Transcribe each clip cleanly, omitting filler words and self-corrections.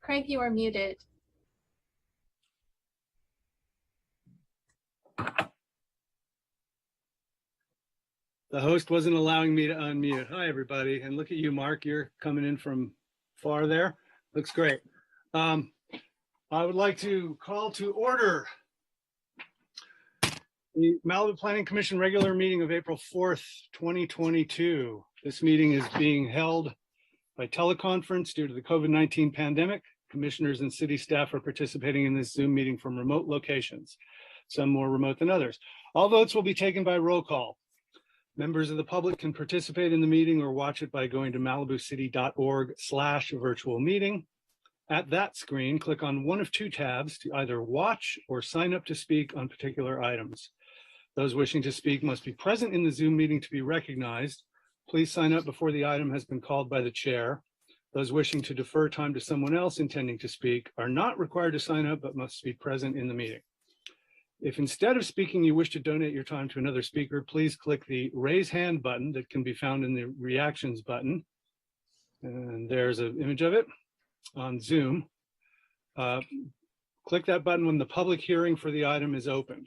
Craig, you are muted. The host wasn't allowing me to unmute. Hi, everybody. And look at you, Mark. You're coming in from far there. Looks great. I would like to call to order the Malibu Planning Commission regular meeting of April 4th, 2022. This meeting is being held by teleconference due to the COVID-19 pandemic. Commissioners and city staff are participating in this Zoom meeting from remote locations, some more remote than others. All votes will be taken by roll call. Members of the public can participate in the meeting or watch it by going to malibucity.org/virtual meeting. At that screen, click on one of two tabs to either watch or sign up to speak on particular items. Those wishing to speak must be present in the Zoom meeting to be recognized. Please sign up before the item has been called by the chair. Those wishing to defer time to someone else intending to speak are not required to sign up, but must be present in the meeting. If instead of speaking, you wish to donate your time to another speaker, please click the raise hand button that can be found in the reactions button. And there's an image of it on Zoom. Click that button when the public hearing for the item is opened.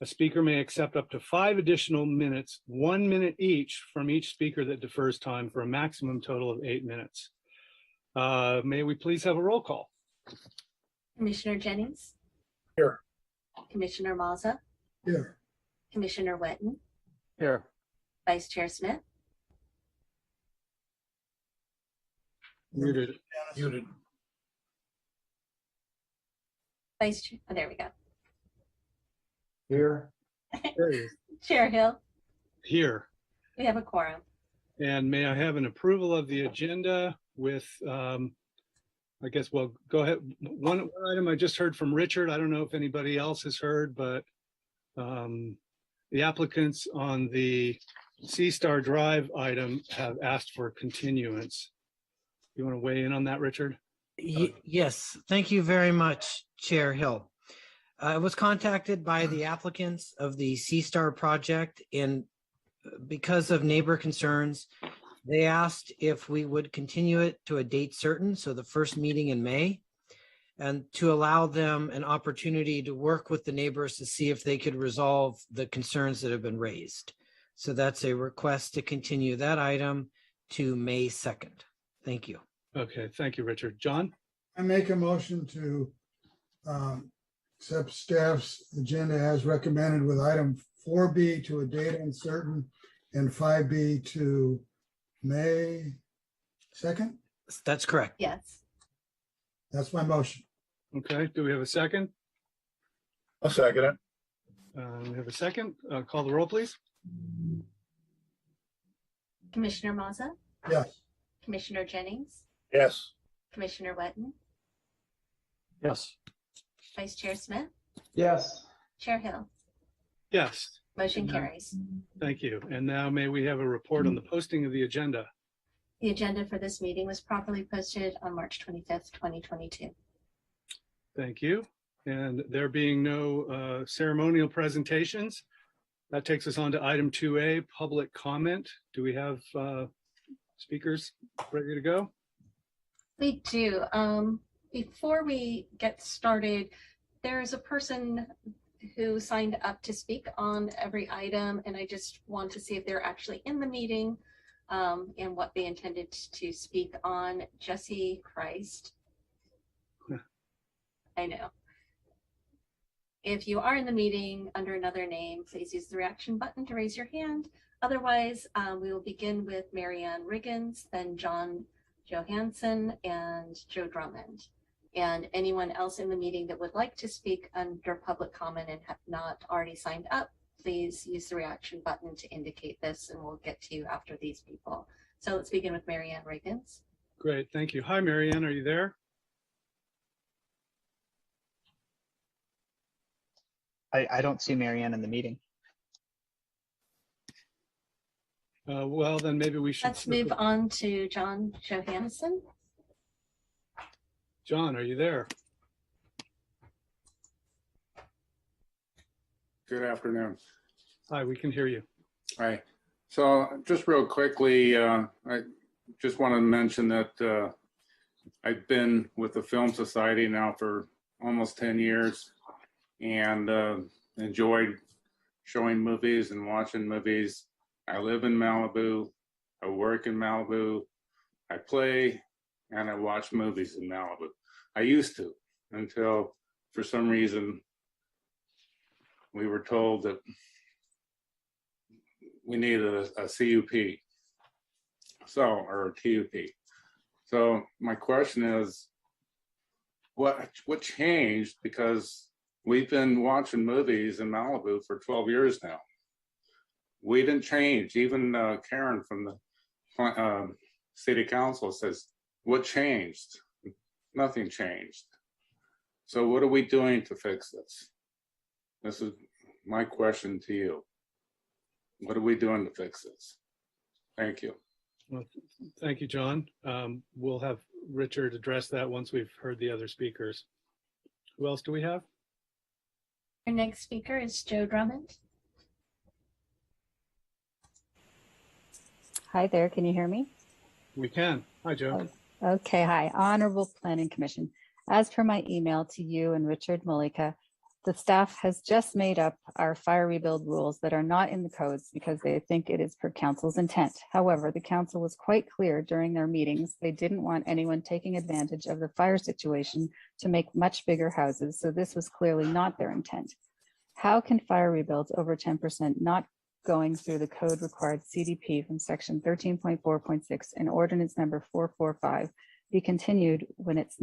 A speaker may accept up to 5 additional minutes, 1 minute each from each speaker that defers time for a maximum total of 8 minutes. May we please have a roll call? Commissioner Jennings? Here. Commissioner Mazza? Here. Commissioner Wetton? Here. Vice Chair Smith? Muted. Muted. Vice Chair, oh, there we go. Here. There he is. Chair Hill? Here. We have a quorum. And may I have an approval of the agenda with, I guess, well, go ahead. One item I just heard from Richard. I don't know if anybody else has heard, but the applicants on the C-Star Drive item have asked for continuance. You want to weigh in on that, Richard? Yes, thank you very much, Chair Hill. I was contacted by the applicants of the C-Star project, and because of neighbor concerns, they asked if we would continue it to a date certain, so the first meeting in May, and to allow them an opportunity to work with the neighbors to see if they could resolve the concerns that have been raised. So that's a request to continue that item to May 2nd. Thank you. Okay, thank you, Richard. John? I make a motion to accept staff's agenda as recommended with item 4B to a date uncertain and 5B to May 2nd. That's correct. Yes. That's my motion. Okay, do we have a second? I'll second it. We have a second. Call the roll, please. Commissioner Mazza? Yes. Commissioner Jennings? Yes. Commissioner Wetton? Yes. Vice Chair Smith? Yes. Chair Hill? Yes. Motion carries. Thank you. And now may we have a report on the posting of the agenda? The agenda for this meeting was properly posted on March 25th, 2022. Thank you. And there being no ceremonial presentations, that takes us on to item 2A, public comment. Do we have speakers ready to go? We do. Before we get started, there's a person who signed up to speak on every item, and I just want to see if they're actually in the meeting and what they intended to speak on. Jesse Christ. I know. If you are in the meeting under another name, please use the reaction button to raise your hand. Otherwise, we will begin with Marianne Riggins, then John Johansen, and Joe Drummond. And anyone else in the meeting that would like to speak under public comment and have not already signed up, please use the reaction button to indicate this, and we'll get to you after these people. So let's begin with Marianne Riggins. Great, thank you. Hi, Marianne, are you there? I don't see Marianne in the meeting. Well, then maybe we should. Let's move on to John Johansen. John, are you there? Good afternoon. Hi, we can hear you. Hi. So just real quickly, I just want to mention that I've been with the Film Society now for almost 10 years and enjoyed showing movies and watching movies. I live in Malibu. I work in Malibu. I play and I watch movies in Malibu. I used to, until for some reason we were told that we needed a CUP, or a TUP. So my question is, what changed? Because we've been watching movies in Malibu for 12 years now. We didn't change. Even Karen from the city council says, what changed? Nothing changed. So what are we doing to fix this? This is my question to you. What are we doing to fix this? Thank you. Well, thank you, John. We'll have Richard address that once we've heard the other speakers. Who else do we have? Our next speaker is Joe Drummond. Hi there, can you hear me? We can. Hi, Joe. Okay, hi. Honorable Planning Commission. As per my email to you and Richard Malika, the staff has just made up our fire rebuild rules that are not in the codes because they think it is per council's intent. However, the council was quite clear during their meetings. They didn't want anyone taking advantage of the fire situation to make much bigger houses, so this was clearly not their intent. How can fire rebuilds over 10% not going through the code required CDP from section 13.4.6 and ordinance number 445 be continued when it's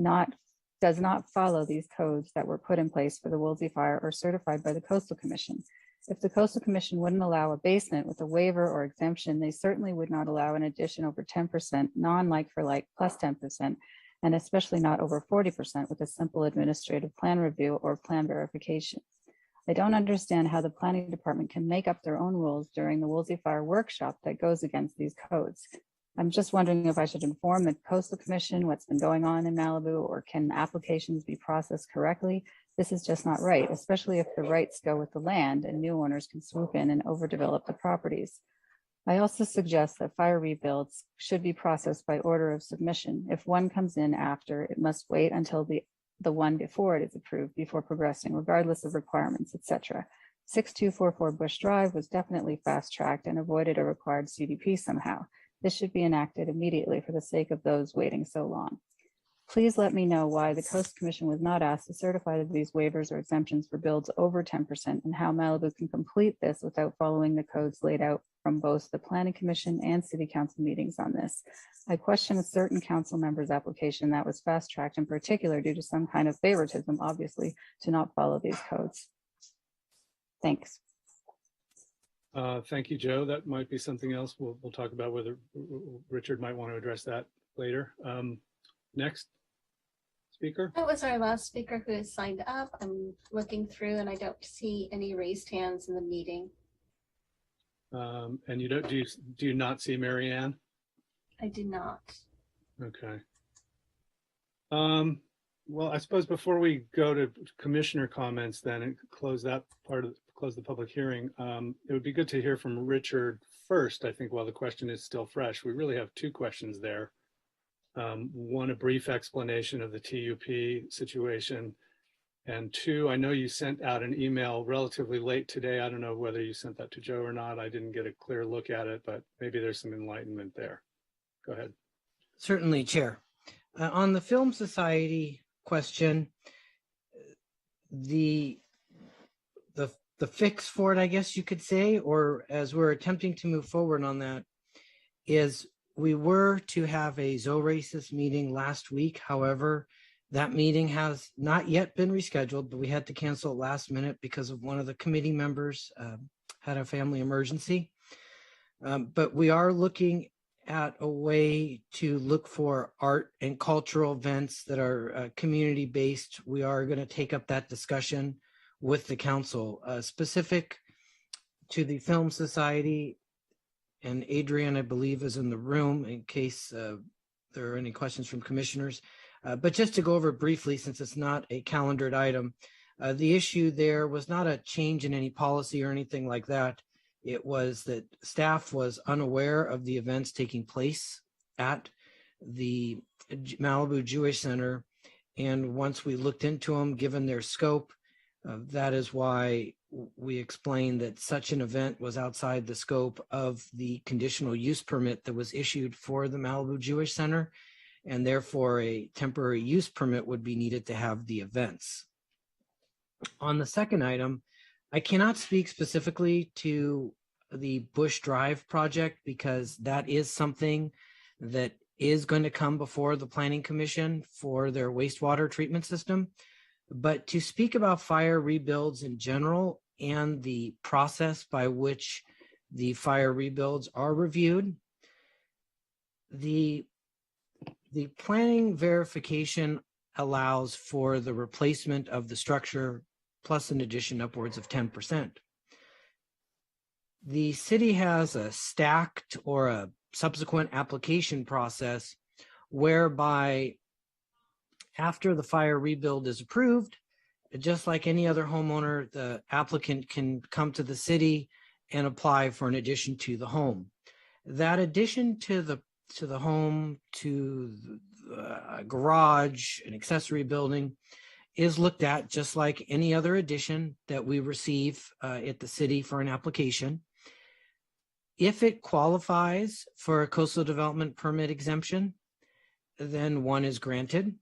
does not follow these codes that were put in place for the Woolsey fire or certified by the Coastal Commission? If the Coastal Commission wouldn't allow a basement with a waiver or exemption, they certainly would not allow an addition over 10%, non-like for like plus 10%, and especially not over 40% with a simple administrative plan review or plan verification. I don't understand how the planning department can make up their own rules during the Woolsey Fire workshop that goes against these codes. I'm just wondering if I should inform the Coastal Commission what's been going on in Malibu, or can applications be processed correctly? This is just not right, especially if the rights go with the land and new owners can swoop in and overdevelop the properties. I also suggest that fire rebuilds should be processed by order of submission. If one comes in after, it must wait until the one before it is approved before progressing, regardless of requirements, etc. 6244 Bush Drive was definitely fast-tracked and avoided a required CDP somehow. This should be enacted immediately for the sake of those waiting so long. Please let me know why the Coastal Commission was not asked to certify these waivers or exemptions for builds over 10% and how Malibu can complete this without following the codes laid out from both the Planning Commission and City Council meetings on this. I question a certain council member's application that was fast-tracked in particular due to some kind of favoritism, obviously, to not follow these codes. Thanks. Thank you, Joe. That might be something else. We'll talk about whether Richard might want to address that later. Next speaker. That was our last speaker who has signed up. I'm looking through and I don't see any raised hands in the meeting. And you don't, do you not see Mary Ann? I do not. Okay. Well, I suppose before we go to commissioner comments then and close that part of close the public hearing, it would be good to hear from Richard first, I think, while the question is still fresh. We really have two questions there. One, a brief explanation of the TUP situation. And two, I know you sent out an email relatively late today. I don't know whether you sent that to Joe or not. I didn't get a clear look at it, but maybe there's some enlightenment there. Go ahead. Certainly, Chair. On the Film Society question, the fix for it, I guess you could say, or as we're attempting to move forward on that, is we were to have a Zoraces meeting last week. However, that meeting has not yet been rescheduled, but we had to cancel it last minute because of one of the committee members had a family emergency. But we are looking at a way to look for art and cultural events that are community-based. We are going to take up that discussion with the council, specific to the Film Society. And Adrian, I believe, is in the room in case there are any questions from commissioners. But just to go over briefly, since it's not a calendared item, the issue there was not a change in any policy or anything like that. It was that staff was unaware of the events taking place at the Malibu Jewish Center. And once we looked into them, given their scope, that is why we explained that such an event was outside the scope of the conditional use permit that was issued for the Malibu Jewish Center, and therefore a temporary use permit would be needed to have the events. On the second item, I cannot speak specifically to the Bush Drive project because that is something that is going to come before the Planning Commission for their wastewater treatment system. But to speak about fire rebuilds in general and the process by which the fire rebuilds are reviewed, the planning verification allows for the replacement of the structure plus an addition upwards of 10%. The city has a stacked or a subsequent application process whereby after the fire rebuild is approved, just like any other homeowner, the applicant can come to the city and apply for an addition to the home. That addition to the home, to the garage, an accessory building, is looked at just like any other addition that we receive at the city for an application. If it qualifies for a coastal development permit exemption, then one is granted.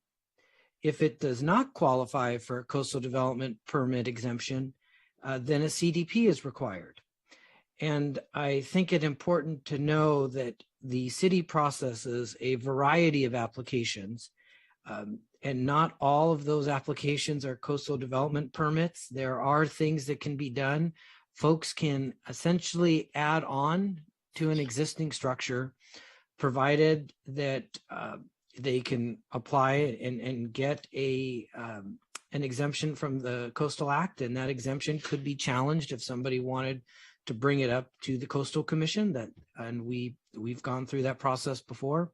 If it does not qualify for a coastal development permit exemption, then a CDP is required. And I think it important to know that the city processes a variety of applications, and not all of those applications are coastal development permits. There are things that can be done. Folks can essentially add on to an existing structure, provided that they can apply and get an exemption from the Coastal Act, and that exemption could be challenged if somebody wanted to bring it up to the Coastal Commission. And we've gone through that process before.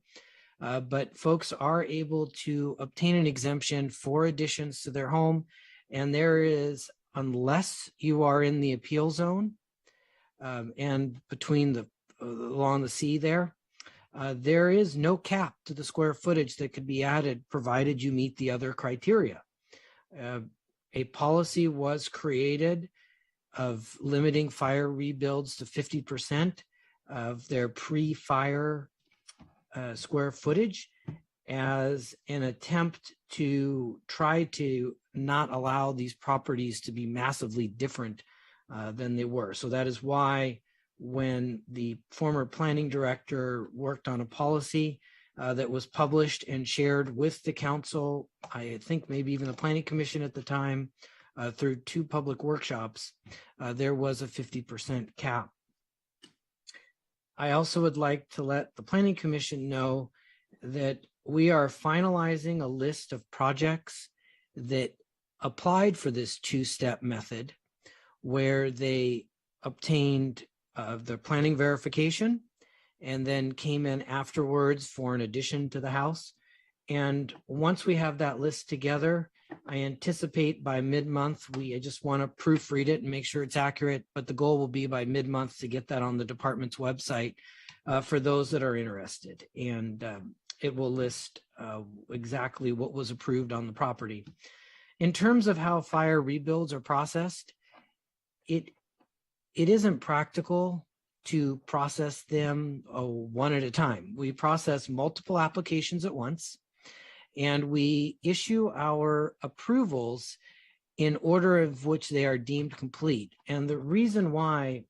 But folks are able to obtain an exemption for additions to their home, and there is, unless you are in the appeal zone and between along the sea there, there is no cap to the square footage that could be added provided you meet the other criteria. A policy was created of limiting fire rebuilds to 50% of their pre-fire square footage as an attempt to try to not allow these properties to be massively different than they were. So that is why when the former planning director worked on a policy that was published and shared with the council, I think maybe even the planning commission at the time, through 2 public workshops, there was a 50% cap. I also would like to let the Planning Commission know that we are finalizing a list of projects that applied for this 2-step method, where they obtained their planning verification and then came in afterwards for an addition to the house. And once we have that list together, I anticipate by mid-month, I just want to proofread it and make sure it's accurate, but the goal will be by mid-month to get that on the department's website for those that are interested. And it will list exactly what was approved on the property. In terms of how fire rebuilds are processed, it isn't practical to process them one at a time. We process multiple applications at once, and we issue our approvals in order of which they are deemed complete. And the reason why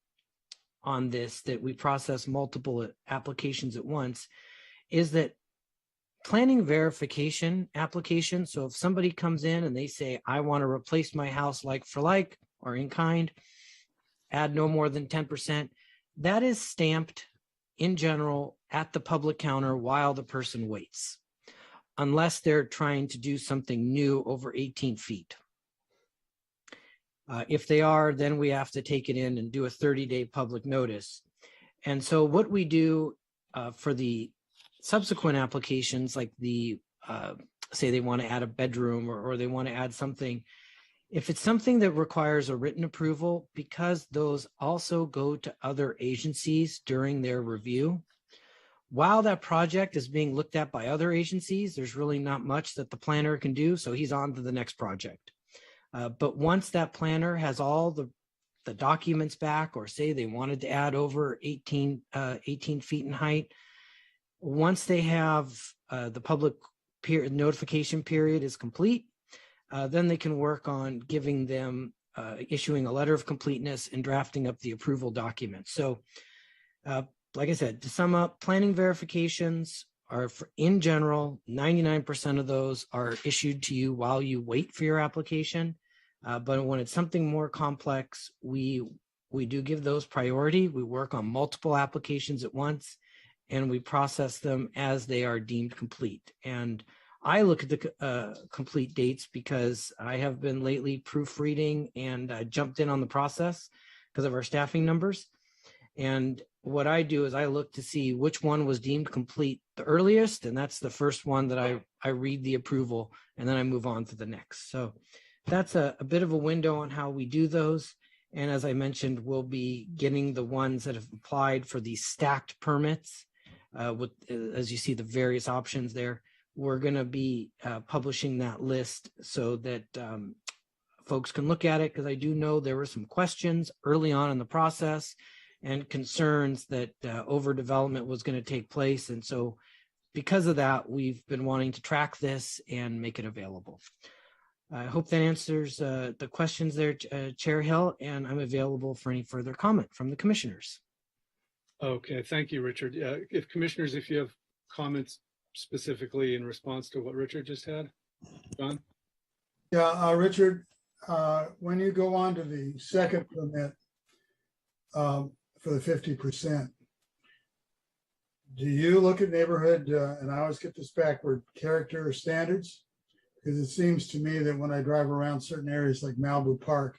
on this, that we process multiple applications at once, is that planning verification applications, so if somebody comes in and they say, I want to replace my house like for like or in kind, add no more than 10%, that is stamped in general at the public counter while the person waits, unless they're trying to do something new over 18 feet. If they are, then we have to take it in and do a 30-day public notice. And so what we do for the subsequent applications, like say they want to add a bedroom or they want to add something, if it's something that requires a written approval, because those also go to other agencies during their review, while that project is being looked at by other agencies, there's really not much that the planner can do. So he's on to the next project. But once that planner has all the documents back, or say they wanted to add over 18 feet in height, once they have the public notification period is complete, then they can work on giving them, issuing a letter of completeness and drafting up the approval document. So like I said, to sum up, planning verifications are, in general, 99% of those are issued to you while you wait for your application. But when it's something more complex, we do give those priority. We work on multiple applications at once, and we process them as they are deemed complete. And I look at the complete dates because I have been lately proofreading and jumped in on the process because of our staffing numbers. And what I do is I look to see which one was deemed complete the earliest, and that's the first one that I read the approval, and then I move on to the next. So that's a bit of a window on how we do those. And as I mentioned, we'll be getting the ones that have applied for the stacked permits with, as you see, the various options there. We're going to be publishing that list so that folks can look at it, because I do know there were some questions early on in the process and concerns that overdevelopment was going to take place. And so because of that, we've been wanting to track this and make it available. I hope that answers the questions there, Chair Hill, and I'm available for any further comment from the commissioners. Okay, thank you, Richard. If commissioners, if you have comments specifically in response to what Richard just had, John? Yeah, Richard, when you go on to the second permit for the 50%, do you look at neighborhood, and I always get this backward, character or standards? Because it seems to me that when I drive around certain areas like Malibu Park,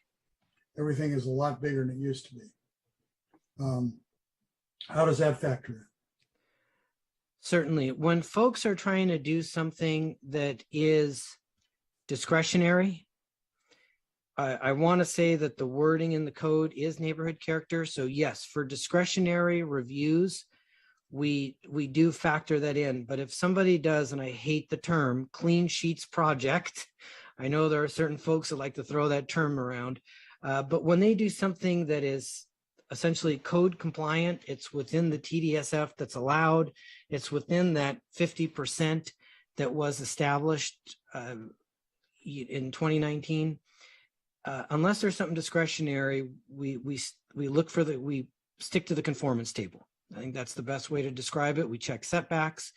everything is a lot bigger than it used to be. How does that factor in? Certainly. When folks are trying to do something that is discretionary, I want to say that the wording in the code is neighborhood character. So yes, for discretionary reviews, we do factor that in. But if somebody does, and I hate the term, clean sheets project, I know there are certain folks that like to throw that term around, but when they do something that is essentially code compliant, it's within the TDSF that's allowed, it's within that 50% that was established in 2019. Unless there's something discretionary, we stick to the conformance table. I think that's the best way to describe it. We check setbacks,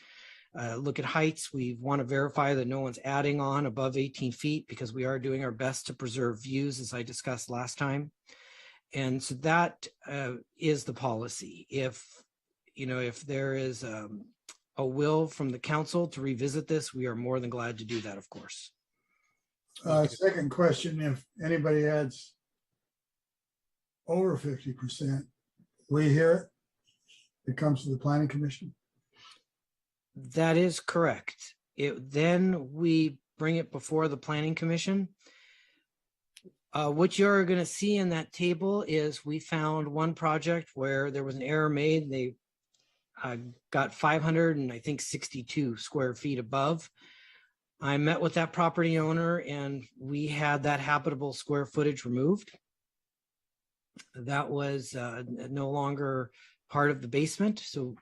look at heights. We want to verify that no one's adding on above 18 feet because we are doing our best to preserve views, as I discussed last time. And so that is the policy. If there is a will from the council to revisit this, we are more than glad to do that, of course. Second question, if anybody adds over 50%, we hear it? It comes to the planning commission? That is correct. Then we bring it before the planning commission. What you're going to see in that table is we found one project where there was an error made. They got 562 square feet above. I met with that property owner and we had that habitable square footage removed. That was no longer part of the basement. So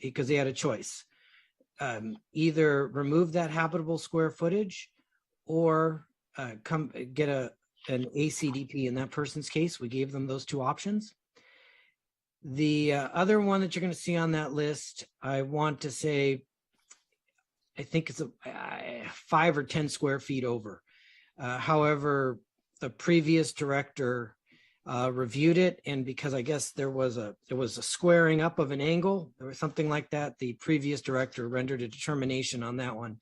because they had a choice, either remove that habitable square footage or come get an ACDP. In that person's case, we gave them those two options. The other one that you're going to see on that list, I want to say, I think it's 5 or 10 square feet over. However, the previous director reviewed it, and because I guess there was a squaring up of an angle or something like that, the previous director rendered a determination on that one.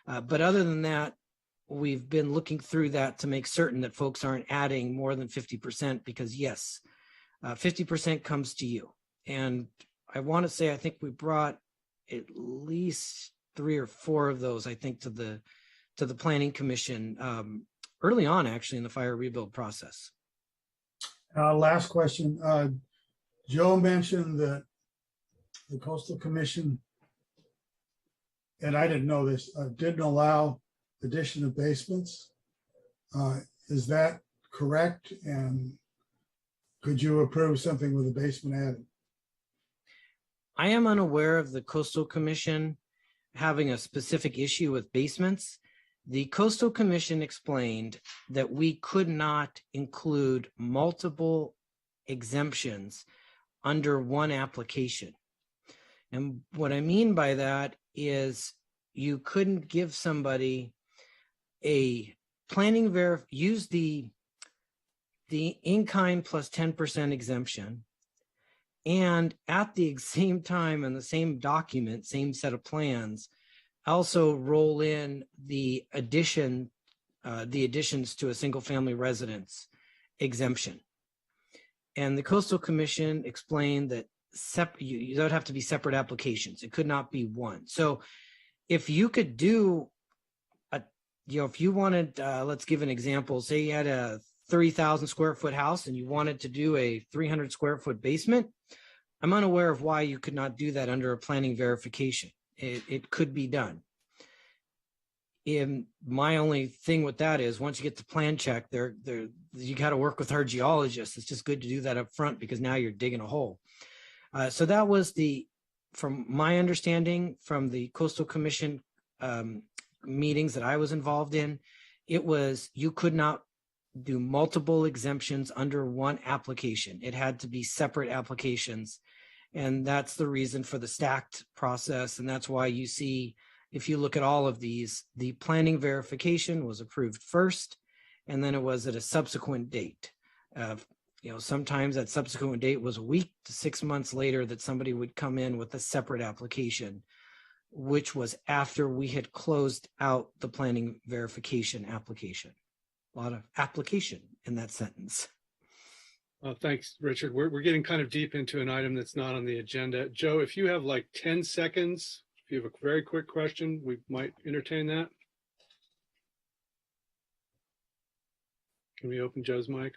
But other than that, we've been looking through that to make certain that folks aren't adding more than 50%, because yes, 50% comes to you. And I want to say, I think we brought at least 3 or 4 of those, I think, to the planning commission early on, actually, in the fire rebuild process. Last question. Joe mentioned that the Coastal Commission and I didn't know this, didn't allow addition of basements. Is that correct? And could you approve something with a basement added? I am unaware of the Coastal Commission having a specific issue with basements. The Coastal Commission explained that we could not include multiple exemptions under one application. And what I mean by that is you couldn't give somebody a planning use the in-kind plus 10% exemption, and at the same time in the same document, same set of plans, also roll in the additions to a single family residence exemption. And the Coastal Commission explained that that would have to be separate applications. It could not be one. So if you could do if you wanted, let's give an example, say you had a 30,000 square foot house and you wanted to do a 300 square foot basement, I'm unaware of why you could not do that under a planning verification. It could be done. My only thing with that is once you get the plan check, you got to work with our geologists. It's just good to do that up front because now you're digging a hole. So that was from my understanding from the Coastal Commission meetings that I was involved in, it was you could not do multiple exemptions under one application. It had to be separate applications. And that's the reason for the stacked process. And that's why you see, if you look at all of these, the planning verification was approved first, and then it was at a subsequent date. Sometimes that subsequent date was a week to 6 months later that somebody would come in with a separate application, which was after we had closed out the planning verification application. A lot of application in that sentence. Thanks, Richard. We're getting kind of deep into an item that's not on the agenda. Joe, if you have like 10 seconds, if you have a very quick question, we might entertain that. Can we open Joe's mic?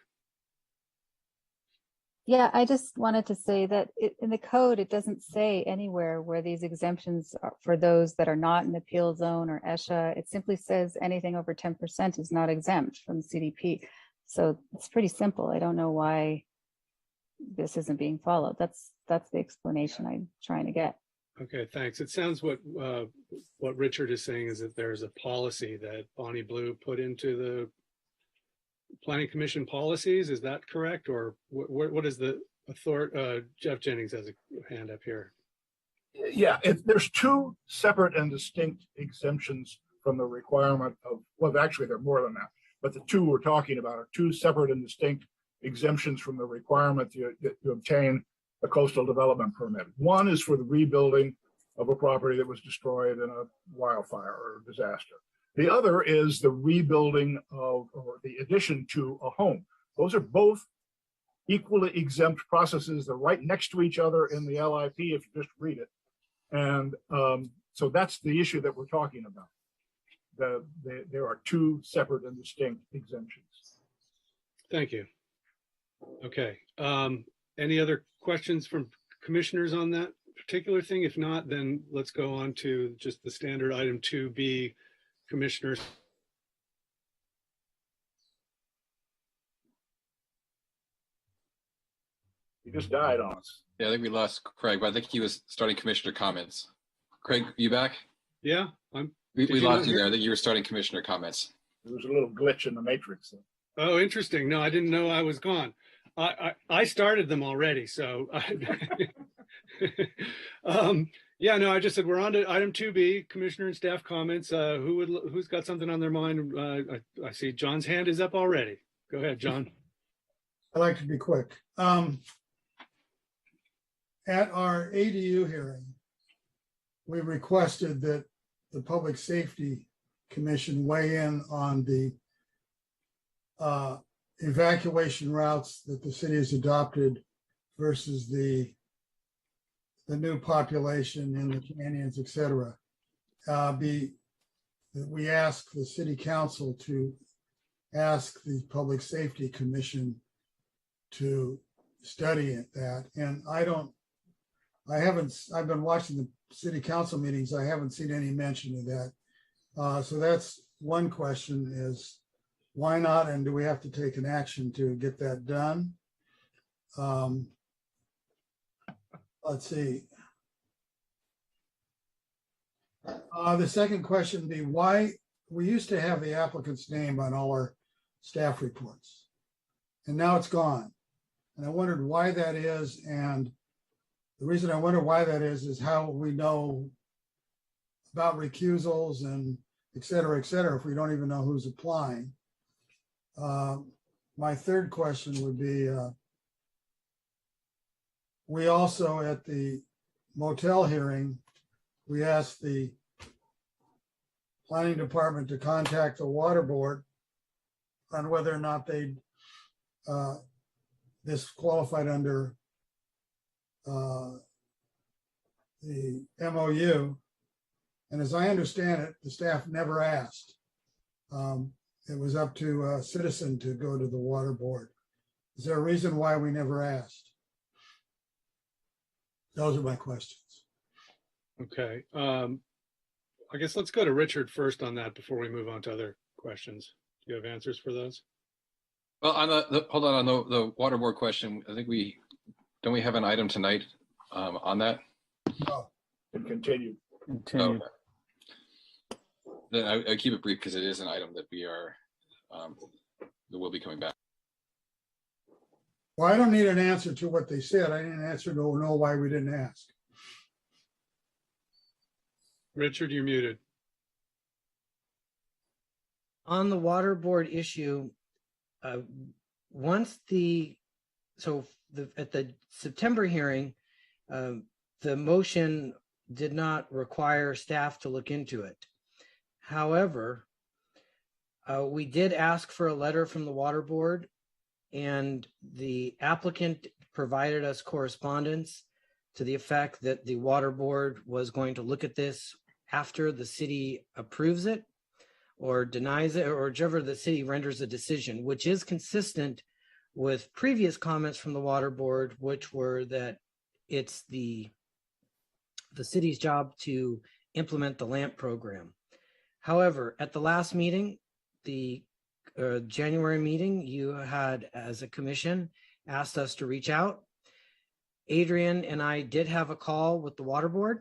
Yeah, I just wanted to say that in the code, it doesn't say anywhere where these exemptions are for those that are not in the appeal zone or ESHA. It simply says anything over 10% is not exempt from CDP. So it's pretty simple. I don't know why this isn't being followed. That's the explanation I'm trying to get. Okay, thanks. It sounds what Richard is saying is that there's a policy that Bonnie Blue put into the Planning Commission policies. Is that correct? Or what is the authority? Jeff Jennings has a hand up here. Yeah, there's two separate and distinct exemptions from the requirement of, well, actually there are more than that, but the two we're talking about are two separate and distinct exemptions from the requirement to obtain a coastal development permit. One is for the rebuilding of a property that was destroyed in a wildfire or disaster. The other is the rebuilding of, or the addition to a home. Those are both equally exempt processes. They're right next to each other in the LIP if you just read it. And so that's the issue that we're talking about. There are two separate and distinct exemptions. Thank you. Okay. Any other questions from commissioners on that particular thing? If not, then let's go on to just the standard item 2B. Commissioners. You just died on us. Yeah, I think we lost Craig, but I think he was starting commissioner comments. Craig, you back? Yeah, we lost you there. I think you were starting commissioner comments. There was a little glitch in the matrix. Oh, interesting. No, I didn't know I was gone. I started them already, so. Yeah, no, I just said we're on to item 2B, commissioner and staff comments. Who's got something on their mind? I see John's hand is up already. Go ahead, John. I'd like to be quick. At our ADU hearing, we requested that the Public Safety Commission weigh in on the evacuation routes that the city has adopted versus the new population in the canyons, et cetera. We ask the city council to ask the Public Safety Commission to study that. And I've been watching the city council meetings, I haven't seen any mention of that. So that's one question is why not? And do we have to take an action to get that done? Let's see. The second question would be why we used to have the applicant's name on all our staff reports, and now it's gone. And I wondered why that is. And the reason I wonder why that is how we know about recusals and et cetera, if we don't even know who's applying. My third question would be, we also at the motel hearing, we asked the planning department to contact the water board on whether or not they'd this qualified under the MOU. And as I understand it, the staff never asked. It was up to a citizen to go to the water board. Is there a reason why we never asked? Those are my questions. Okay. I guess let's go to Richard first on that before we move on to other questions. Do you have answers for those? Well, on hold on the water board question, I think don't we have an item tonight on that? Oh, And continue. Okay. Then I keep it brief because it is an item that that will be coming back. well, I don't need an answer to what they said. I need an answer to know why we didn't ask. Richard, you're muted. On the water board issue, at the September hearing, the motion did not require staff to look into it. However, we did ask for a letter from the water board, and the applicant provided us correspondence to the effect that the water board was going to look at this after the city approves it or denies it, or whichever the city renders a decision, which is consistent with previous comments from the water board, which were that it's the city's job to implement the LAMP program. However, at the last meeting, the January meeting, you had, as a commission, asked us to reach out. Adrian and I did have a call with the water board,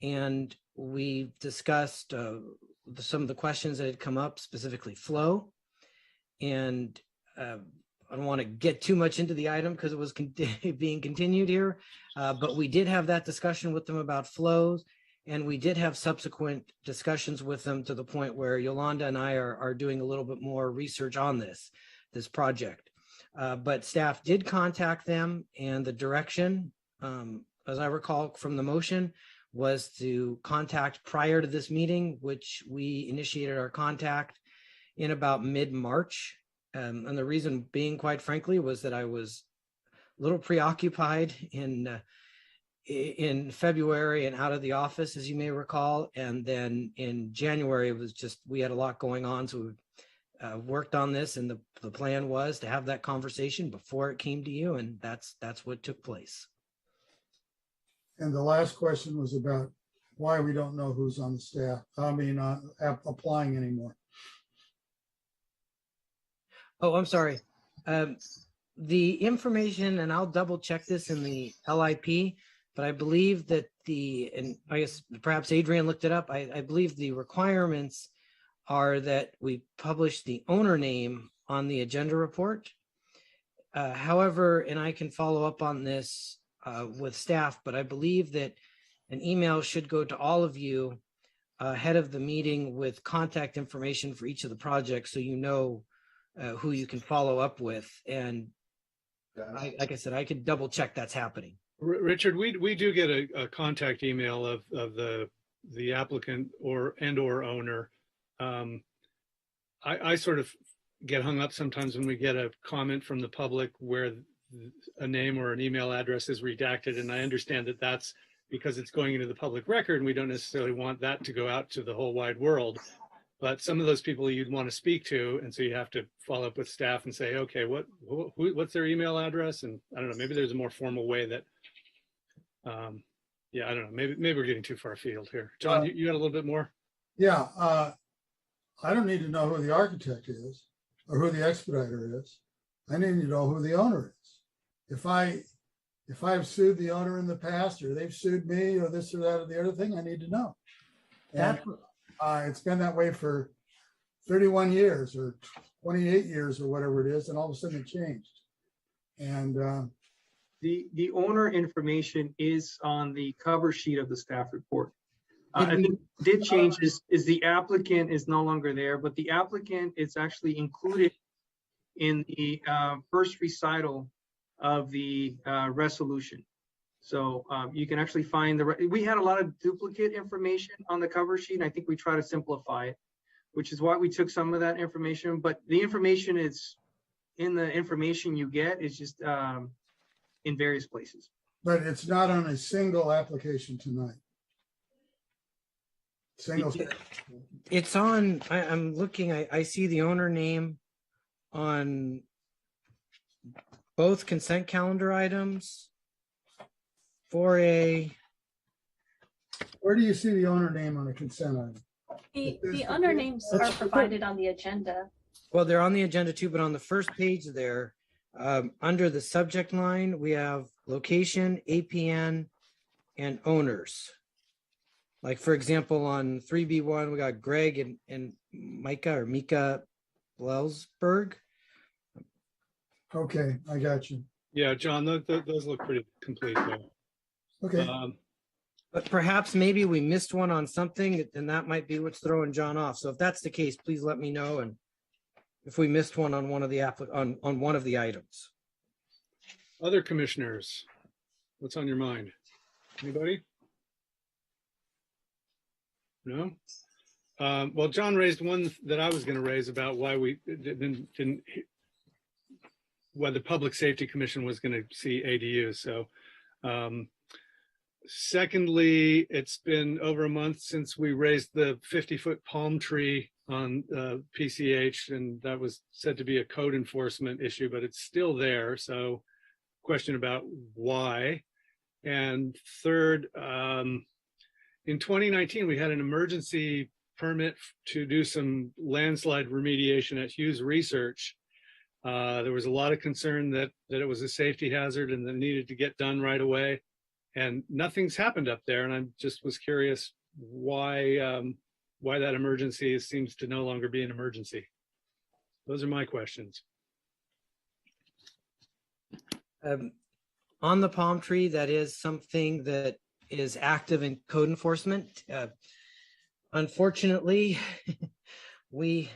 and we discussed some of the questions that had come up, specifically flow. And I don't want to get too much into the item because it was being continued here, but we did have that discussion with them about flows, and we did have subsequent discussions with them to the point where Yolanda and I are doing a little bit more research on this project. But staff did contact them, and the direction, as I recall from the motion, was to contact prior to this meeting, which we initiated our contact in about mid-March. And the reason being, quite frankly, was that I was a little preoccupied in February and out of the office, as you may recall. And then in January, it was just, we had a lot going on. So we worked on this, and the plan was to have that conversation before it came to you. And that's what took place. And the last question was about why we don't know who's on the staff. Applying anymore. Oh, I'm sorry. The information, and I'll double check this in the LIP, but I believe that and I guess perhaps Adrian looked it up. I believe the requirements are that we publish the owner name on the agenda report. However, and I can follow up on this with staff, but I believe that an email should go to all of you ahead of the meeting with contact information for each of the projects, so you know who you can follow up with. And like I said, I could double check that's happening. Richard, we do get a contact email of the applicant or owner. I sort of get hung up sometimes when we get a comment from the public where a name or an email address is redacted, and I understand that that's because it's going into the public record, and we don't necessarily want that to go out to the whole wide world. But some of those people you'd want to speak to, and so you have to follow up with staff and say, okay, what's their email address? And I don't know, maybe there's a more formal way that Yeah, I don't know. Maybe we're getting too far afield here. John, you got a little bit more? Yeah, I don't need to know who the architect is or who the expediter is. I need to know who the owner is. If I've sued the owner in the past, or they've sued me, or this or that or the other thing, I need to know. And it's been that way for 31 years or 28 years or whatever it is, and all of a sudden it changed. And The owner information is on the cover sheet of the staff report. I think did change is the applicant is no longer there, but the applicant is actually included in the first recital of the resolution. So you can actually find we had a lot of duplicate information on the cover sheet. And I think we try to simplify it, which is why we took some of that information, but the information is in the information you get is just in various places. but it's not on a single application tonight. Single. It's on, I'm looking, I see the owner name on both consent calendar items. 4A, Where do you see the owner name on a consent item? The owner names are provided on the agenda. well, they're on the agenda too, but on the first page there, under the subject line, we have location, APN, and owners. Like, for example, on 3B1, we got Greg and Mika Blelsberg. Okay, I got you. Yeah, John, those look pretty complete there. Okay, But perhaps maybe we missed one on something, and that might be what's throwing John off. So if that's the case, please let me know. And if we missed one on one of the on one of the items. Other commissioners, what's on your mind? Anybody? No? Well, John raised one that I was going to raise about why we didn't why the Public Safety Commission was going to see ADUs. So secondly, it's been over a month since we raised the 50-foot palm tree on PCH, and that was said to be a code enforcement issue, but it's still there. So question about why. And third, in 2019, we had an emergency permit to do some landslide remediation at Hughes Research. There was a lot of concern that it was a safety hazard and that it needed to get done right away. And nothing's happened up there. And I just was curious why that emergency seems to no longer be an emergency. Those are my questions. On the palm tree, that is something that is active in code enforcement. Unfortunately, we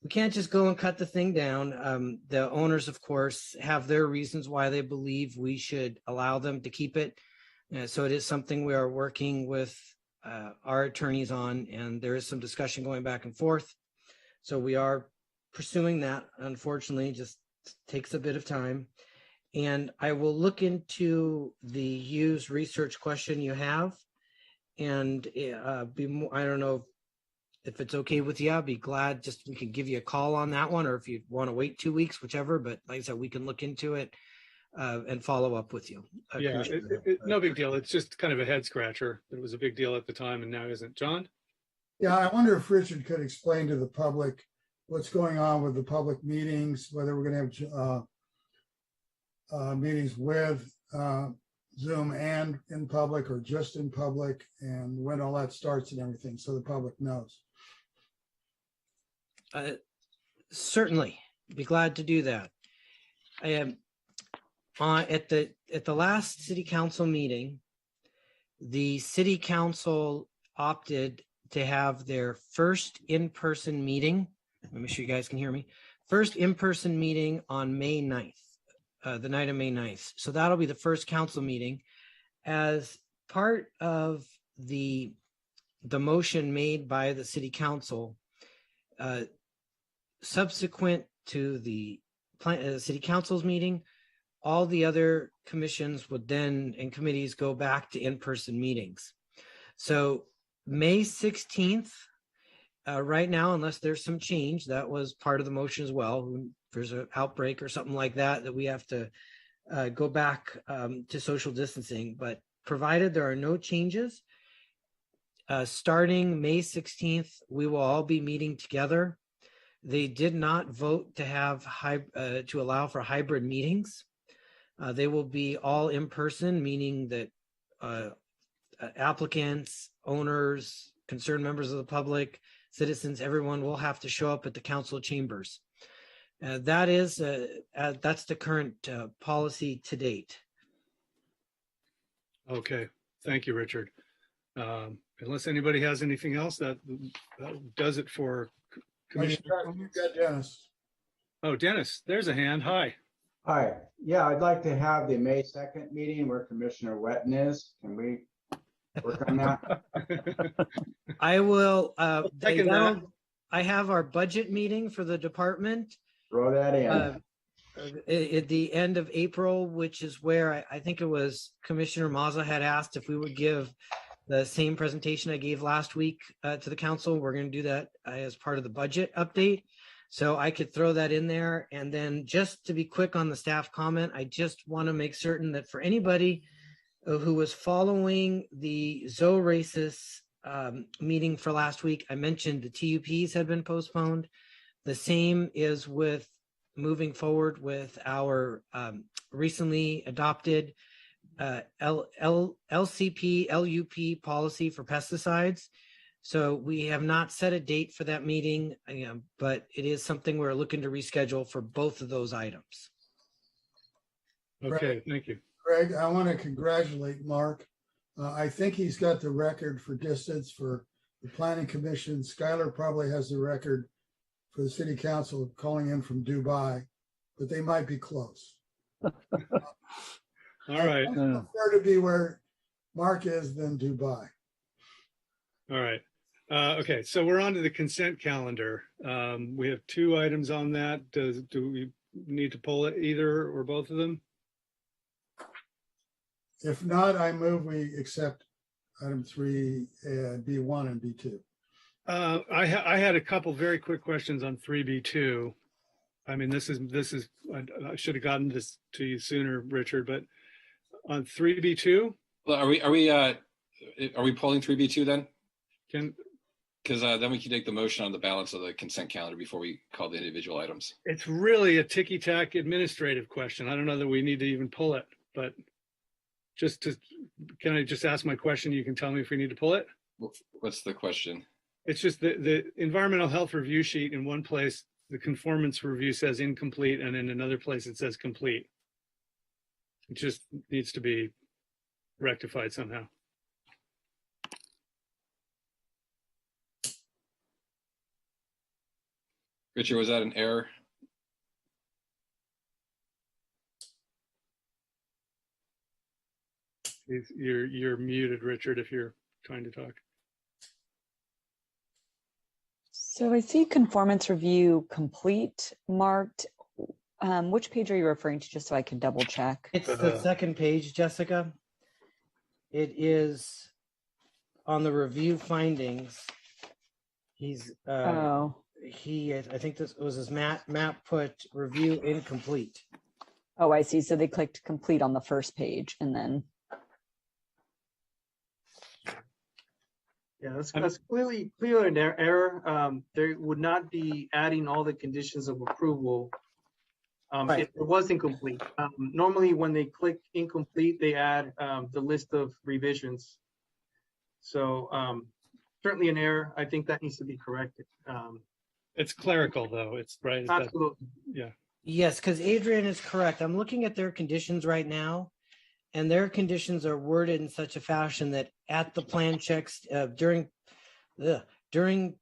can't just go and cut the thing down. The owners, of course, have their reasons why they believe we should allow them to keep it. So it is something we are working with our attorneys on, and there is some discussion going back and forth. So we are pursuing that. Unfortunately, it just takes a bit of time. And I will look into the Hughes research question you have, and I don't know if it's okay with you. I'll be glad we can give you a call on that one, or if you want to wait 2 weeks, whichever. But like I said, we can look into it and follow up with you. Yeah, no big deal. It's just kind of a head scratcher. It was a big deal at the time and now isn't. John? yeah, I wonder if Richard could explain to the public what's going on with the public meetings, whether we're going to have meetings with Zoom and in public or just in public, and when all that starts and everything, so the public knows. Certainly, be glad to do that. I am at the last city council meeting. The city council opted to have their first in-person meeting. Let me make sure you guys can hear me. First in-person meeting on May 9th. The night of May 9th. So that'll be the first council meeting. As part of the motion made by the city council, subsequent to the city council's meeting, all the other commissions would then and committees go back to in-person meetings. So May 16th, right now, unless there's some change, that was part of the motion as well. If there's an outbreak or something like that, that we have to go back to social distancing. But provided there are no changes, starting May 16th, we will all be meeting together. They did not vote to have to allow for hybrid meetings. They will be all in person, meaning that applicants, owners, concerned members of the public, citizens, everyone will have to show up at the council chambers. That's the current policy to date. Okay, thank you, Richard. Unless anybody has anything else, that does it for Commissioner. You got Dennis. Oh, Dennis, there's a hand. Hi. Hi, yeah, I'd like to have the May 2nd meeting where Commissioner Wetton is. Can we work on that? I will, Second that. I have our budget meeting for the department Throw that in. at the end of April, which is where I think it was Commissioner Mazza had asked if we would give the same presentation I gave last week to the council. We're going to do that as part of the budget update. So I could throw that in there. And then just to be quick on the staff comment, I just want to make certain that for anybody who was following the Zoracis meeting for last week, I mentioned the TUPs had been postponed. The same is with moving forward with our recently adopted LCP, LUP policy for pesticides. So we have not set a date for that meeting, but it is something we're looking to reschedule for both of those items. Okay, thank you. Greg, I want to congratulate Mark. I think he's got the record for distance for the Planning Commission. Skylar probably has the record for the City Council calling in from Dubai, but they might be close. All right. I prefer to be where Mark is than Dubai. All right. Okay, so we're on to the consent calendar. We have two items on that. Do we need to pull it either or both of them? If not, I move we accept item 3, B1 and B2. I had a couple very quick questions on 3B2. I mean, this is I should have gotten this to you sooner, Richard, but on 3B2. Well, are we pulling 3B2 then? Because then we can take the motion on the balance of the consent calendar before we call the individual items. It's really a ticky-tack administrative question. I don't know that we need to even pull it, but can I just ask my question? You can tell me if we need to pull it. What's the question? It's just the environmental health review sheet in one place, the conformance review says incomplete, and in another place it says complete. It just needs to be rectified somehow. Richard, was that an error? You're muted, Richard, if you're trying to talk. So I see conformance review complete marked. Which page are you referring to, just so I can double check? It's the second page, Jessica. It is on the review findings. He's I think this was his map put review incomplete. Oh, I see. So they clicked complete on the first page and then. Yeah, that's clearly an error. There would not be adding all the conditions of approval if it was incomplete. Normally, when they click incomplete, they add the list of revisions. So certainly an error. I think that needs to be corrected. It's clerical, though. It's right. Absolutely. Yeah. Yes, because Adrian is correct. I'm looking at their conditions right now, and their conditions are worded in such a fashion that at the plan checks during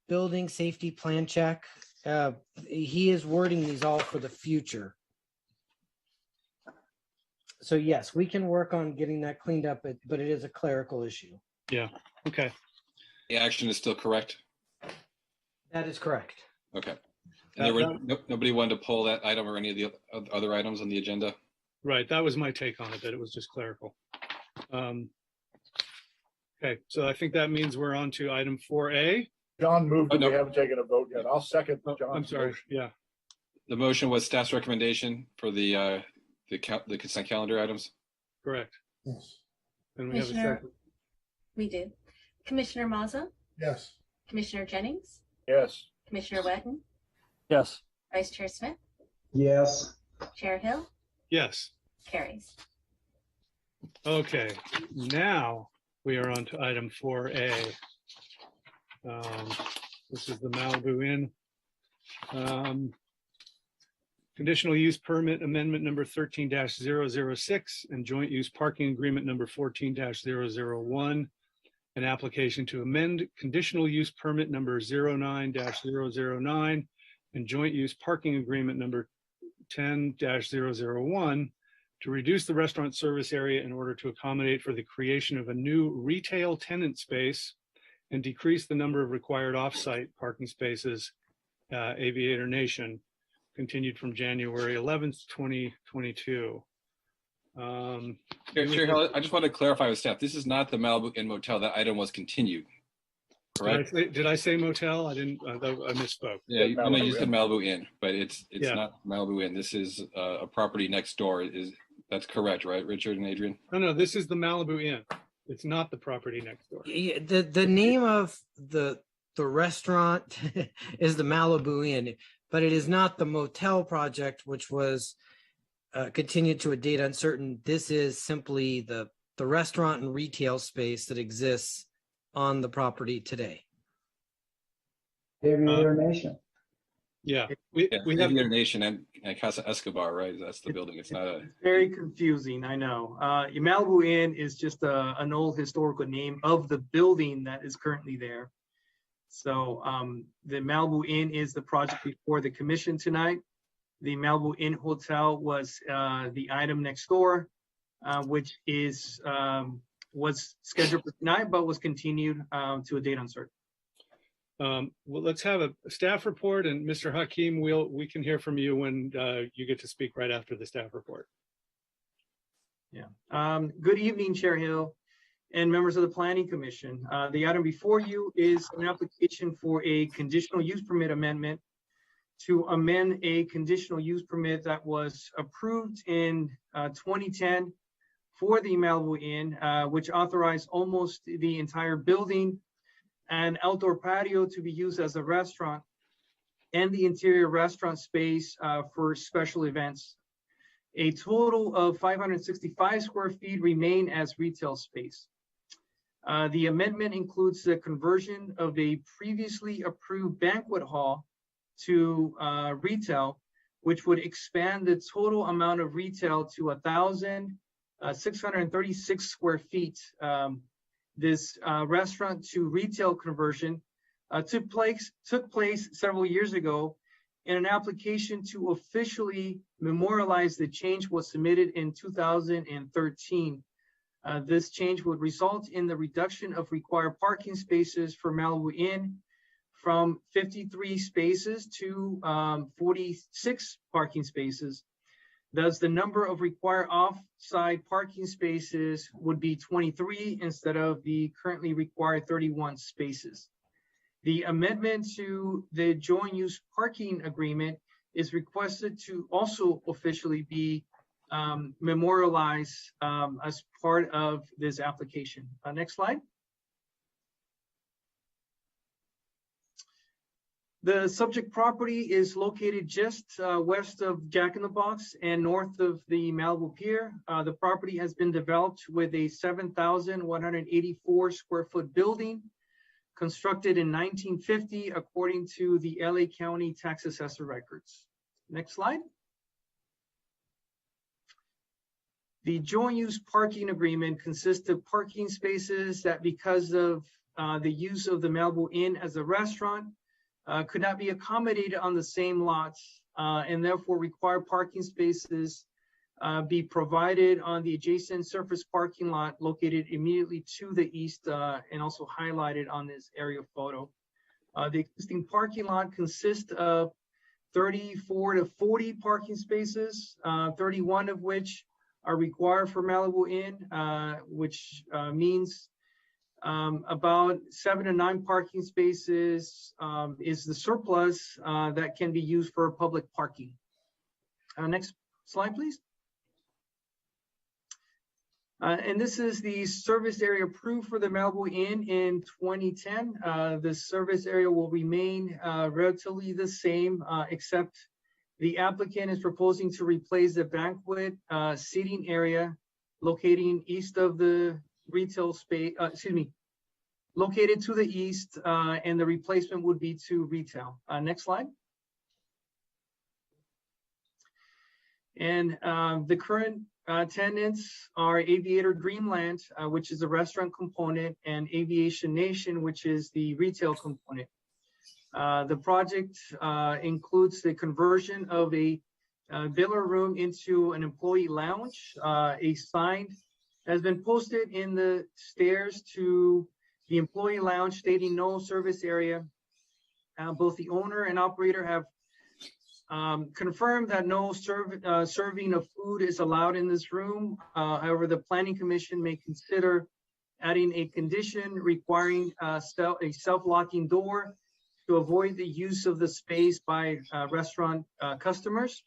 building safety plan check, he is wording these all for the future. So yes, we can work on getting that cleaned up, but it is a clerical issue. Yeah. Okay. The action is still correct. That is correct. Okay. And there were nobody wanted to pull that item or any of the other items on the agenda. Right. That was my take on it, that it was just clerical. Okay. So I think that means we're on to item 4A. John moved, and we haven't taken a vote yet. I'll second John's I'm sorry. motion. Yeah. The motion was staff's recommendation for the consent calendar items. Correct. Yes. And we have a Commissioner, second. we do. Commissioner Mazza, Yes. Commissioner Jennings, Yes. Commissioner Wetton, Yes. Vice Chair Smith, Yes. Chair Hill, Yes. carries. Okay, now we are on to item 4A. This is the Malibu Inn. Conditional use permit amendment number 13-006 and joint use parking agreement number 14-001. An application to amend conditional use permit number 09-009 and joint use parking agreement number 10-001 to reduce the restaurant service area in order to accommodate for the creation of a new retail tenant space and decrease the number of required off-site parking spaces, Aviator Nation, continued from January 11th, 2022. Chair, I just want to clarify with staff, this is not the Malibu Inn Motel. That item was continued, correct? Did I say motel? I didn't, I misspoke. Yeah, you said Malibu Inn, but it's Yeah. not Malibu Inn. This is a property next door. That's correct, right, Richard and Adrian? No, this is the Malibu Inn. It's not the property next door. Yeah, the name of the restaurant is the Malibu Inn, but it is not the motel project, which was continued to a date uncertain. This is simply the restaurant and retail space that exists on the property today. Aviator Nation. Yeah, we have Aviator Nation and Casa Escobar, right? That's the building. It's not a. It's very confusing, I know. Malibu Inn is just an old historical name of the building that is currently there. So the Malibu Inn is the project before the commission tonight. The Malibu Inn Hotel was the item next door, which was scheduled for tonight, but was continued to a date uncertain. Well, let's have a staff report, and Mr. Hakeem, we can hear from you when you get to speak right after the staff report. Yeah. Good evening, Chair Hill and members of the Planning Commission. The item before you is an application for a conditional use permit amendment to amend a conditional use permit that was approved in 2010 for the Malibu Inn, which authorized almost the entire building and outdoor patio to be used as a restaurant and the interior restaurant space for special events. A total of 565 square feet remain as retail space. The amendment includes the conversion of a previously approved banquet hall to retail, which would expand the total amount of retail to 1,636 square feet. This restaurant to retail conversion took place several years ago, and an application to officially memorialize the change was submitted in 2013. This change would result in the reduction of required parking spaces for Malibu Inn from 53 spaces to 46 parking spaces. Thus, the number of required off-site parking spaces would be 23 instead of the currently required 31 spaces. The amendment to the joint use parking agreement is requested to also officially be memorialized as part of this application. Next slide. The subject property is located just west of Jack in the Box and north of the Malibu Pier. The property has been developed with a 7,184 square foot building constructed in 1950 according to the LA County Tax Assessor records. Next slide. The joint use parking agreement consists of parking spaces that, because of the use of the Malibu Inn as a restaurant, could not be accommodated on the same lots and therefore require parking spaces be provided on the adjacent surface parking lot located immediately to the east and also highlighted on this aerial photo. The existing parking lot consists of 34 to 40 parking spaces, 31 of which are required for Malibu Inn, which means about 7 to 9 parking spaces is the surplus that can be used for public parking. Next slide, please. And this is the service area approved for the Malibu Inn in 2010. The service area will remain relatively the same, except the applicant is proposing to replace the banquet seating area locating east of the retail space, located to the east, and the replacement would be to retail. Next slide. And the current tenants are Aviator Dreamland, which is the restaurant component, and Aviation Nation, which is the retail component. The project includes the conversion of a biller room into an employee lounge. A sign has been posted in the stairs to the employee lounge stating no service area. Both the owner and operator have confirmed that no serving of food is allowed in this room. However, the Planning Commission may consider adding a condition requiring a self-locking door to avoid the use of the space by restaurant customers.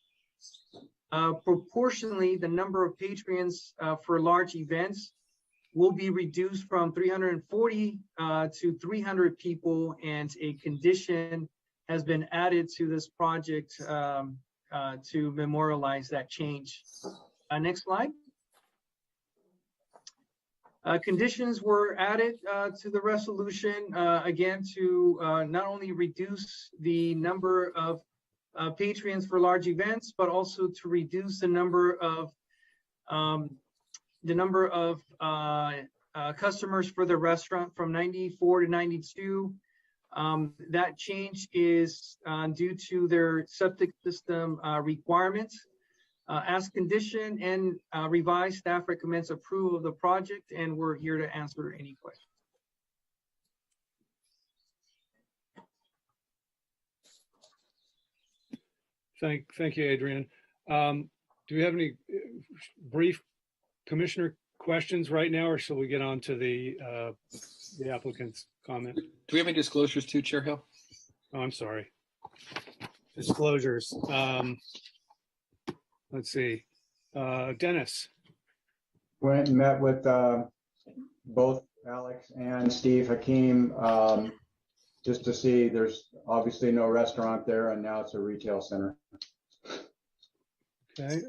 Proportionally, the number of patrons for large events will be reduced from 340 to 300 people, and a condition has been added to this project to memorialize that change. Next slide. Conditions were added to the resolution, again, to not only reduce the number of patrons for large events, but also to reduce the number of customers for the restaurant from 94 to 92. That change is due to their septic system requirements. As conditioned and revised, staff recommends approval of the project, and we're here to answer any questions. Thank you, Adrian. Do we have any brief commissioner questions right now, or shall we get on to the applicant's comment? Do we have any disclosures too, Chair Hill? Oh, I'm sorry. Disclosures. Let's see. Dennis. Went and met with both Alex and Steve Hakeem just to see. There's obviously no restaurant there, and now it's a retail center. Okay.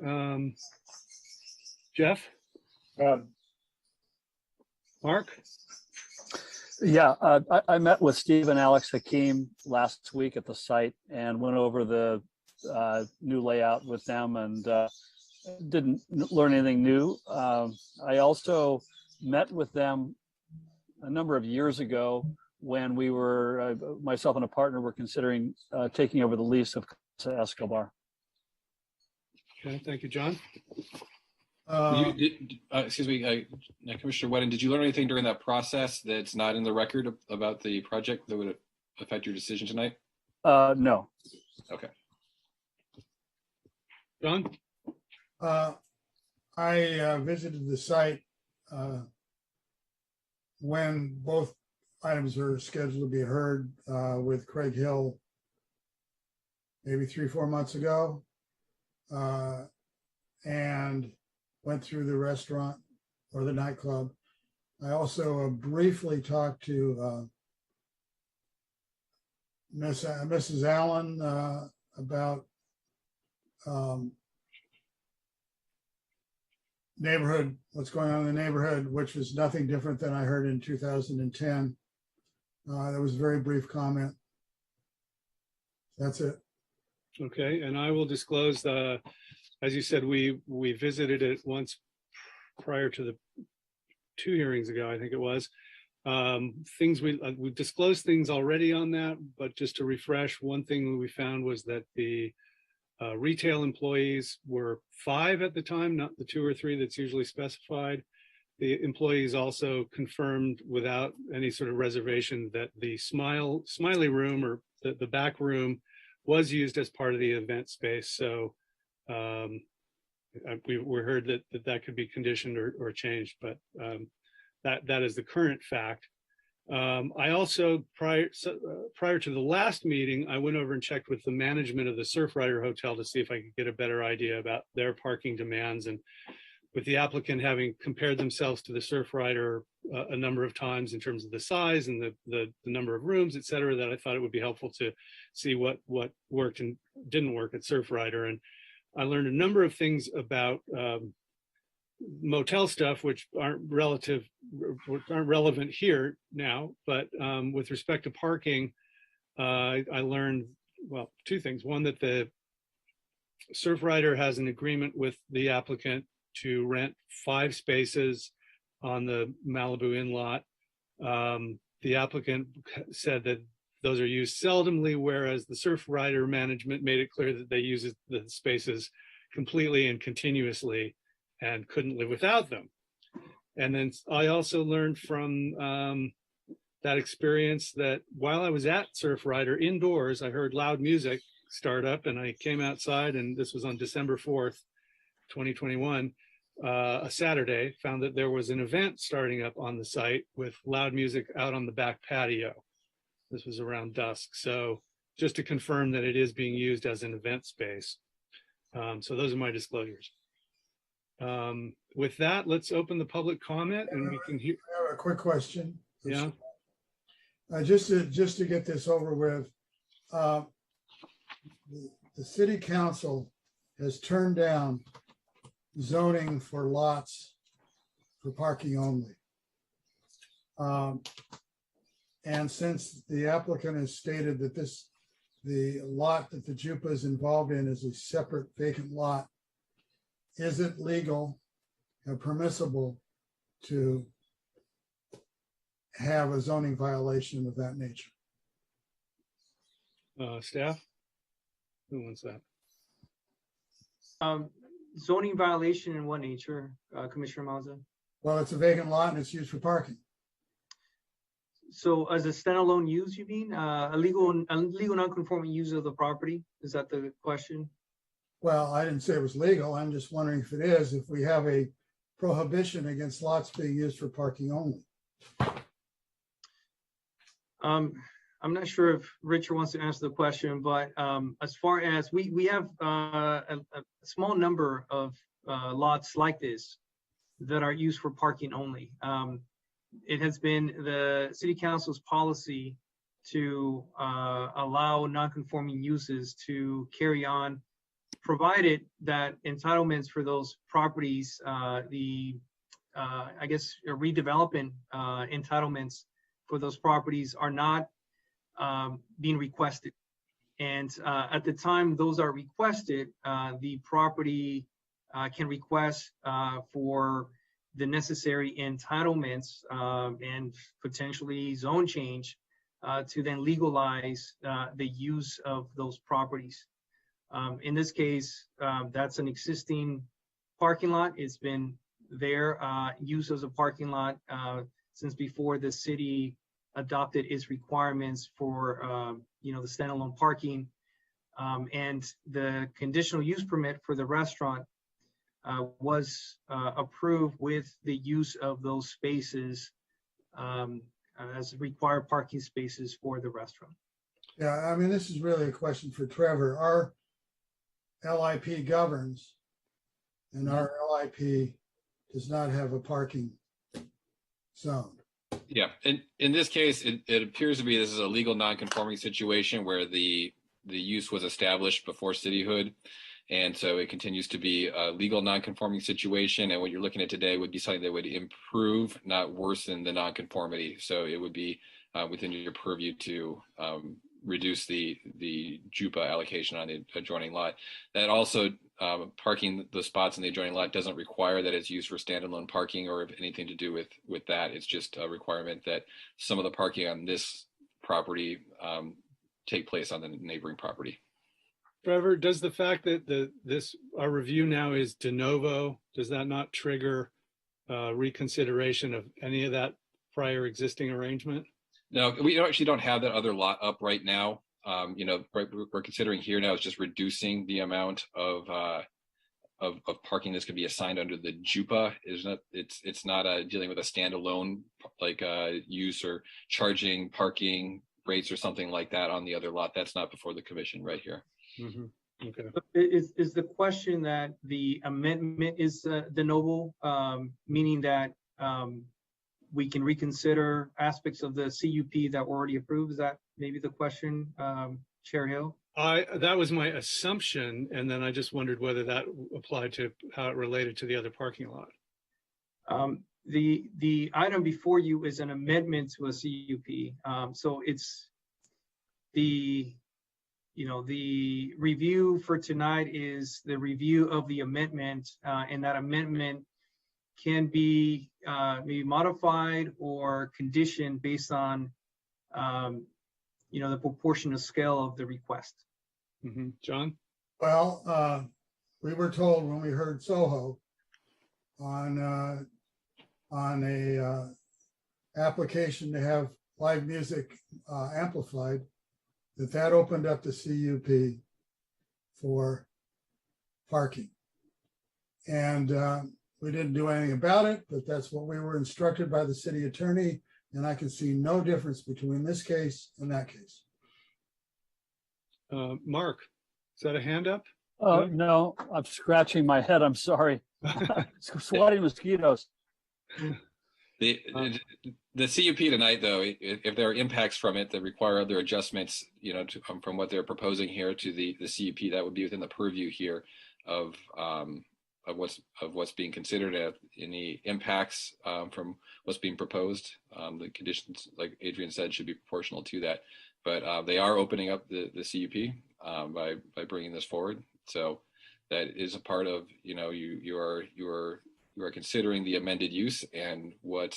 Jeff? Mark? Yeah, I met with Steve and Alex Hakeem last week at the site and went over the new layout with them, and didn't learn anything new. I also met with them a number of years ago when we were, myself and a partner were considering taking over the lease of Casa Escobar. Okay, thank you, John. Excuse me, Commissioner Whedon, did you learn anything during that process that's not in the record about the project that would affect your decision tonight? No. Okay. John? I visited the site when both items were scheduled to be heard with Craig Hill maybe 3-4 months ago, and went through the restaurant or the nightclub. I also briefly talked to Mrs. Allen about neighborhood, what's going on in the neighborhood, which is nothing different than I heard in 2010. That was a very brief comment. That's it. Okay, and I will disclose, as you said, we visited it once prior to the 2 hearings ago, I think it was. Things we disclosed things already on that, but just to refresh, one thing we found was that the retail employees were 5 at the time, not the 2 or 3 that's usually specified. The employees also confirmed without any sort of reservation that the smiley room, or the back room, was used as part of the event space. So we heard that could be conditioned or changed, but that is the current fact. I also, prior to the last meeting, I went over and checked with the management of the Surfrider Hotel to see if I could get a better idea about their parking demands. And with the applicant having compared themselves to the Surfrider a number of times in terms of the size and the number of rooms, et cetera, that I thought it would be helpful to see what worked and didn't work at Surfrider. And I learned a number of things about motel stuff, which aren't relevant here now, but with respect to parking, I learned, well, two things. One, that the Surfrider has an agreement with the applicant to rent 5 spaces on the Malibu Inn lot. The applicant said that those are used seldomly, whereas the Surfrider management made it clear that they use the spaces completely and continuously and couldn't live without them. And then I also learned from that experience that while I was at Surfrider indoors, I heard loud music start up, and I came outside, and this was on December 4th, 2021, a Saturday, found that there was an event starting up on the site with loud music out on the back patio. This was around dusk. So just to confirm that it is being used as an event space. So those are my disclosures. With that, let's open the public comment and we can hear. I have a quick question. Yeah. Just to get this over with, the city council has turned down zoning for lots for parking only. And since the applicant has stated that the lot that the JUPA is involved in is a separate vacant lot, is it legal and permissible to have a zoning violation of that nature? Staff? Who wants that? Zoning violation in what nature, Commissioner Mazza? Well, it's a vacant lot and it's used for parking. So as a standalone use, you mean a legal non-conforming use of the property? Is that the question? Well, I didn't say it was legal. I'm just wondering if it is, if we have a prohibition against lots being used for parking only. I'm not sure if Richard wants to answer the question, but as far as we have a small number of lots like this that are used for parking only. It has been the city council's policy to allow non-conforming uses to carry on, provided that entitlements for those properties, I guess redevelopment entitlements for those properties are not being requested. And at the time those are requested, the property can request for the necessary entitlements and potentially zone change to then legalize the use of those properties. In this case, that's an existing parking lot. It's been there used as a parking lot since before the city adopted its requirements for the standalone parking, and the conditional use permit for the restaurant was approved with the use of those spaces as required parking spaces for the restaurant. Yeah, I mean, this is really a question for Trevor. Our LIP governs, and our LIP does not have a parking zone. Yeah, and in this case, it appears to be this is a legal non-conforming situation where the use was established before cityhood, and so it continues to be a legal non-conforming situation. And what you're looking at today would be something that would improve, not worsen, the non-conformity. So it would be within your purview to reduce the JUPA allocation on the adjoining lot. That also parking the spots in the adjoining lot doesn't require that it's used for standalone parking or anything to do with that. It's just a requirement that some of the parking on this property take place on the neighboring property. Trevor, does the fact that our review now is de novo, does that not trigger reconsideration of any of that prior existing arrangement? No, we actually don't have that other lot up right now. We're considering here now is just reducing the amount of parking that's going to be assigned under the JUPA. It's not dealing with a standalone use or charging parking rates or something like that on the other lot. That's not before the commission right here. Mm-hmm. Okay. Is the question that the amendment is de novo, meaning that we can reconsider aspects of the CUP that were already approved? Is that maybe the question, Chair Hill? That was my assumption, and then I just wondered whether that applied to how it related to the other parking lot. The item before you is an amendment to a CUP. So it's the review for tonight is the review of the amendment, and that amendment can be maybe modified or conditioned based on the proportional scale of the request. Mm-hmm. John? Well, we were told when we heard Soho on a application to have live music amplified, that opened up the CUP for parking. And we didn't do anything about it, but that's what we were instructed by the city attorney. And I can see no difference between this case and that case. Mark, is that a hand up? No, I'm scratching my head. I'm sorry. Swatting mosquitoes. The CUP tonight, though, if there are impacts from it that require other adjustments, from what they're proposing here to the CUP, that would be within the purview here of what's being considered. Any impacts from what's being proposed, the conditions, like Adrian said, should be proportional to that. But they are opening up the CUP by bringing this forward. So that is a part of you are considering the amended use and what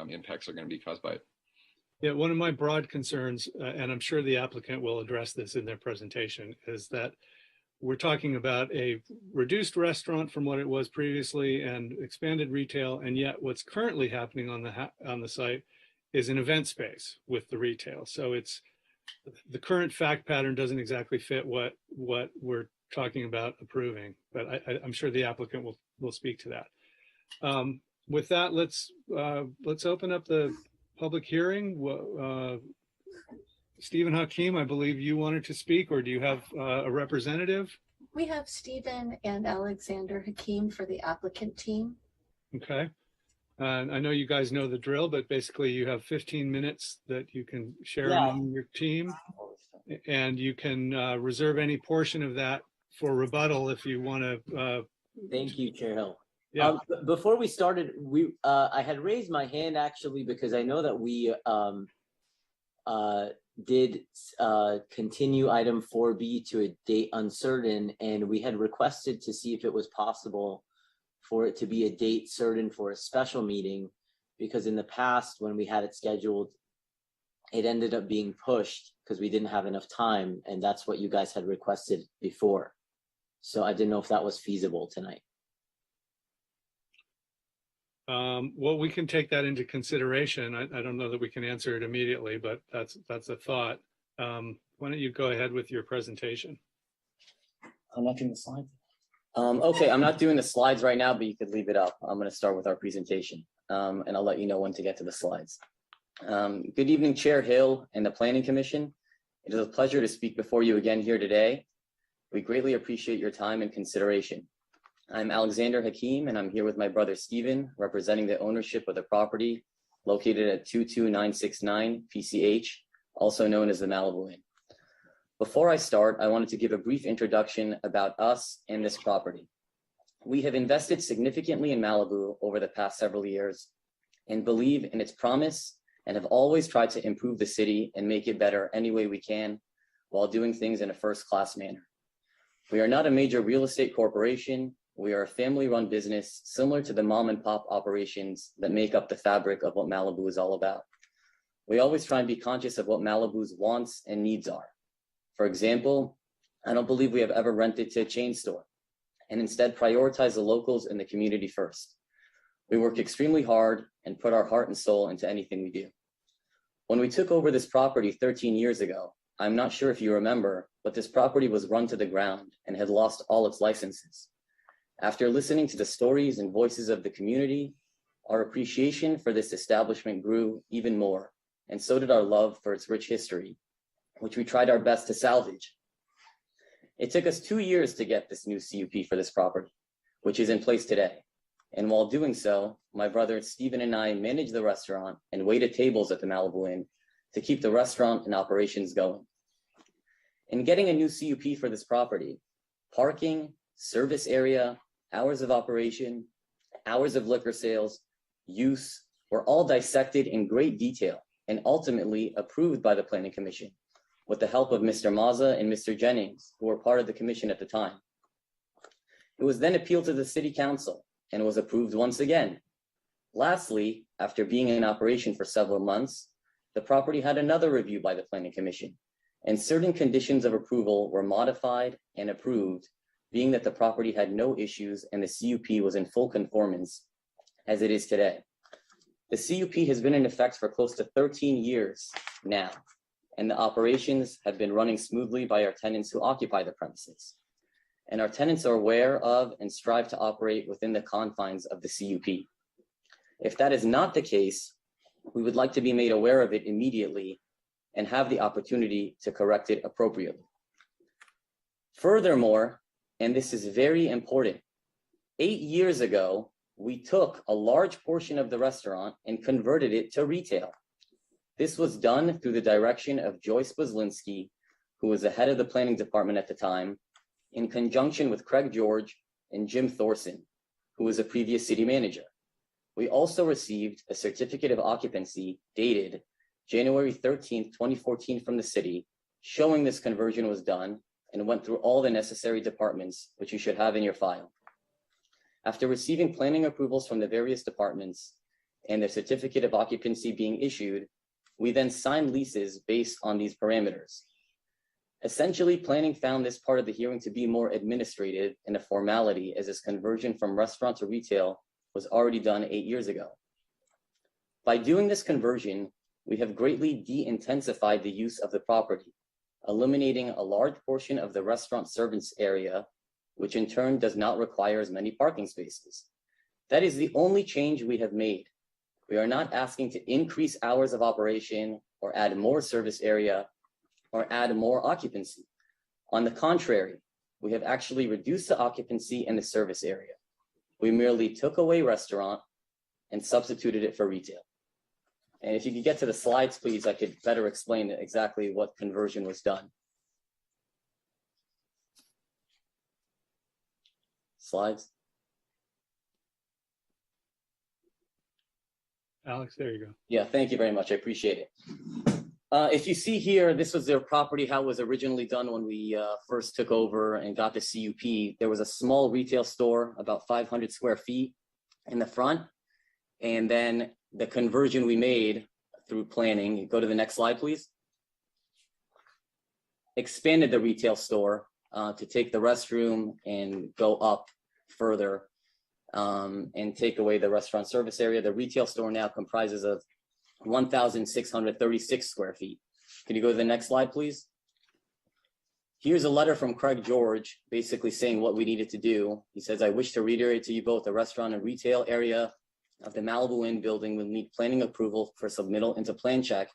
impacts are going to be caused by it. Yeah, one of my broad concerns, and I'm sure the applicant will address this in their presentation, is that we're talking about a reduced restaurant from what it was previously and expanded retail, and yet what's currently happening on the site is an event space with the retail. So it's the current fact pattern doesn't exactly fit what we're talking about approving, but I'm sure the applicant will speak to that. With that, let's open up the public hearing. Stephen Hakeem, I believe you wanted to speak, or do you have a representative? We have Stephen and Alexander Hakeem for the applicant team. Okay. And I know you guys know the drill, but basically you have 15 minutes that you can share among your team, and you can reserve any portion of that for rebuttal if you want to. Thank you, Chair Hill. Yeah. Before we started, I had raised my hand actually because I know that we did continue item 4B to a date uncertain, and we had requested to see if it was possible for it to be a date certain for a special meeting, because in the past when we had it scheduled, it ended up being pushed because we didn't have enough time, and that's what you guys had requested before. So I didn't know if that was feasible tonight. Well, we can take that into consideration. I don't know that we can answer it immediately, but that's a thought. Why don't you go ahead with your presentation? I'm not doing the slides. Okay, I'm not doing the slides right now, but you could leave it up. I'm going to start with our presentation, and I'll let you know when to get to the slides. Good evening, Chair Hill and the Planning Commission. It is a pleasure to speak before you again here today. We greatly appreciate your time and consideration. I'm Alexander Hakeem, and I'm here with my brother Stephen, representing the ownership of the property located at 22969 PCH, also known as the Malibu Inn. Before I start, I wanted to give a brief introduction about us and this property. We have invested significantly in Malibu over the past several years and believe in its promise, and have always tried to improve the city and make it better any way we can while doing things in a first-class manner. We are not a major real estate corporation. We are a family-run business similar to the mom-and-pop operations that make up the fabric of what Malibu is all about. We always try and be conscious of what Malibu's wants and needs are. For example, I don't believe we have ever rented to a chain store, and instead prioritize the locals and the community first. We work extremely hard and put our heart and soul into anything we do. When we took over this property 13 years ago, I'm not sure if you remember, but this property was run to the ground and had lost all its licenses. After listening to the stories and voices of the community, our appreciation for this establishment grew even more, and so did our love for its rich history, which we tried our best to salvage. It took us 2 years to get this new CUP for this property, which is in place today. And while doing so, my brother Stephen and I managed the restaurant and waited tables at the Malibu Inn to keep the restaurant and operations going. In getting a new CUP for this property, parking, service area, hours of operation, hours of liquor sales, use were all dissected in great detail and ultimately approved by the Planning Commission with the help of Mr. Mazza and Mr. Jennings, who were part of the commission at the time. It was then appealed to the City Council and was approved once again. Lastly, after being in operation for several months, the property had another review by the Planning Commission, and certain conditions of approval were modified and approved, being that the property had no issues and the CUP was in full conformance as it is today. The CUP has been in effect for close to 13 years now, and the operations have been running smoothly by our tenants who occupy the premises. And our tenants are aware of and strive to operate within the confines of the CUP. If that is not the case, we would like to be made aware of it immediately and have the opportunity to correct it appropriately. Furthermore, and this is very important, 8 years ago, we took a large portion of the restaurant and converted it to retail. This was done through the direction of Joyce Buzlinski, who was the head of the planning department at the time, in conjunction with Craig George and Jim Thorson, who was a previous city manager. We also received a certificate of occupancy dated January 13th, 2014 from the city, showing this conversion was done and went through all the necessary departments, which you should have in your file. After receiving planning approvals from the various departments and the certificate of occupancy being issued, we then signed leases based on these parameters. Essentially, planning found this part of the hearing to be more administrative and a formality, as this conversion from restaurant to retail was already done 8 years ago. By doing this conversion, we have greatly de-intensified the use of the property, eliminating a large portion of the restaurant service area, which in turn does not require as many parking spaces. That is the only change we have made. We are not asking to increase hours of operation or add more service area or add more occupancy. On the contrary, we have actually reduced the occupancy in the service area. We merely took away restaurant and substituted it for retail. And if you could get to the slides, please, I could better explain exactly what conversion was done. Slides. Alex, there you go. Yeah, thank you very much. I appreciate it. If you see here, this was their property, how it was originally done when we first took over and got the CUP. There was a small retail store, about 500 square feet in the front. And then the conversion we made through planning, go to the next slide, please. Expanded the retail store to take the restroom and go up further and take away the restaurant service area. The retail store now comprises of 1,636 square feet. Can you go to the next slide, please? Here's a letter from Craig George, basically saying what we needed to do. He says, I wish to reiterate to you both the restaurant and retail area of the Malibu Inn building will need planning approval for submittal into plan check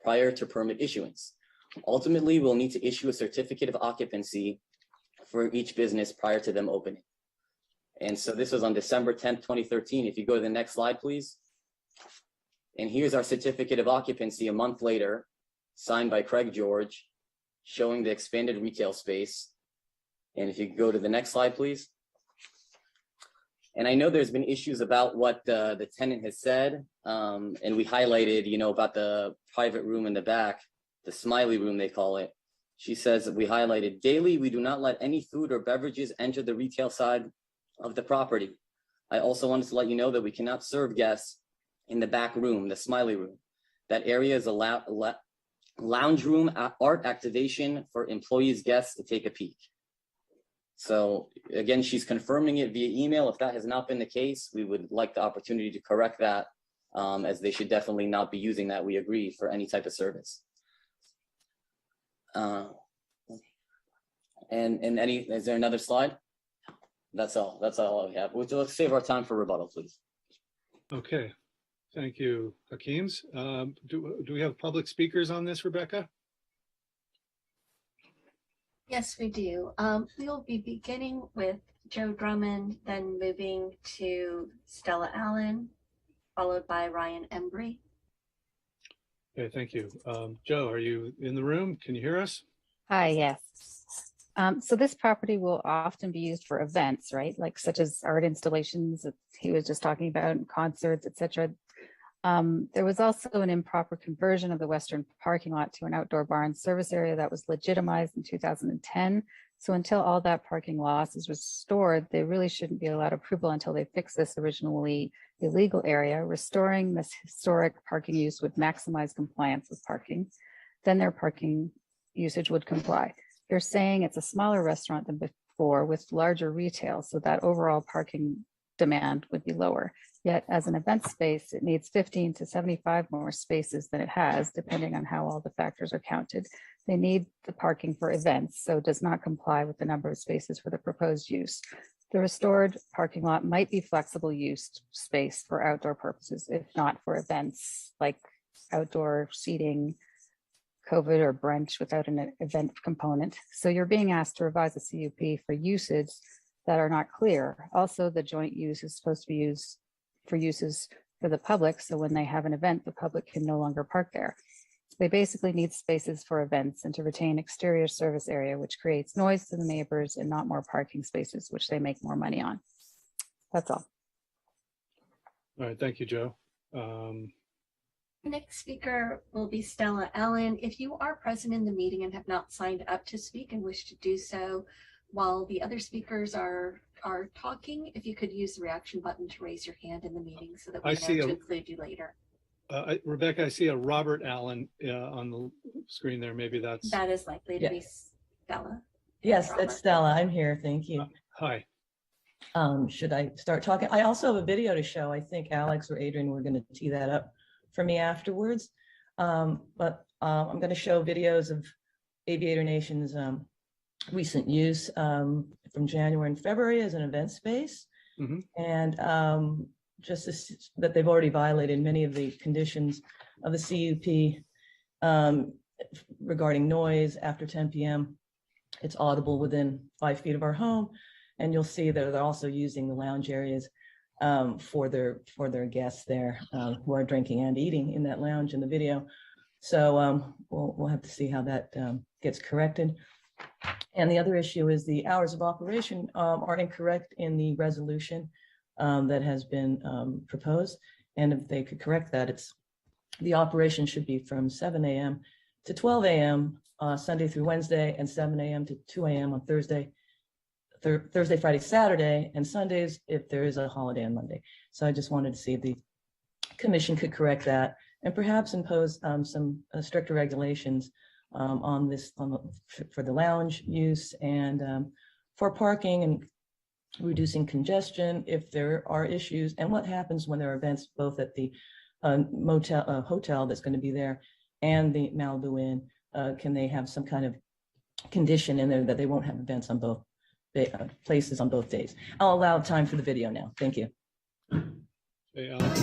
prior to permit issuance. Ultimately, we'll need to issue a certificate of occupancy for each business prior to them opening. And so this was on December 10th, 2013. If you go to the next slide, please. And here's our certificate of occupancy a month later, signed by Craig George, showing the expanded retail space. And if you go to the next slide, please. And I know there's been issues about what the tenant has said. And we highlighted, about the private room in the back, the smiley room, they call it. She says that we highlighted daily, we do not let any food or beverages enter the retail side of the property. I also wanted to let you know that we cannot serve guests in the back room, the smiley room. That area is a lounge room, art activation for employees, guests to take a peek. So again, she's confirming it via email. If that has not been the case, we would like the opportunity to correct that, as they should definitely not be using that, we agree, for any type of service. Is there another slide? That's all I have. Let's save our time for rebuttal, please. Okay. Thank you, Hakeems. Do we have public speakers on this, Rebecca? Yes, we do. We will be beginning with Joe Drummond, then moving to Stella Allen, followed by Ryan Embry. Okay, thank you. Joe, are you in the room? Can you hear us? Hi, yes. So this property will often be used for events, right? Like such as art installations that he was just talking about, concerts, etc. There was also an improper conversion of the western parking lot to an outdoor bar and service area that was legitimized in 2010. So until all that parking loss is restored, they really shouldn't be allowed approval until they fix this originally illegal area. Restoring this historic parking use would maximize compliance with parking. Then their parking usage would comply. They're saying it's a smaller restaurant than before with larger retail, so that overall parking demand would be lower. Yet as an event space, it needs 15 to 75 more spaces than it has, depending on how all the factors are counted. They need the parking for events, so does not comply with the number of spaces for the proposed use. The restored parking lot might be flexible use space for outdoor purposes, if not for events like outdoor seating, COVID or brunch without an event component. So you're being asked to revise the CUP for usage that are not clear. Also, the joint use is supposed to be used for uses for the public. So when they have an event, the public can no longer park there. They basically need spaces for events and to retain exterior service area, which creates noise to the neighbors and not more parking spaces, which they make more money on. That's all. All right, thank you, Joe. Next speaker will be Stella Allen. If you are present in the meeting and have not signed up to speak and wish to do so while the other speakers are talking, if you could use the reaction button to raise your hand in the meeting so that we know to include you later. Rebecca, I see a Robert Allen on the screen there. Maybe that is likely to be Stella. Yes, that's Stella. I'm here. Thank you. Hi. Should I start talking? I also have a video to show. I think Alex or Adrian were going to tee that up for me afterwards. But I'm going to show videos of Aviator Nation's recent use from January and February as an event space. Mm-hmm. And just that they've already violated many of the conditions of the CUP regarding noise after 10 p.m. It's audible within 5 feet of our home. And you'll see that they're also using the lounge areas for their guests there who are drinking and eating in that lounge in the video. So we'll have to see how that gets corrected. And the other issue is the hours of operation are incorrect in the resolution that has been proposed. And if they could correct that, the operation should be from 7 a.m. to 12 a.m. Sunday through Wednesday, and 7 a.m. to 2 a.m. on Thursday, Friday, Saturday, and Sundays if there is a holiday on Monday. So I just wanted to see if the commission could correct that and perhaps impose some stricter regulations on this for the lounge use and for parking and reducing congestion if there are issues, and what happens when there are events both at the hotel that's going to be there and the Malibu Inn. Can they have some kind of condition in there that they won't have events on both places on both days? I'll allow time for the video now. Thank you. Hey, Alex.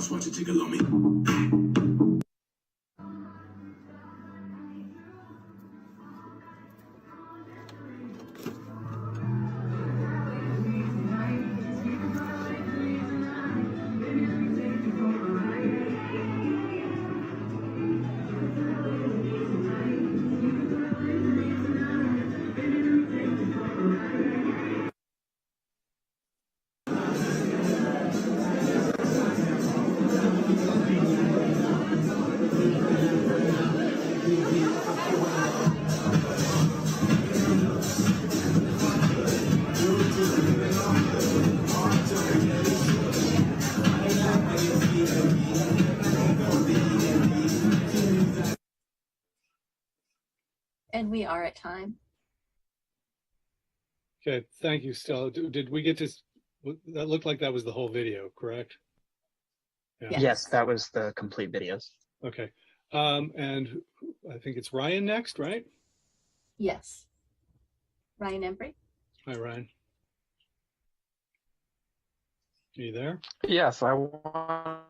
Watch it tickle on me. We are at time. Okay, thank you, Stella. Did we get to, that looked like that was the whole video, correct? Yeah. Yes, that was the complete videos. Okay. And I think it's Ryan next, right? Yes. Ryan Embry. Hi, Ryan. Are you there? Yes, I want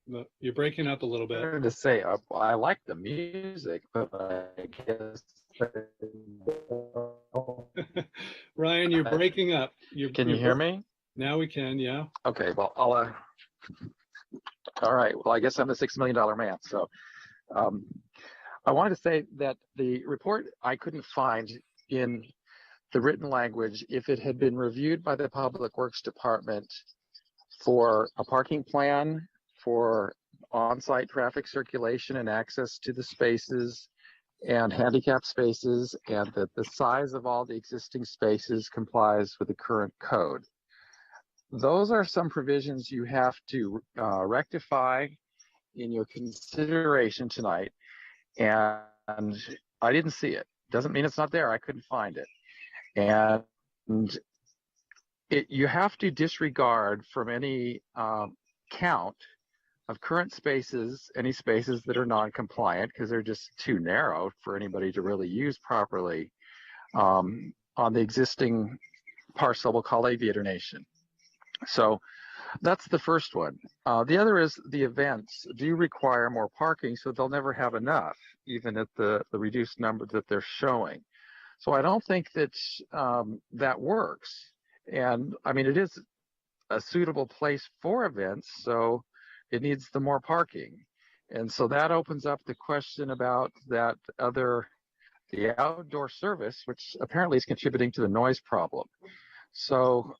No, you're breaking up a little bit. to say I like the music, but I guess Ryan, you're breaking up. Can you hear me? Now we can, yeah. Okay, well, all right. Well, I guess I'm a $6 million man. So I wanted to say that the report I couldn't find in the written language if it had been reviewed by the Public Works Department for a parking plan, for on-site traffic circulation and access to the spaces and handicap spaces, and that the size of all the existing spaces complies with the current code. Those are some provisions you have to rectify in your consideration tonight, and I didn't see it. Doesn't mean it's not there. I couldn't find it. And you have to disregard from any count of current spaces, any spaces that are non-compliant, because they're just too narrow for anybody to really use properly on the existing parcel we'll call Aviator Nation. So that's the first one. The other is the events do require more parking, so they'll never have enough, even at the reduced number that they're showing. So I don't think that that works. And I mean, it is a suitable place for events, so it needs the more parking. And so that opens up the question about that the outdoor service, which apparently is contributing to the noise problem. So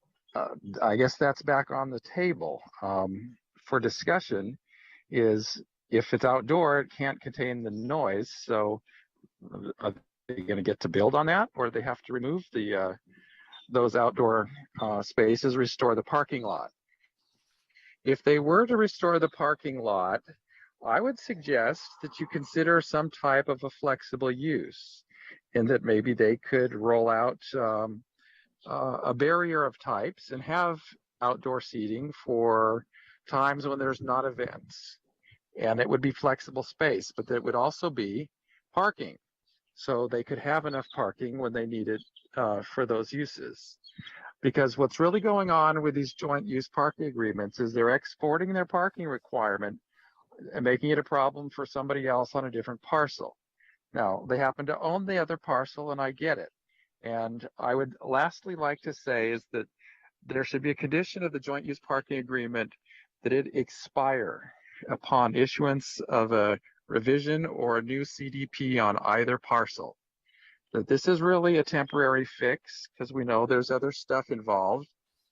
I guess that's back on the table for discussion, is if it's outdoor, it can't contain the noise. So are they going to get to build on that, or do they have to remove those outdoor spaces, restore the parking lot? If they were to restore the parking lot, I would suggest that you consider some type of a flexible use, and that maybe they could roll out a barrier of types and have outdoor seating for times when there's not events. And it would be flexible space, but that would also be parking. So they could have enough parking when they need it for those uses. Because what's really going on with these joint use parking agreements is they're exporting their parking requirement and making it a problem for somebody else on a different parcel. Now, they happen to own the other parcel, and I get it. And I would lastly like to say is that there should be a condition of the joint use parking agreement that it expire upon issuance of a revision or a new CDP on either parcel. That this is really a temporary fix, because we know there's other stuff involved,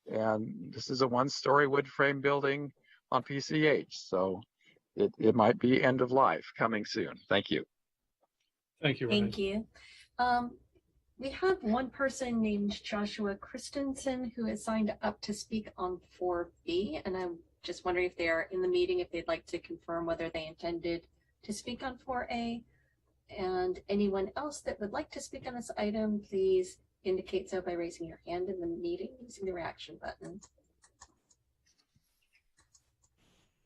and this is a one-story wood frame building on PCH, so it might be end of life coming soon. Thank you. Thank you, Ryan. Thank you. We have one person named Joshua Christensen who has signed up to speak on 4B, and I'm just wondering if they are in the meeting, if they'd like to confirm whether they intended to speak on 4A. And anyone else that would like to speak on this item, please indicate so by raising your hand in the meeting using the reaction button.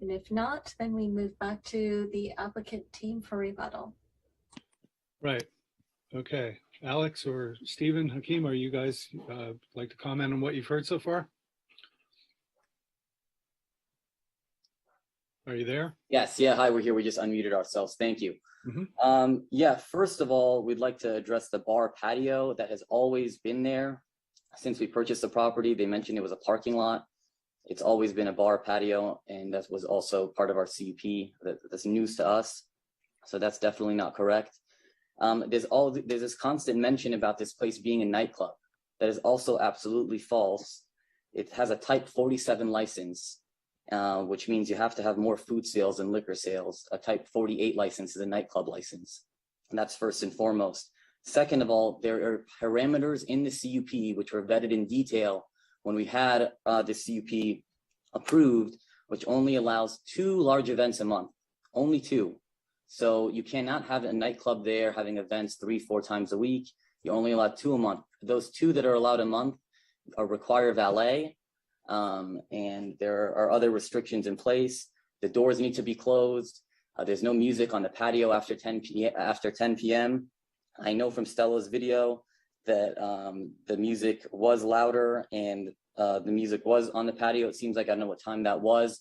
And if not, then we move back to the applicant team for rebuttal. Right. Okay. Alex or Stephen, Hakeem, are you guys like to comment on what you've heard so far? Are you there? Yes, yeah, hi, we're here. We just unmuted ourselves. Thank you. Yeah, first of all, we'd like to address the bar patio that has always been there since we purchased the property. They mentioned it was a parking lot. It's always been a bar patio, and that was also part of our CUP. That's news to us, so that's definitely not correct. There's this constant mention about this place being a nightclub. That is also absolutely false. It has a Type 47 license, which means you have to have more food sales than liquor sales. A Type 48 license is a nightclub license. And that's first and foremost. Second of all, there are parameters in the CUP which were vetted in detail when we had the CUP approved, which only allows 2 large events a month, only 2. So you cannot have a nightclub there having events 3-4 times a week. You're only allowed 2 a month. Those 2 that are allowed a month require valet. And there are other restrictions in place. The doors need to be closed. There's no music on the patio after 10 p.m. I know from Stella's video that the music was louder and the music was on the patio. It seems like I don't know what time that was,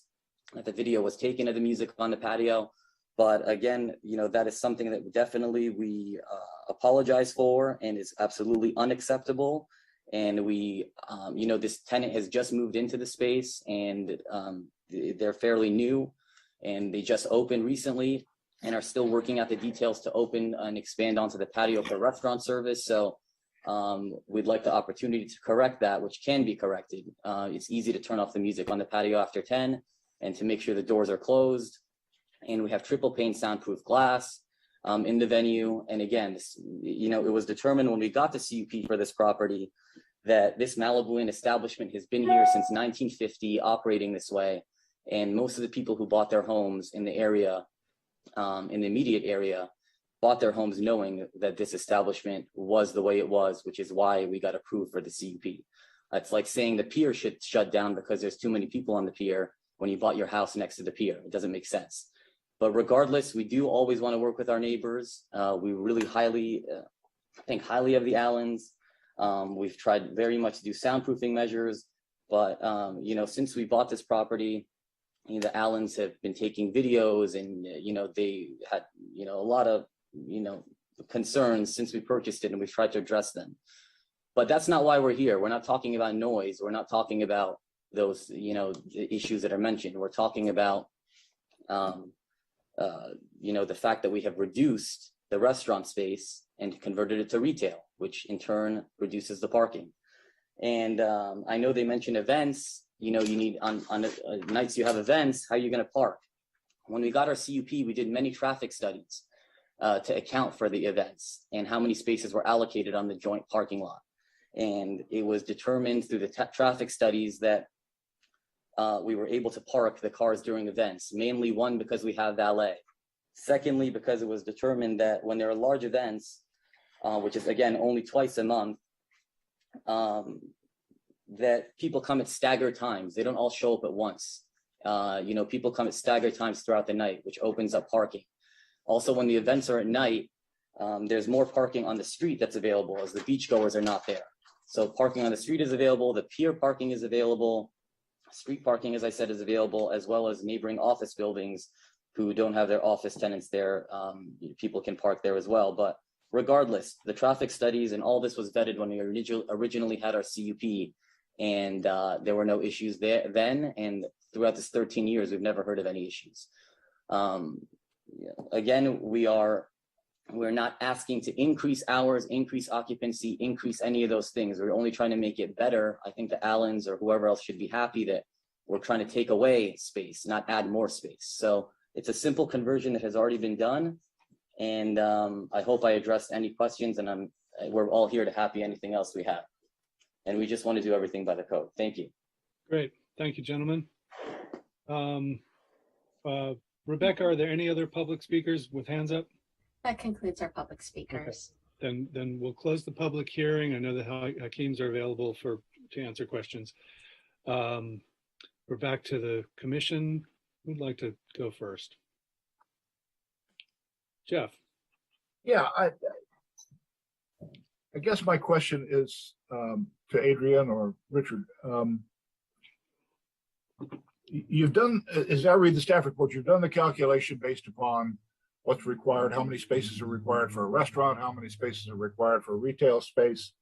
that the video was taken of the music on the patio. But again, that is something that definitely we apologize for and is absolutely unacceptable. And we, this tenant has just moved into the space and they're fairly new and they just opened recently and are still working out the details to open and expand onto the patio for restaurant service. So we'd like the opportunity to correct that, which can be corrected. It's easy to turn off the music on the patio after 10 and to make sure the doors are closed. And we have triple pane soundproof glass in the venue. And again, this, it was determined when we got the CUP for this property that this Malibu Inn establishment has been here since 1950, operating this way. And most of the people who bought their homes in the area, in the immediate area, bought their homes knowing that this establishment was the way it was, which is why we got approved for the CUP. It's like saying the pier should shut down because there's too many people on the pier when you bought your house next to the pier. It doesn't make sense. But regardless, we do always want to work with our neighbors. We really think highly of the Allens. We've tried very much to do soundproofing measures, but since we bought this property, the Allens have been taking videos and they had a lot of concerns since we purchased it, and we've tried to address them. But that's not why we're here. We're not talking about noise. We're not talking about those the issues that are mentioned. We're talking about the fact that we have reduced the restaurant space and converted it to retail, which in turn reduces the parking. And I know they mentioned events. You need on nights you have events, how are you going to park? When we got our CUP, we did many traffic studies to account for the events and how many spaces were allocated on the joint parking lot. And it was determined through the traffic studies that we were able to park the cars during events, mainly one, because we have valet. Secondly, because it was determined that when there are large events, which is again only twice a month, that people come at staggered times. They don't all show up at once. People come at staggered times throughout the night, which opens up parking. Also, when the events are at night, there's more parking on the street that's available as the beachgoers are not there. So parking on the street is available, the pier parking is available, street parking, as I said, is available, as well as neighboring office buildings who don't have their office tenants there. People can park there as well. But regardless, the traffic studies and all this was vetted when we originally had our CUP, and there were no issues there then. And throughout this 13 years, we've never heard of any issues. Again, we're not asking to increase hours, increase occupancy, increase any of those things. We're only trying to make it better. I think the Allens or whoever else should be happy that we're trying to take away space, not add more space. So it's a simple conversion that has already been done. And I hope I addressed any questions, and we're all here to happy anything else we have. And we just want to do everything by the code. Thank you. Great. Thank you, gentlemen. Rebecca, are there any other public speakers with hands up? That concludes our public speakers. Okay. Then we'll close the public hearing. I know the Hakeems are available to answer questions. We're back to the commission. Who'd like to go first? Jeff. Yeah, I guess my question is to Adrian or Richard. You've done, as I read the staff report, you've done the calculation based upon what's required, how many spaces are required for a restaurant, how many spaces are required for a retail space.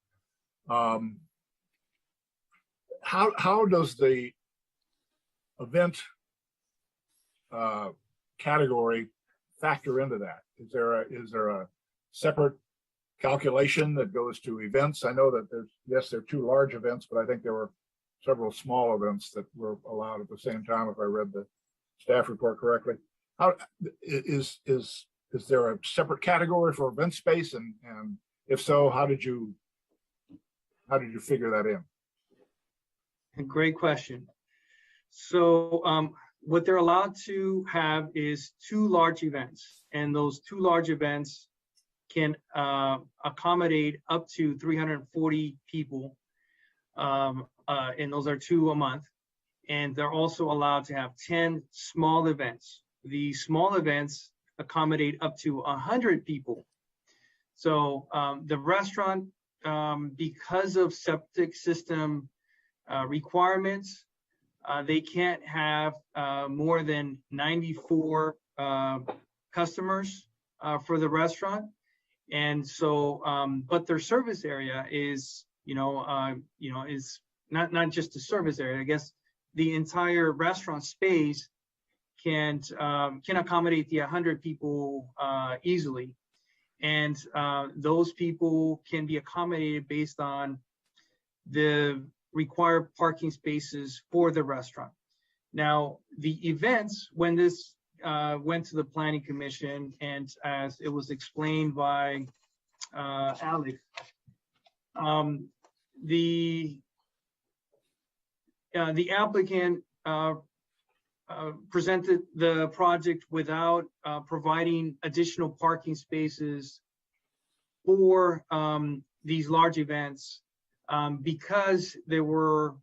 How does the event category factor into that? Is there a separate calculation that goes to events? I know that there are 2 large events, but I think there were several small events that were allowed at the same time, if I read the staff report correctly. How is there a separate category for event space, and if so, how did you figure that in? Great question. So what they're allowed to have is 2 large events, and those 2 large events can accommodate up to 340 people, and those are 2 a month. And they're also allowed to have 10 small events. The small events accommodate up to 100 people. So the restaurant, because of septic system requirements, they can't have more than 94 customers for the restaurant. And so, but their service area is, is not just a service area. I guess the entire restaurant space can accommodate the 100 people easily. And those people can be accommodated based on the required parking spaces for the restaurant. Now, the events, when this went to the Planning Commission, and as it was explained by Alex, the applicant presented the project without providing additional parking spaces for these large events, because there were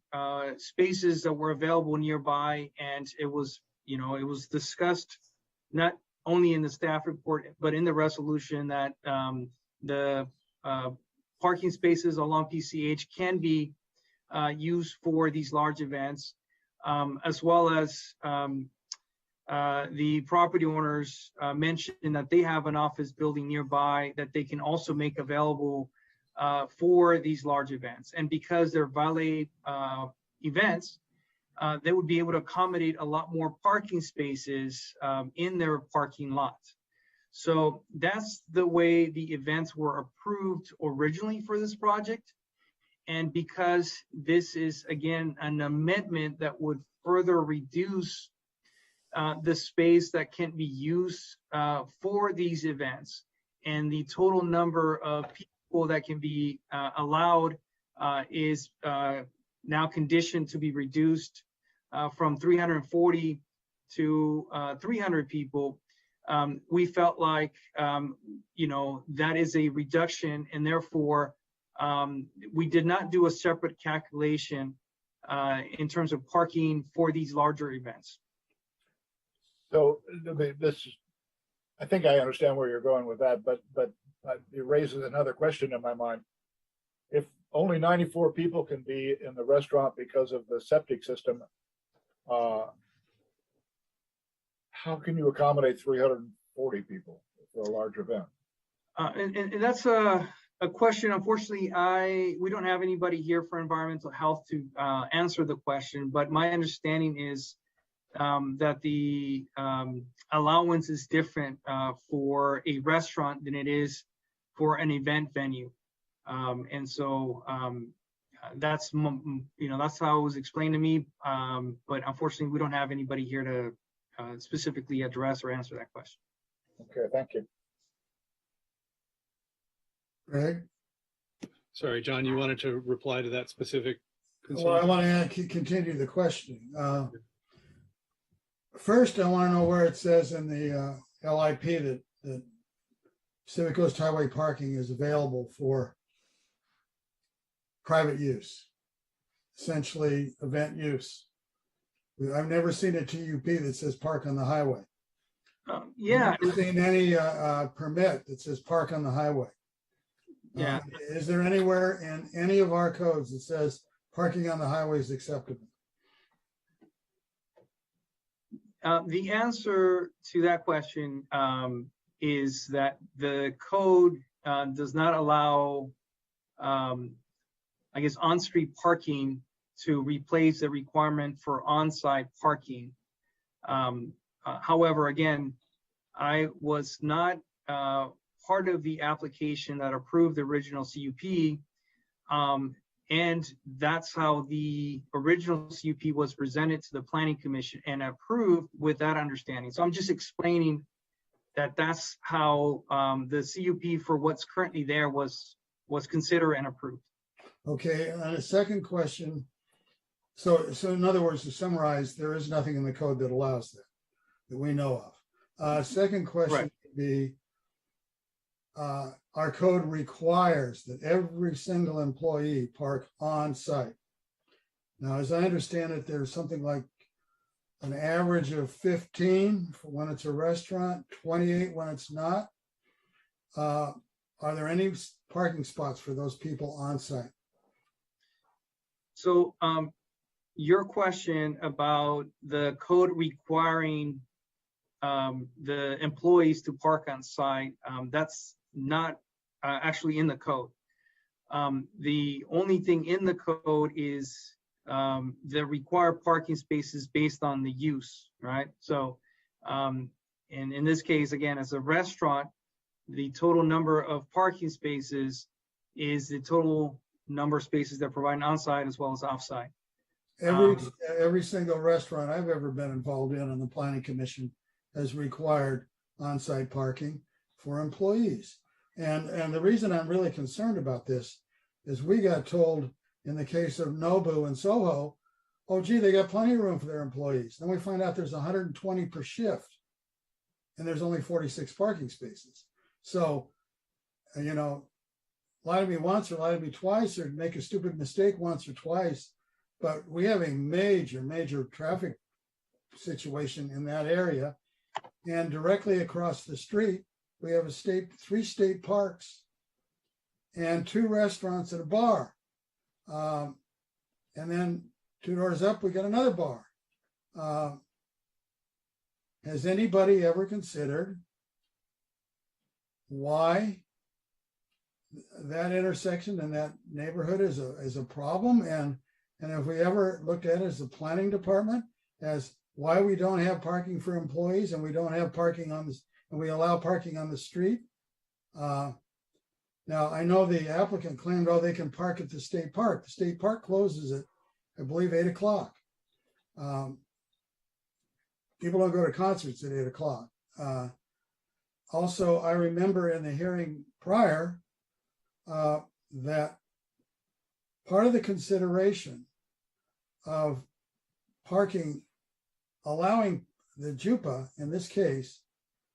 spaces that were available nearby, and it was discussed not only in the staff report but in the resolution that the parking spaces along PCH can be used for these large events, as well as the property owners mentioned that they have an office building nearby that they can also make available for these large events. And because they're valet events, they would be able to accommodate a lot more parking spaces in their parking lot. So that's the way the events were approved originally for this project. And because this is, again, an amendment that would further reduce the space that can be used for these events, and the total number of people that can be allowed is now conditioned to be reduced from 340 to 300 people, we felt like, that is a reduction, and therefore we did not do a separate calculation in terms of parking for these larger events. So this, I think I understand where you're going with that, but it raises another question in my mind. If only 94 people can be in the restaurant because of the septic system, how can you accommodate 340 people for a large event? And that's a question. Unfortunately, we don't have anybody here for environmental health to answer the question, but my understanding is that the allowance is different for a restaurant than it is for an event venue. And so that's how it was explained to me. But unfortunately, we don't have anybody here to specifically address or answer that question. Okay, thank you. Greg? Sorry, John, you wanted to reply to that specific concern? Well, I want to continue the questioning. First, I want to know where it says in the LIP that Pacific Coast Highway parking is available for private use, essentially event use. I've never seen a TUP that says park on the highway. Yeah. I've never seen any permit that says park on the highway. Yeah. Is there anywhere in any of our codes that says parking on the highway is acceptable? The answer to that question is that the code does not allow, I guess, on-street parking to replace the requirement for on-site parking. However, again, I was not part of the application that approved the original CUP, and that's how the original CUP was presented to the Planning Commission and approved with that understanding. So I'm just explaining that that's how the CUP for what's currently there was considered and approved. Okay, and a second question. So in other words, to summarize, there is nothing in the code that allows that we know of. Second question would be, our code requires that every single employee park on site. Now, as I understand it, there's something like an average of 15 for when it's a restaurant, 28 when it's not. Are there any parking spots for those people on site? So your question about the code requiring the employees to park on site, that's not actually in the code. The only thing in the code is the required parking spaces based on the use, right? So, and in this case, again, as a restaurant, the total number of parking spaces is the total number of spaces that provide on-site as well as off-site. Every single restaurant I've ever been involved in on the Planning Commission has required on-site parking for employees. And the reason I'm really concerned about this is we got told in the case of Nobu and Soho, oh, gee, they got plenty of room for their employees. Then we find out there's 120 per shift and there's only 46 parking spaces. So, you know, lie to me once or lie to me twice or make a stupid mistake once or twice. But we have a major traffic situation in that area. And directly across the street, we have three state parks and 2 restaurants and a bar. And then 2 doors up, we got another bar. Has anybody ever considered why that intersection in that neighborhood is a problem? And have we ever looked at it as the planning department as why we don't have parking for employees and we don't have parking on this, and we allow parking on the street? Now, I know the applicant claimed, oh, they can park at the state park. The state park closes at, I believe, 8 o'clock. People don't go to concerts at 8 o'clock. Also, I remember in the hearing prior that part of the consideration of parking, allowing the JUPA in this case,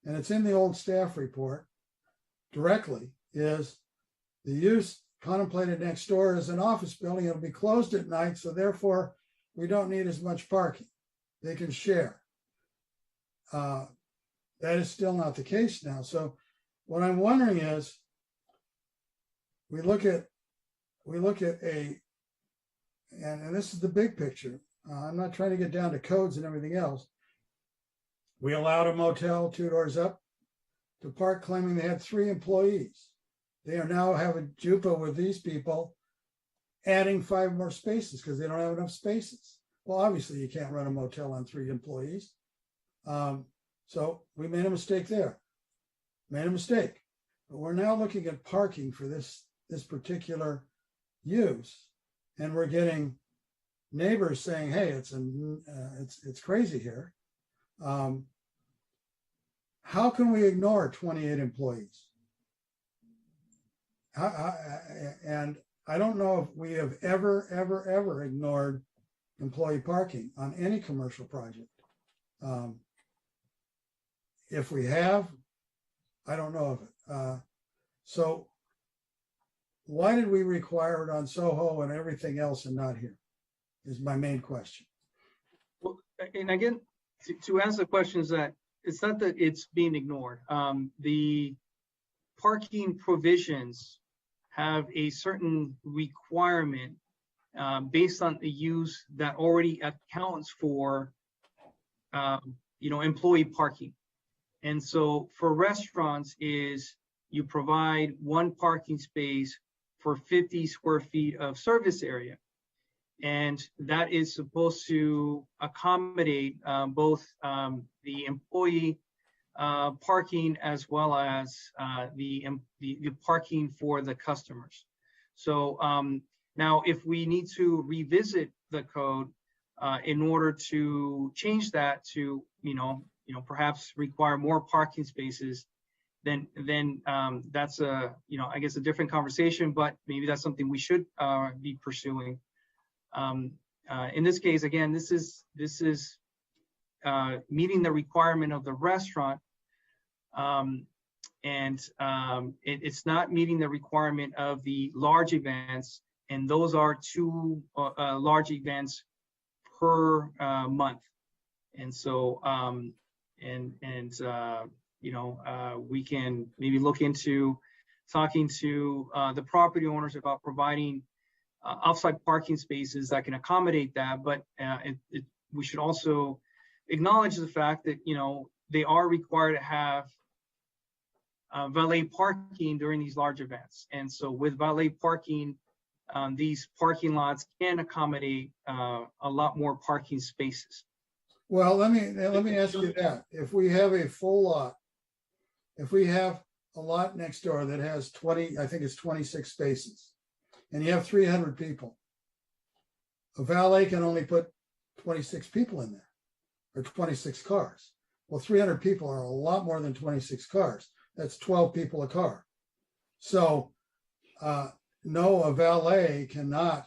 and it's in the old staff report directly, is the use contemplated next door as an office building. It'll be closed at night, so therefore we don't need as much parking. They can share. That is still not the case now. So what I'm wondering is, we look at and this is the big picture. I'm not trying to get down to codes and everything else. We allowed a motel 2 doors up to park, claiming they had 3 employees. They are now having JUPA with these people, adding 5 more spaces because they don't have enough spaces. Well, obviously you can't run a motel on 3 employees. So we made a mistake there. Made a mistake. But we're now looking at parking for this particular use, and we're getting neighbors saying, "Hey, it's crazy here." How can we ignore 28 employees? And I don't know if we have ever ignored employee parking on any commercial project. If we have, I don't know of it. So why did we require it on Soho and everything else and not here? Is my main question. Well, and again, to answer the question is that it's not that it's being ignored. The parking provisions have a certain requirement based on the use that already accounts for, employee parking. And so for restaurants is you provide 1 parking space for 50 square feet of service area. And that is supposed to accommodate both the employee parking as well as the parking for the customers. So now if we need to revisit the code in order to change that to, perhaps require more parking spaces, then that's I guess a different conversation, but maybe that's something we should be pursuing. In this case, again, this is meeting the requirement of the restaurant, it's not meeting the requirement of the large events, and those are 2 large events per month. And so, we can maybe look into talking to the property owners about providing offsite parking spaces that can accommodate that. But we should also acknowledge the fact that, they are required to have valet parking during these large events. And so with valet parking, these parking lots can accommodate a lot more parking spaces. Well, let me ask you that. If we have a full lot, if we have a lot next door that has 20, I think it's 26 spaces, and you have 300 people, a valet can only put 26 people in there, or 26 cars. Well, 300 people are a lot more than 26 cars. That's 12 people a car. So no, a valet cannot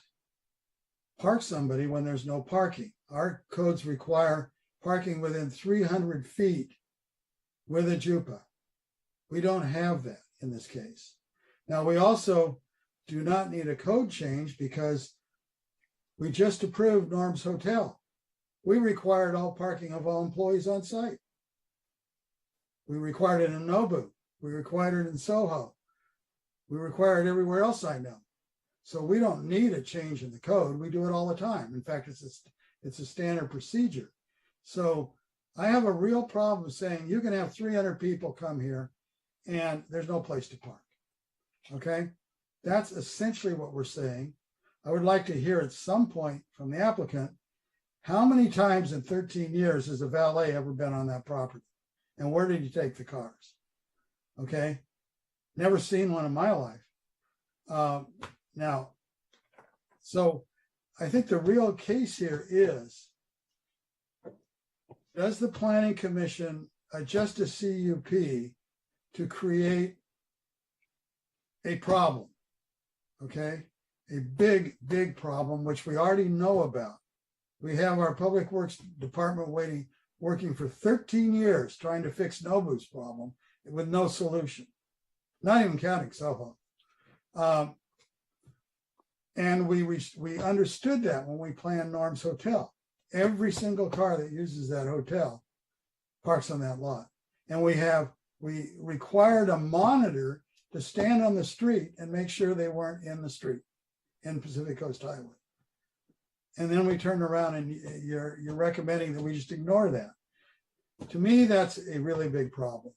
park somebody when there's no parking. Our codes require parking within 300 feet with a JUPA. We don't have that in this case. Now, we also do not need a code change because we just approved Norm's Hotel. We required all parking of all employees on site. We required it in Nobu. We required it in Soho. We require it everywhere else I know. So we don't need a change in the code. We do it all the time. In fact, it's a standard procedure. So I have a real problem saying you can have 300 people come here and there's no place to park. Okay? That's essentially what we're saying. I would like to hear at some point from the applicant, how many times in 13 years has a valet ever been on that property? And where did he take the cars? Okay? Never seen one in my life. Now, so I think the real case here is, does the Planning Commission adjust a CUP to create a problem? Okay? A big, big problem, which we already know about. We have our Public Works Department working for 13 years trying to fix Nobu's problem with no solution, not even counting Soho. And we understood that when we planned Norm's Hotel. Every single car that uses that hotel parks on that lot. And we required a monitor to stand on the street and make sure they weren't in the street in Pacific Coast Highway. And then we turned around and you're recommending that we just ignore that. To me, that's a really big problem.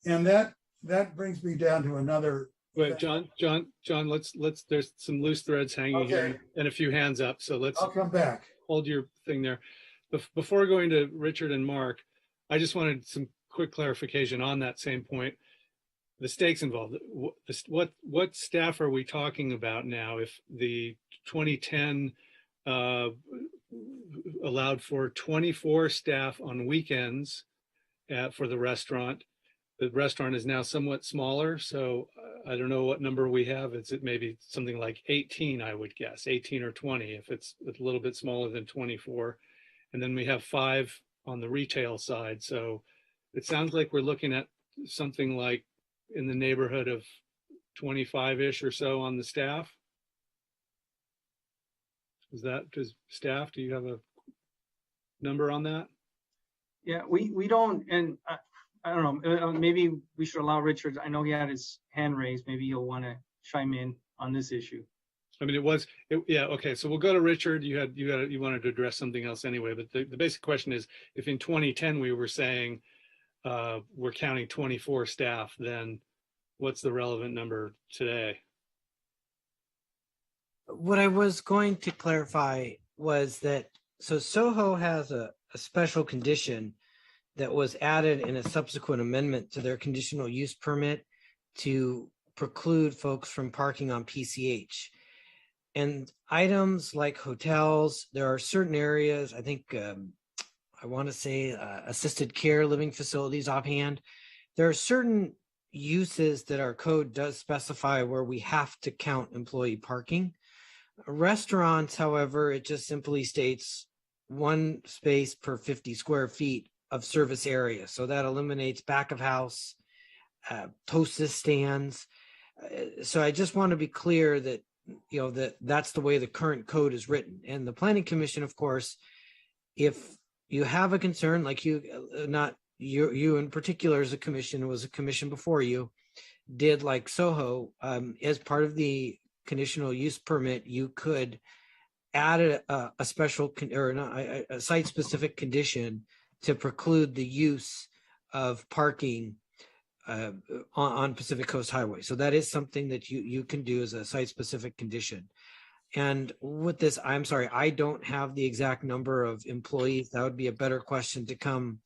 And that brings me down to another. Wait, John, let's there's some loose threads hanging here and a few hands up. So I'll come back. Hold your thing there. Before going to Richard and Mark, I just wanted some quick clarification on that same point. The stakes involved. What staff are we talking about now? If the 2010 allowed for 24 staff on weekends for the restaurant is now somewhat smaller. So I don't know what number we have. It's maybe something like 18, I would guess, 18 or 20, if it's a little bit smaller than 24. And then we have 5 on the retail side. So it sounds like we're looking at something like in the neighborhood of 25-ish or so on the staff. Does staff, do you have a number on that? Yeah, we don't, and I don't know, maybe we should allow Richard, I know he had his hand raised, maybe he'll want to chime in on this issue. I mean, yeah, okay, so we'll go to Richard. You wanted to address something else anyway, but the basic question is, if in 2010 we were saying we're counting 24 staff, then what's the relevant number today? What I was going to clarify was that, so Soho has a special condition that was added in a subsequent amendment to their conditional use permit to preclude folks from parking on PCH. And items like hotels, there are certain areas, I think, I want to say assisted care living facilities offhand. There are certain uses that our code does specify where we have to count employee parking. Restaurants, however, it just simply states one space per 50 square feet of service area. So that eliminates back of house, toasters stands. So I just want to be clear that, that's the way the current code is written. And the Planning Commission, of course, if you have a concern, like not you in particular as a commission, was a commission before you, did like Soho, as part of the conditional use permit, you could add a special or not a site specific condition to preclude the use of parking on Pacific Coast Highway. So that is something that you can do as a site specific condition. And with this, I'm sorry, I don't have the exact number of employees. That would be a better question to come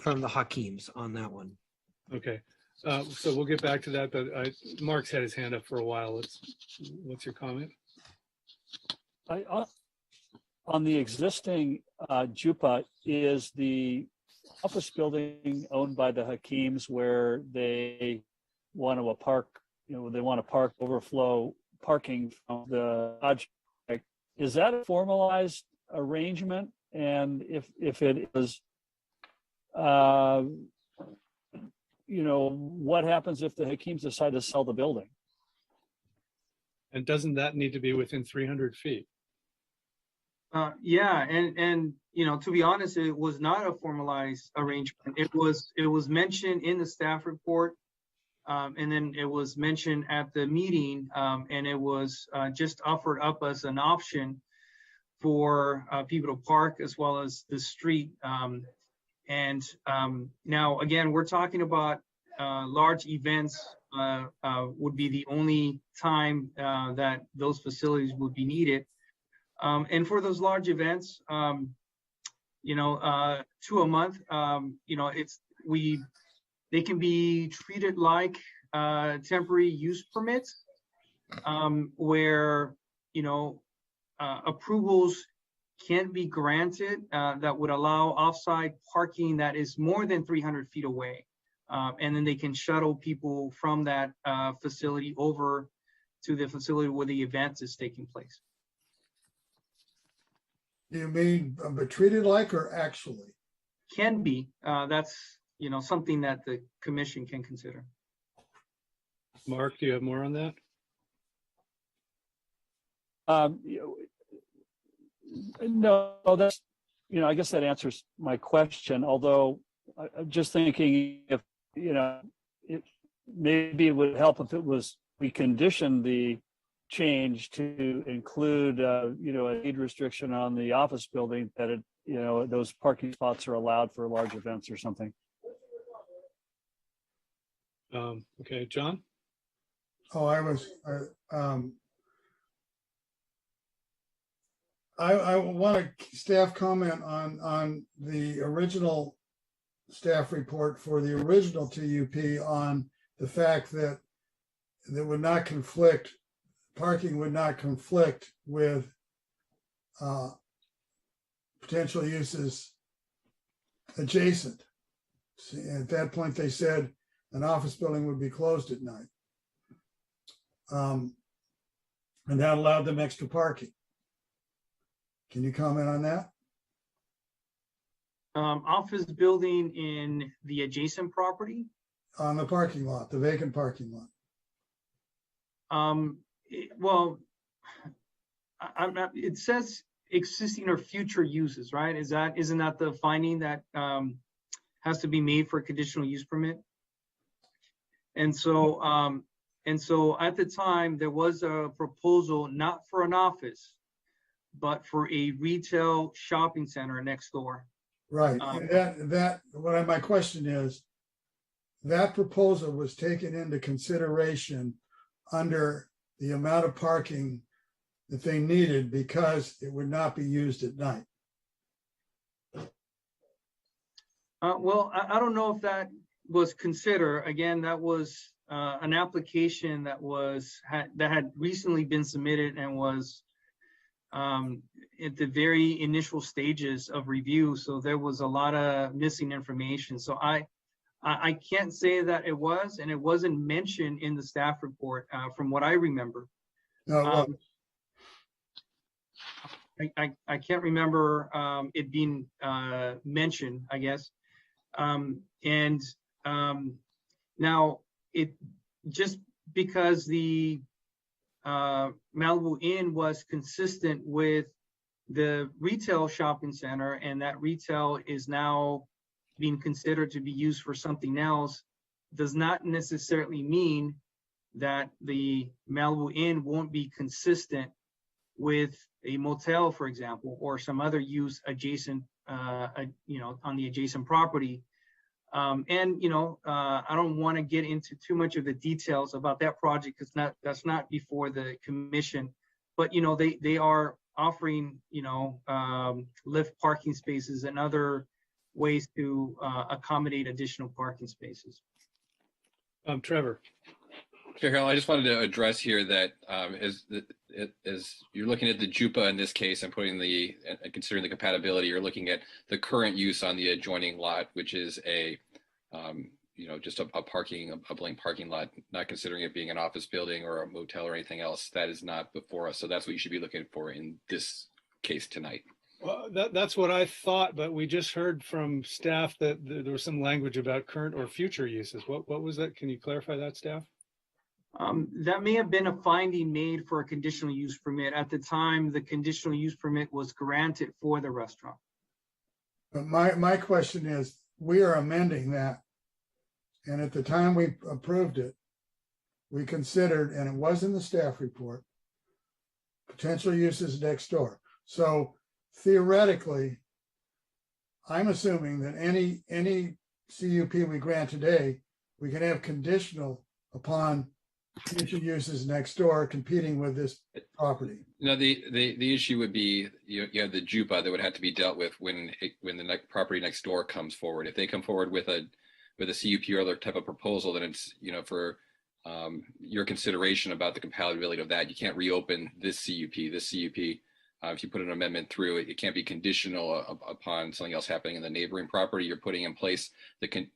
from the Hakims on that one. Okay. So we'll get back to that, but Mark's had his hand up for a while. What's your comment? On the existing JUPA, is the office building owned by the Hakims where they want to park, they want to park overflow parking from the project? Is that a formalized arrangement? And if it is, what happens if the Hakims decide to sell the building? And doesn't that need to be within 300 feet? Yeah, and to be honest, it was not a formalized arrangement. It was mentioned in the staff report, and then it was mentioned at the meeting, and it was just offered up as an option for people to park as well as the street. Now again, we're talking about large events would be the only time that those facilities would be needed. And for those large events, 2 a month, they can be treated like temporary use permits, where approvals can be granted that would allow offsite parking that is more than 300 feet away, and then they can shuttle people from that facility over to the facility where the event is taking place. Do you mean but treated like or actually? Can be. That's something that the commission can consider. Mark, do you have more on that? No, that's, I guess that answers my question. Although I'm just thinking if, maybe it would help if we conditioned the change to include, a age restriction on the office building that those parking spots are allowed for large events or something. Okay, John? Oh, I want a staff comment on the original staff report for the original TUP on the fact that parking would not conflict with potential uses adjacent. See, at that point, they said an office building would be closed at night. And that allowed them extra parking. Can you comment on that? Office building in the adjacent property? On the parking lot, the vacant parking lot. Well, it says existing or future uses, right? Isn't that the finding that has to be made for a conditional use permit? And so at the time there was a proposal not for an office, but for a retail shopping center next door. Right. And my question is, that proposal was taken into consideration under the amount of parking that they needed because it would not be used at night. Well, I don't know if that was considered. Again, that was an application that had recently been submitted and was at the very initial stages of review. So there was a lot of missing information. So I can't say that it was, and it wasn't mentioned in the staff report from what I remember. No, I can't remember it being mentioned, I guess. And now it just because the Malibu Inn was consistent with the retail shopping center, and that retail is now being considered to be used for something else, does not necessarily mean that the Malibu Inn won't be consistent with a motel, for example, or some other use adjacent, on the adjacent property. I don't want to get into too much of the details about that project because that's not before the commission. But they are offering lift parking spaces and other ways to accommodate additional parking spaces. Trevor. Chair Hill, I just wanted to address here that as you're looking at the JUPA in this case and considering the compatibility, you're looking at the current use on the adjoining lot, which is just a blank parking lot, not considering it being an office building or a motel or anything else. That is not before us. So that's what you should be looking for in this case tonight. Well, that's what I thought, but we just heard from staff that there was some language about current or future uses. What was that? Can you clarify that, staff? That may have been a finding made for a conditional use permit. At the time, the conditional use permit was granted for the restaurant. But my question is, we are amending that. And at the time we approved it, we considered, and it was in the staff report, potential uses next door. So theoretically, I'm assuming that any CUP we grant today, we can have conditional upon future uses next door competing with this property. No, the issue would be you have the JUPA that would have to be dealt with when the property next door comes forward. If they come forward with a CUP or other type of proposal, then it's for your consideration about the compatibility of that. You can't reopen this CUP. This CUP, if you put an amendment through, it can't be conditional upon something else happening in the neighboring property. You're putting in place the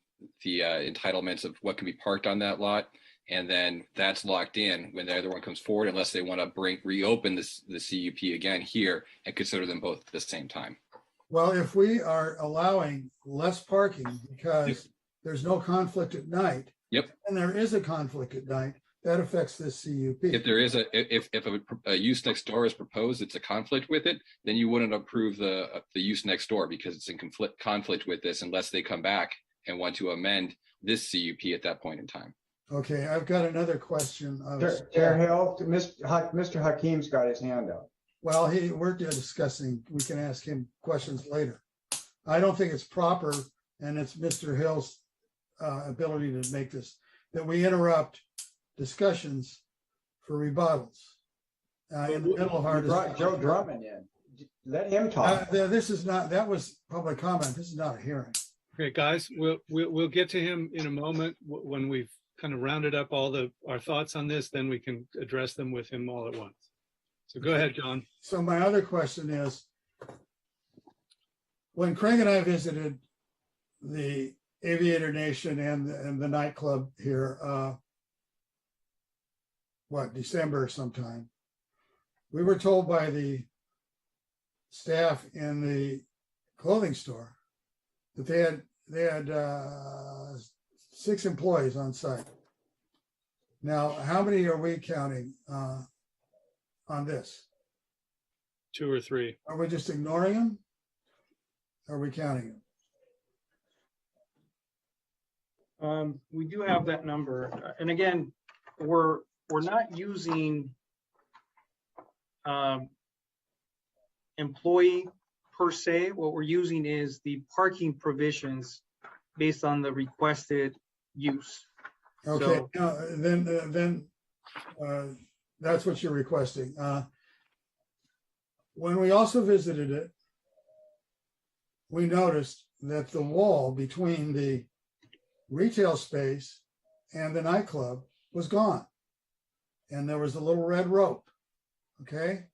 entitlements of what can be parked on that lot. And then that's locked in when the other one comes forward, unless they want to reopen the CUP again here and consider them both at the same time. Well, if we are allowing less parking because there's no conflict at night, and there is a conflict at night, that affects this CUP. If there is if a use next door is proposed, it's a conflict with it, then you wouldn't approve the use next door because it's in conflict with this, unless they come back and want to amend this CUP at that point in time. Okay, I've got another question. Chair Hill, Mr. Hakim's got his hand up. Well, we're discussing, we can ask him questions later. I don't think it's proper, and it's Mr. Hill's ability to make this, that we interrupt discussions for rebuttals. In the middle of our discussion. Joe Drummond in. Let him talk. This is not, that was public comment. This is not a hearing. Okay, guys, we'll get to him in a moment when we've kind of rounded up all our thoughts on this, then we can address them with him all at once. So go ahead, John. So my other question is, when Craig and I visited the Aviator Nation and the nightclub here, December sometime, we were told by the staff in the clothing store that they had 6 employees on site. Now, how many are we counting on this? 2 or 3. Are we just ignoring them? Are we counting them? We do have that number, and again, we're not using employee per se. What we're using is the parking provisions based on the requested use. Okay, so, then that's what you're requesting. When we also visited it, we noticed that the wall between the retail space and the nightclub was gone. And there was a little red rope. Okay.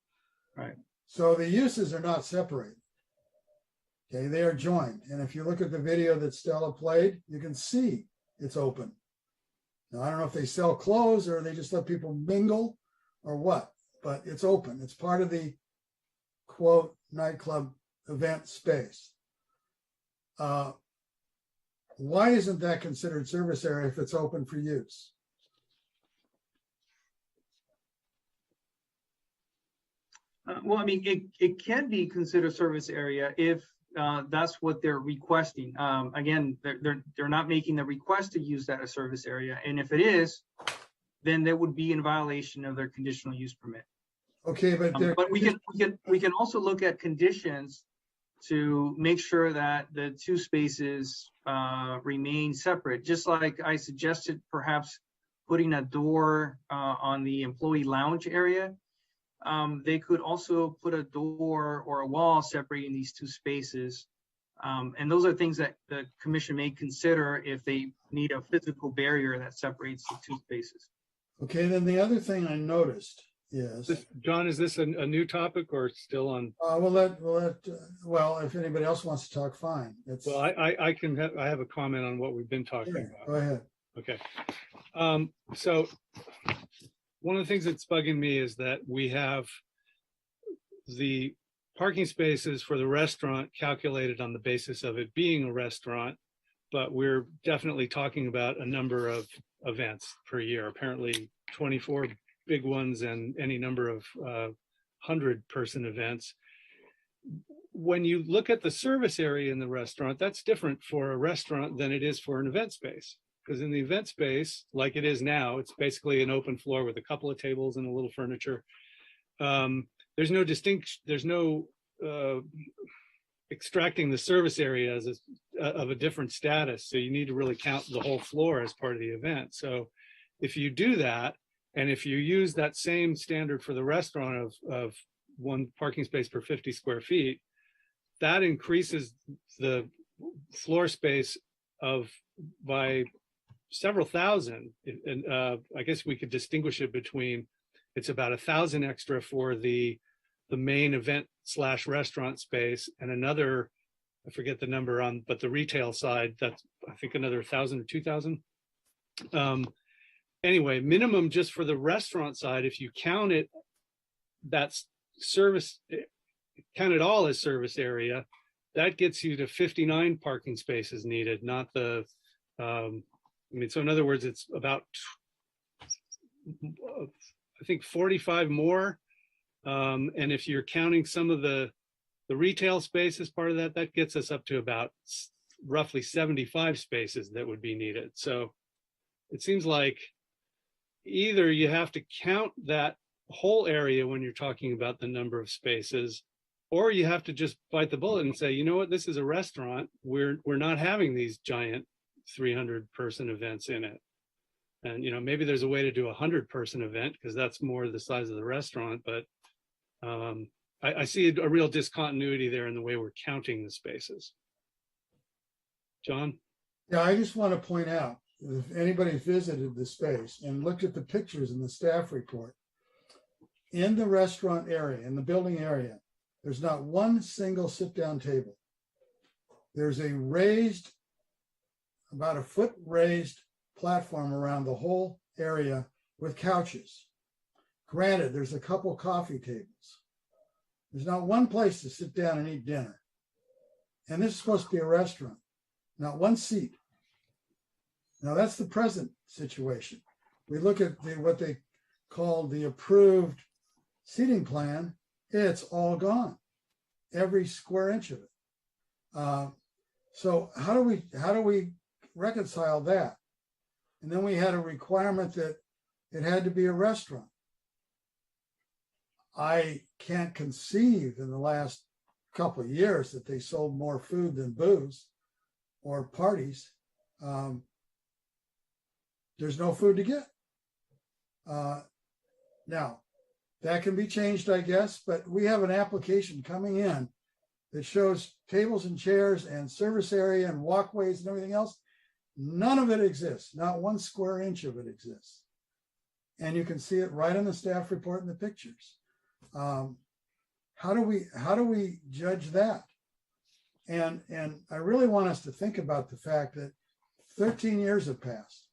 Right. So the uses are not separated. Okay. They are joined. And if you look at the video that Stella played, you can see it's open. Now, I don't know if they sell clothes or they just let people mingle or what, but it's open. It's part of the quote nightclub event space. Why isn't that considered service area if it's open for use? Well, I mean, it can be considered service area if that's what they're requesting. Again, they're not making the request to use that as service area, and if it is, then that would be in violation of their conditional use permit. Okay, but we can also look at conditions to make sure that the two spaces remain separate. Just like I suggested, perhaps putting a door on the employee lounge area. They could also put a door or a wall separating these two spaces. And those are things that the commission may consider if they need a physical barrier that separates the two spaces. Okay, then the other thing I noticed is John, is this a new topic or still on? Well, if anybody else wants to talk, fine. Well, I have a comment on what we've been talking about. Go ahead. Okay. So one of the things that's bugging me is that we have the parking spaces for the restaurant calculated on the basis of it being a restaurant, but we're definitely talking about a number of events per year, apparently 24 big ones and any number of 100-person events. When you look at the service area in the restaurant, that's different for a restaurant than it is for an event space. Because in the event space, like it is now, it's basically an open floor with a couple of tables and a little furniture. There's no distinction, there's no extracting the service area as of a different status. So you need to really count the whole floor as part of the event. So if you do that, and if you use that same standard for the restaurant of one parking space per 50 square feet, that increases the floor space by several thousand. And I guess we could distinguish it between, it's about 1,000 extra for the main event / restaurant space, and another, I forget the number on, but the retail side, that's I think another 1,000 or 2,000. Anyway, minimum just for the restaurant side, if you count it, that's service, count it all as service area, that gets you to 59 parking spaces needed, not the, I mean, so in other words, it's about, I think 45 more. And if you're counting some of the retail space as part of that, that gets us up to about roughly 75 spaces that would be needed. So it seems like either you have to count that whole area when you're talking about the number of spaces, or you have to just bite the bullet and say, you know what, this is a restaurant. We're not having these giant 300-person events in it. And, you know, maybe there's a way to do a 100-person event because that's more the size of the restaurant. But I see a real discontinuity there in the way we're counting the spaces. John? Yeah, I just want to point out, if anybody visited the space and looked at the pictures in the staff report, in the restaurant area, in the building area, there's not one single sit-down table. There's a raised, about a foot raised platform around the whole area with couches. Granted, there's a couple coffee tables. There's not one place to sit down and eat dinner. And this is supposed to be a restaurant, not one seat. Now that's the present situation. We look at what they call the approved seating plan. It's all gone, every square inch of it. So how do we reconcile that? And then we had a requirement that it had to be a restaurant. I can't conceive in the last couple of years that they sold more food than booze or parties. There's no food to get. Now, that can be changed, I guess, but we have an application coming in that shows tables and chairs and service area and walkways and everything else. None of it exists. Not one square inch of it exists. And you can see it right in the staff report and the pictures. How do we judge that? And I really want us to think about the fact that 13 years have passed.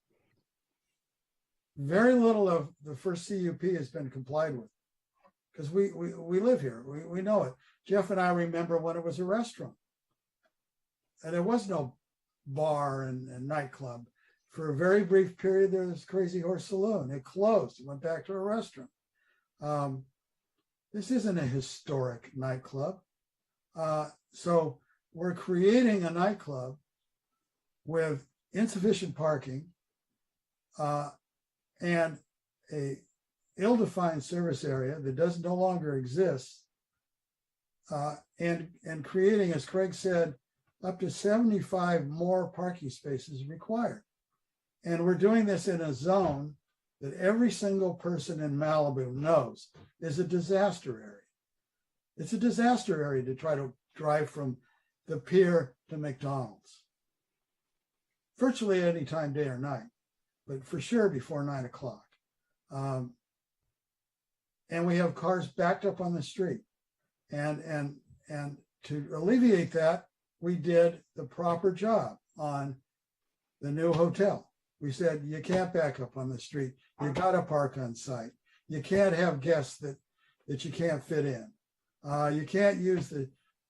Very little of the first CUP has been complied with. because we live here. We know it. Jeff and I remember when it was a restaurant. And there was no bar and nightclub. For a very brief period, there was Crazy Horse Saloon. It closed. It went back to a restaurant. This isn't a historic nightclub. So we're creating a nightclub with insufficient parking and a ill-defined service area that does no longer exist, and creating, as Craig said, up to 75 more parking spaces required. And we're doing this in a zone that every single person in Malibu knows is a disaster area. It's a disaster area to try to drive from the pier to McDonald's. Virtually any time, day or night, but for sure before 9 o'clock. And we have cars backed up on the street. And to alleviate that, we did the proper job on the new hotel. We said, you can't back up on the street. You got to park on site. You can't have guests that you can't fit in. You can't use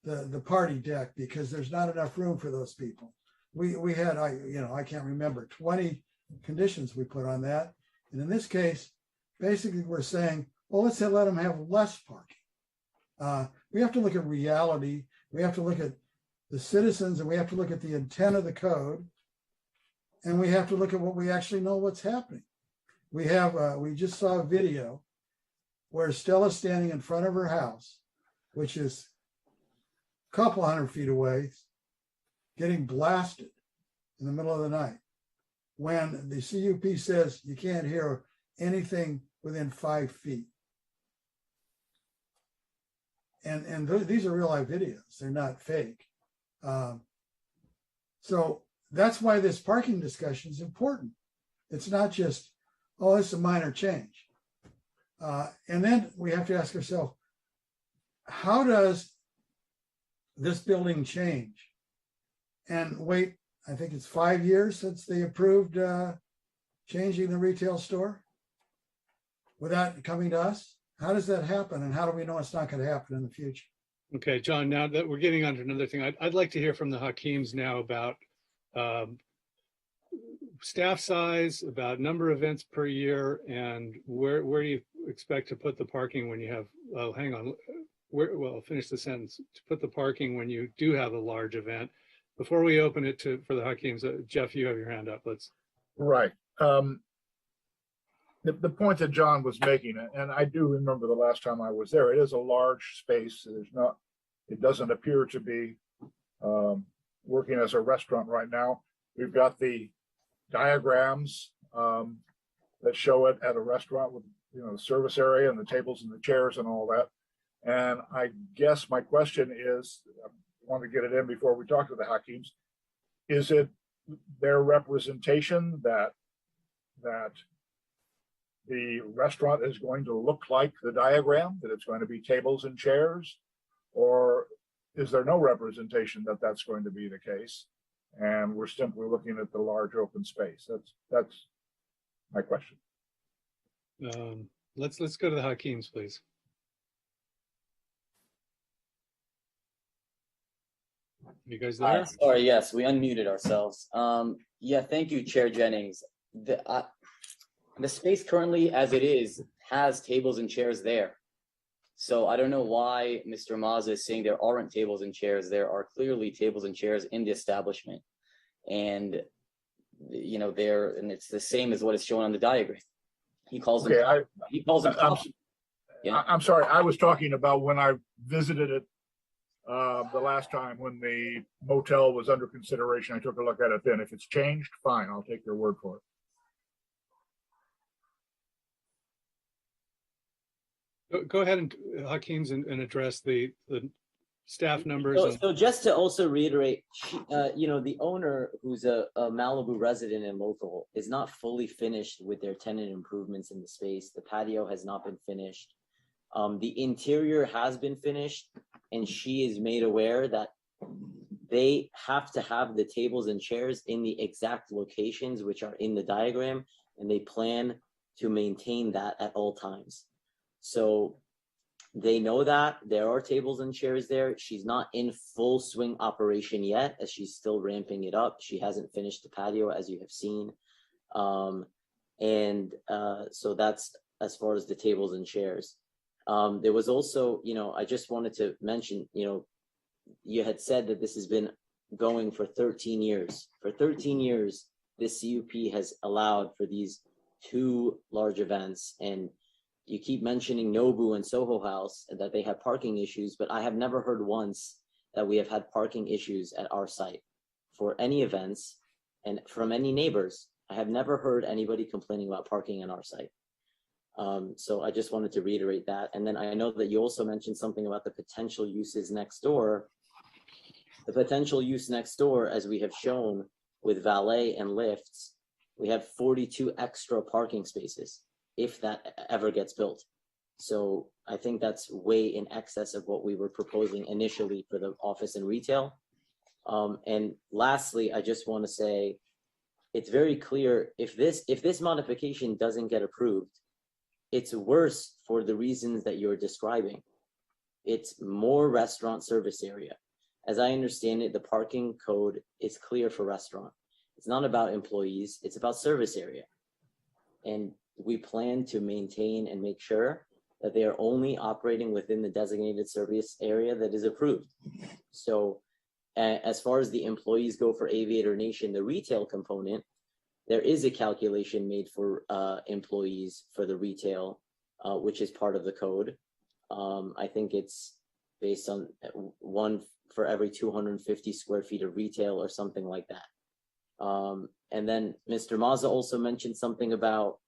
the party deck because there's not enough room for those people. We had, I can't remember, 20 conditions we put on that. And in this case, basically we're saying, well, let's let them have less parking. We have to look at reality. We have to look at the citizens, and we have to look at the intent of the code. And we have to look at what we actually know what's happening. We just saw a video where Stella's standing in front of her house, which is a couple 100 feet away, getting blasted in the middle of the night when the CUP says you can't hear anything within 5 feet. And these are real life videos. They're not fake. So that's why this parking discussion is important. It's not just, oh, it's a minor change. And then we have to ask ourselves, how does this building change? And wait, I think it's 5 years since they approved changing the retail store without coming to us. How does that happen? And how do we know it's not going to happen in the future? Okay, John, now that we're getting onto another thing, I'd like to hear from the Hakeems now about staff size, about number of events per year, and where do you expect to put the parking when you have, well, hang on, finish the sentence, to put the parking when you do have a large event. Before we open it for the Hakeems, Jeff, you have your hand up. Let's. Right. The point that John was making, and I do remember the last time I was there, it is a large space. It doesn't appear to be working as a restaurant right now. We've got the diagrams that show it at a restaurant with, the service area and the tables and the chairs and all that. And I guess my question is, I want to get it in before we talk to the Hakeems, is it their representation that the restaurant is going to look like the diagram, that it's going to be tables and chairs, or is there no representation that that's going to be the case? And we're simply looking at the large open space. That's my question. Let's go to the Hakeems, please. You guys there? Sorry, yes, we unmuted ourselves. Yeah, thank you, Chair Jennings. The space currently as it is has tables and chairs there. So I don't know why Mr. Mazza is saying there aren't tables and chairs. There are clearly tables and chairs in the establishment. And, and it's the same as what is shown on the diagram. He calls them. Okay, he calls them. I'm sorry. I was talking about when I visited it the last time when the motel was under consideration. I took a look at it then. If it's changed, fine. I'll take your word for it. Go ahead and Hakeems and address the staff numbers. So just to also reiterate, the owner, who's a Malibu resident and local, is not fully finished with their tenant improvements in the space. The patio has not been finished. The interior has been finished, and she is made aware that they have to have the tables and chairs in the exact locations which are in the diagram, and they plan to maintain that at all times. So They know that there are tables and chairs there. She's not in full swing operation yet, as she's still ramping it up. She hasn't finished the patio, as you have seen. So that's as far as the tables and chairs. There was also, I just wanted to mention, you had said that this has been going for 13 years. For 13 years, this CUP has allowed for these 2 large events, and you keep mentioning Nobu and Soho House and that they have parking issues, but I have never heard once that we have had parking issues at our site for any events and from any neighbors. I have never heard anybody complaining about parking on our site. So I just wanted to reiterate that. And then I know that you also mentioned something about the potential uses next door. The potential use next door, as we have shown with valet and lifts, we have 42 extra parking spaces if that ever gets built. So I think that's way in excess of what we were proposing initially for the office and retail. And lastly, I just want to say, it's very clear if this modification doesn't get approved, it's worse for the reasons that you're describing. It's more restaurant service area. As I understand it, the parking code is clear for restaurant. It's not about employees, it's about service area. And we plan to maintain and make sure that they are only operating within the designated service area that is approved. So as far as the employees go for Aviator Nation, the retail component, there is a calculation made for employees for the retail, which is part of the code. I think it's based on 1 for every 250 square feet of retail or something like that. And then Mr. Mazza also mentioned something about,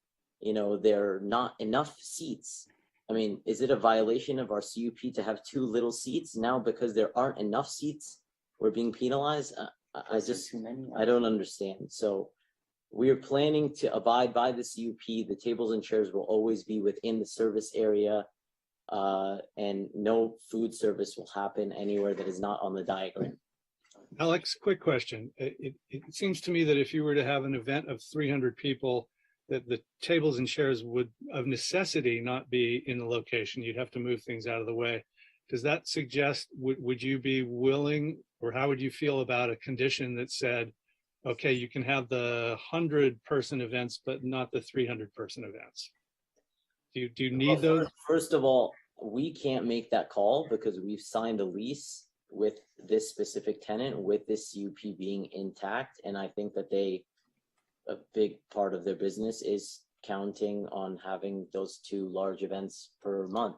there are not enough seats. I mean, is it a violation of our CUP to have too little seats now because there aren't enough seats? We're being penalized? I don't understand. So we're planning to abide by the CUP. The tables and chairs will always be within the service area, and no food service will happen anywhere that is not on the diagram. Alex, quick question. It seems to me that if you were to have an event of 300 people, that the tables and chairs would of necessity not be in the location. You'd have to move things out of the way. Does that suggest, would you be willing, or how would you feel about a condition that said, okay, you can have the 100-person events, but not the 300-person events? Do you need those? First of all, we can't make that call because we've signed a lease with this specific tenant with this CUP being intact. And I think that a big part of their business is counting on having those 2 large events per month.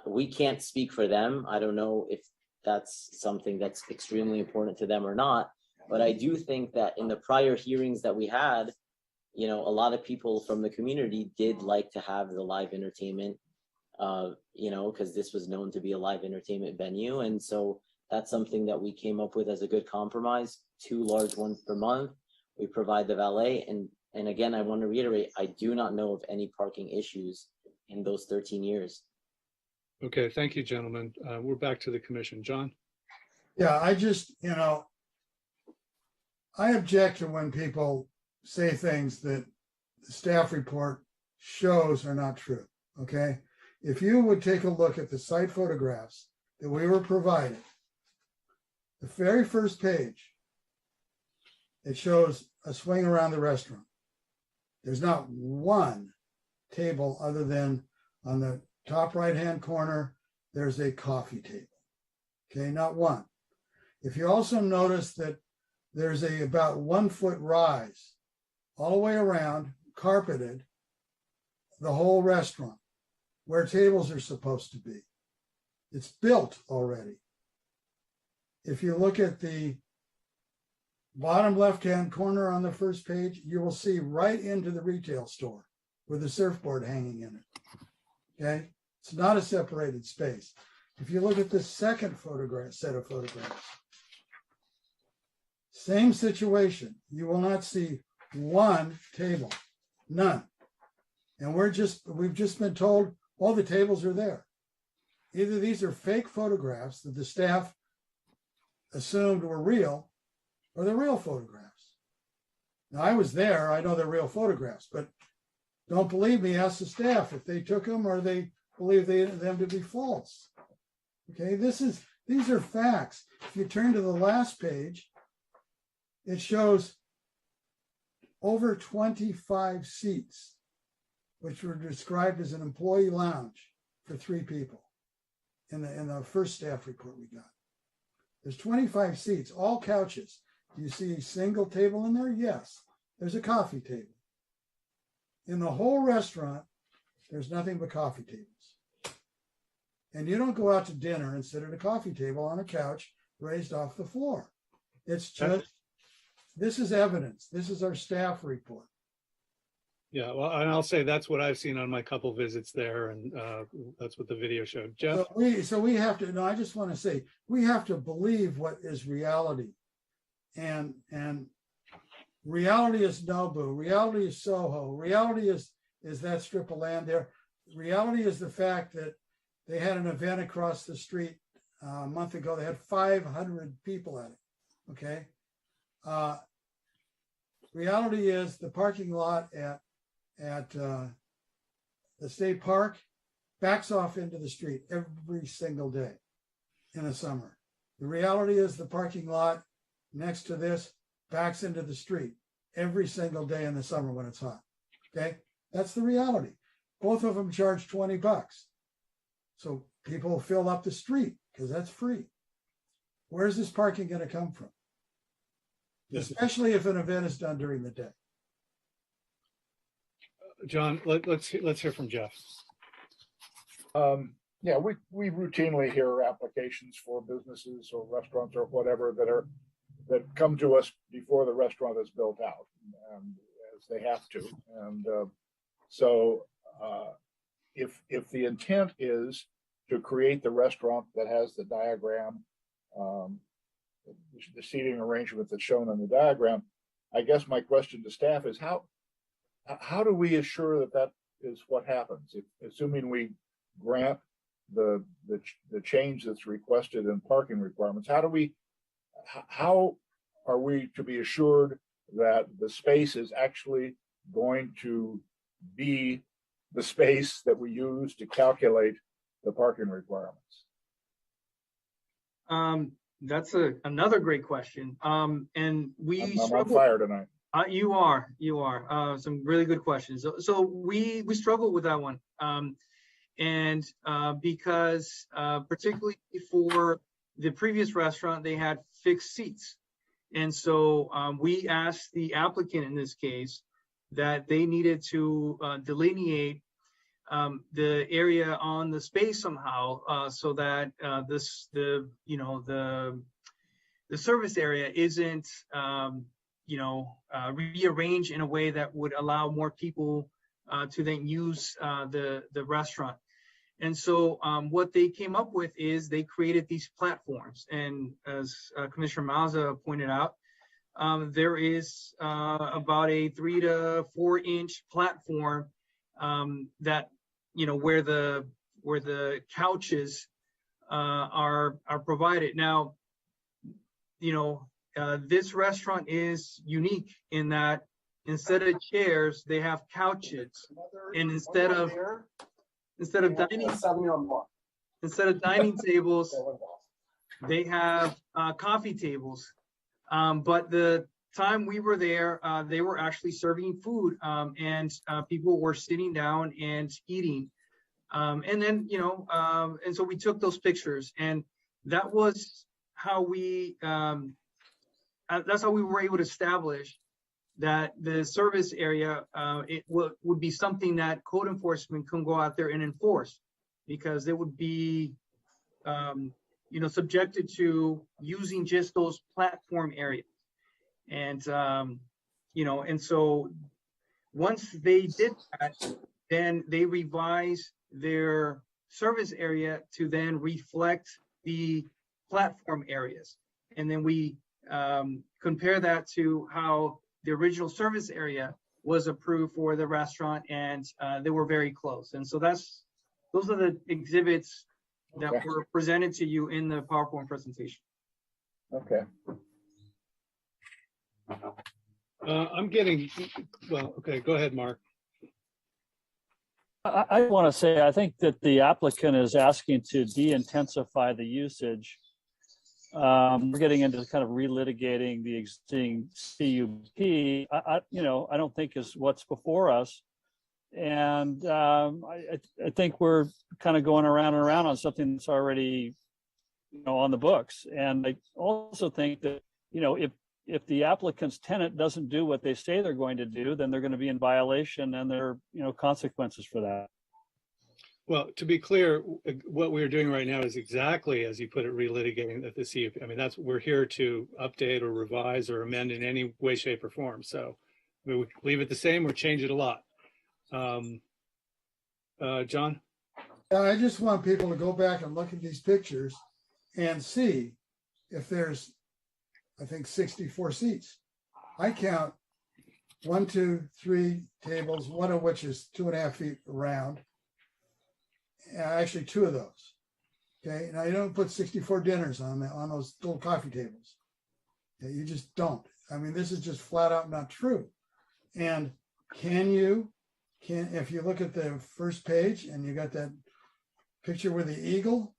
We can't speak for them. I don't know if that's something that's extremely important to them or not, but I do think that in the prior hearings that we had, a lot of people from the community did like to have the live entertainment, because this was known to be a live entertainment venue. And so that's something that we came up with as a good compromise, 2 large ones per month. We provide the valet. And again, I want to reiterate, I do not know of any parking issues in those 13 years. Okay, thank you, gentlemen. We're back to the commission. John? Yeah, I just, I object to when people say things that the staff report shows are not true, okay? If you would take a look at the site photographs that we were provided, the very first page, it shows a swing around the restaurant. There's not one table other than on the top right-hand corner, there's a coffee table. Okay, not one. If you also notice that there's about 1 foot rise all the way around, carpeted, the whole restaurant, where tables are supposed to be. It's built already. If you look at the bottom left-hand corner on the first page, you will see right into the retail store with a surfboard hanging in it. Okay, it's not a separated space. If you look at the second set of photographs, same situation. You will not see one table, none. And we've just been told all the tables are there. Either these are fake photographs that the staff assumed were real, or they're real photographs. Now, I was there, I know they're real photographs, but don't believe me, ask the staff if they took them or they believe them to be false. Okay, these are facts. If you turn to the last page, it shows over 25 seats, which were described as an employee lounge for 3 people in the first staff report we got. There's 25 seats, all couches. Do you see a single table in there? Yes. There's a coffee table. In the whole restaurant, there's nothing but coffee tables. And you don't go out to dinner and sit at a coffee table on a couch raised off the floor. It's just, this is evidence. This is our staff report. Yeah, well, and I'll say that's what I've seen on my couple visits there, and that's what the video showed. Jeff? So we have to, no, I just want to say, we have to believe what is reality. And reality is Nobu, reality is Soho, reality is that strip of land there. Reality is the fact that they had an event across the street a month ago. They had 500 people at it, okay? Reality is the parking lot at the state park backs off into the street every single day in the summer. The reality is the parking lot next to this backs into the street every single day in the summer when it's hot. Okay, that's the reality. Both of them charge $20. So people fill up the street because that's free. Where's this parking going to come from? Especially if an event is done during the day. John, let's hear from Jeff. Yeah, we routinely hear applications for businesses or restaurants or whatever that come to us before the restaurant is built out, as they have to. And so if the intent is to create the restaurant that has the diagram, the seating arrangement that's shown on the diagram, I guess my question to staff is how do we assure that is what happens? Assuming we grant the change that's requested in parking requirements, how are we to be assured that the space is actually going to be the space that we use to calculate the parking requirements? That's another great question. And we I'm on fire tonight. You are. Some really good questions. So we struggle with that one. And because particularly for the previous restaurant, they had fixed seats. And so we asked the applicant in this case that they needed to delineate the area on the space somehow so that the service area isn't rearranged in a way that would allow more people to then use the restaurant. And so what they came up with is they created these platforms. And as Commissioner Mazza pointed out, there is about a 3 to 4 inch platform that, where the couches are provided. Now, this restaurant is unique in that instead of chairs, they have couches, and instead of dining tables, they have coffee tables. But the time we were there, they were actually serving food, and people were sitting down and eating. And then, and so we took those pictures, and that was how that's how we were able to establish that the service area, it would be something that code enforcement can go out there and enforce, because they would be, subjected to using just those platform areas. And, and so once they did that, then they revised their service area to then reflect the platform areas. And then we compare that to how the original service area was approved for the restaurant, and they were very close. And so those are the exhibits that were presented to you in the PowerPoint presentation. Okay. I'm getting, well, okay, go ahead, Mark. I want to say, I think that the applicant is asking to de-intensify the usage. We're getting into kind of relitigating the existing CUP. I don't think is what's before us. And I think we're kind of going around and around on something that's already, on the books. And I also think that, if the applicant's tenant doesn't do what they say they're going to do, then they're going to be in violation, and there are, consequences for that. Well, to be clear, what we're doing right now is exactly, as you put it, relitigating at the CUP. I mean, we're here to update or revise or amend in any way, shape, or form. So we would leave it the same or change it a lot. John? I just want people to go back and look at these pictures and see if there's, I think, 64 seats. I count 1, 2, 3 tables, one of which is 2.5 feet around. Actually, 2 of those. Okay, now you don't put 64 dinners on those little coffee tables. Okay, you just don't. I mean, this is just flat out not true. And if you look at the first page and you got that picture with the eagle,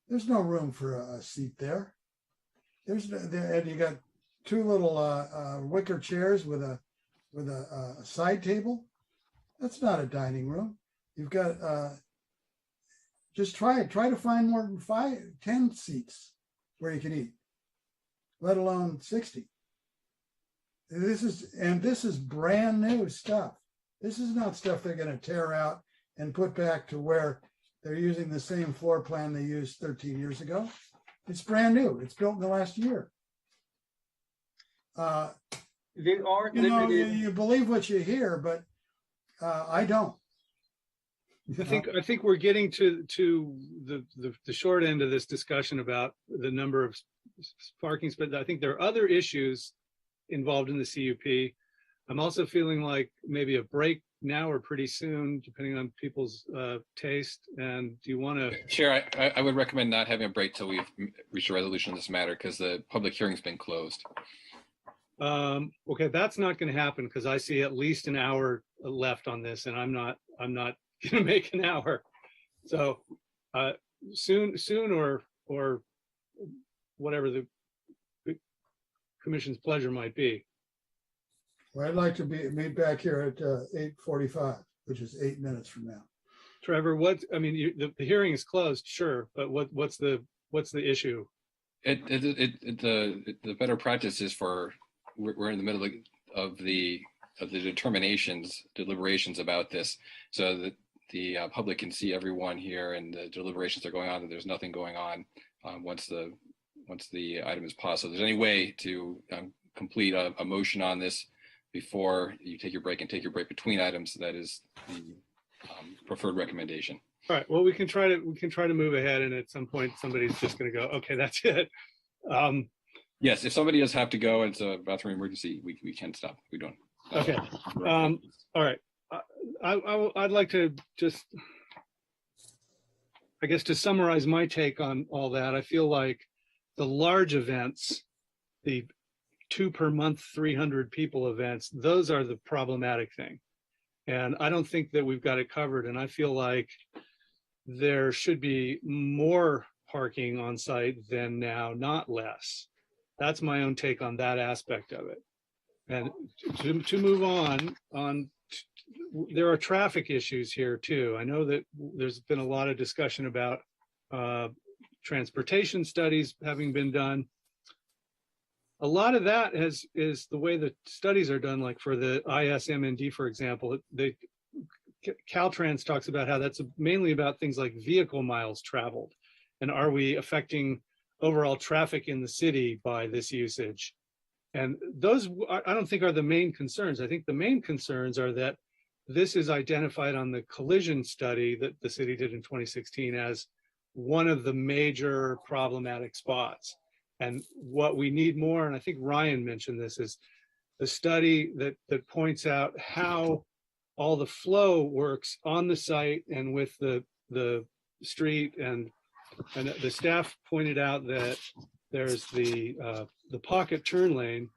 there's no room for a seat there. And you got 2 little wicker chairs with a side table. That's not a dining room. You've got just try to find more than 10 seats where you can eat, let alone 60. This is brand new stuff. This is not stuff they're going to tear out and put back to where they're using the same floor plan they used 13 years ago. It's brand new. It's built in the last year. They are limited. You believe what you hear, but I don't. I think we're getting to the short end of this discussion about the number of parking spaces. I think there are other issues involved in the CUP. I'm also feeling like maybe a break now or pretty soon, depending on people's taste. And do you want to? Chair, I would recommend not having a break till we've reached a resolution on this matter, because the public hearing's been closed. Okay, that's not going to happen because I see at least an hour left on this, and I'm not going to make an hour. So soon or whatever the commission's pleasure might be. Well, I'd like to meet back here at 8:45, which is 8 minutes from now. Trevor, the hearing is closed, sure, but what's the issue? The better practice is we're in the middle of the deliberations about this, so that the public can see everyone here and the deliberations are going on, and there's nothing going on once the item is paused. So if there's any way to complete a motion on this before you take your break and take your break between items, that is the preferred recommendation. All right. Well, we can try to move ahead, and at some point somebody's just going to go, okay, that's it. Yes, if somebody does have to go, it's a bathroom emergency, we can stop. We don't. Okay. All right. I'd like to just, I guess, to summarize my take on all that. I feel like the large events, the 2 per month, 300 people events, those are the problematic thing. And I don't think that we've got it covered. And I feel like there should be more parking on site than now, not less. That's my own take on that aspect of it. And to move on, there are traffic issues here too. I know that there's been a lot of discussion about transportation studies having been done. A lot of that is the way the studies are done, like for the ISMND, for example. Caltrans talks about how that's mainly about things like vehicle miles traveled, and are we affecting overall traffic in the city by this usage? And those, I don't think, are the main concerns. I think the main concerns are that this is identified on the collision study that the city did in 2016 as one of the major problematic spots. And what we need more, and I think Ryan mentioned this, is the study that points out how all the flow works on the site and with the street. And the staff pointed out that there's the pocket turn lane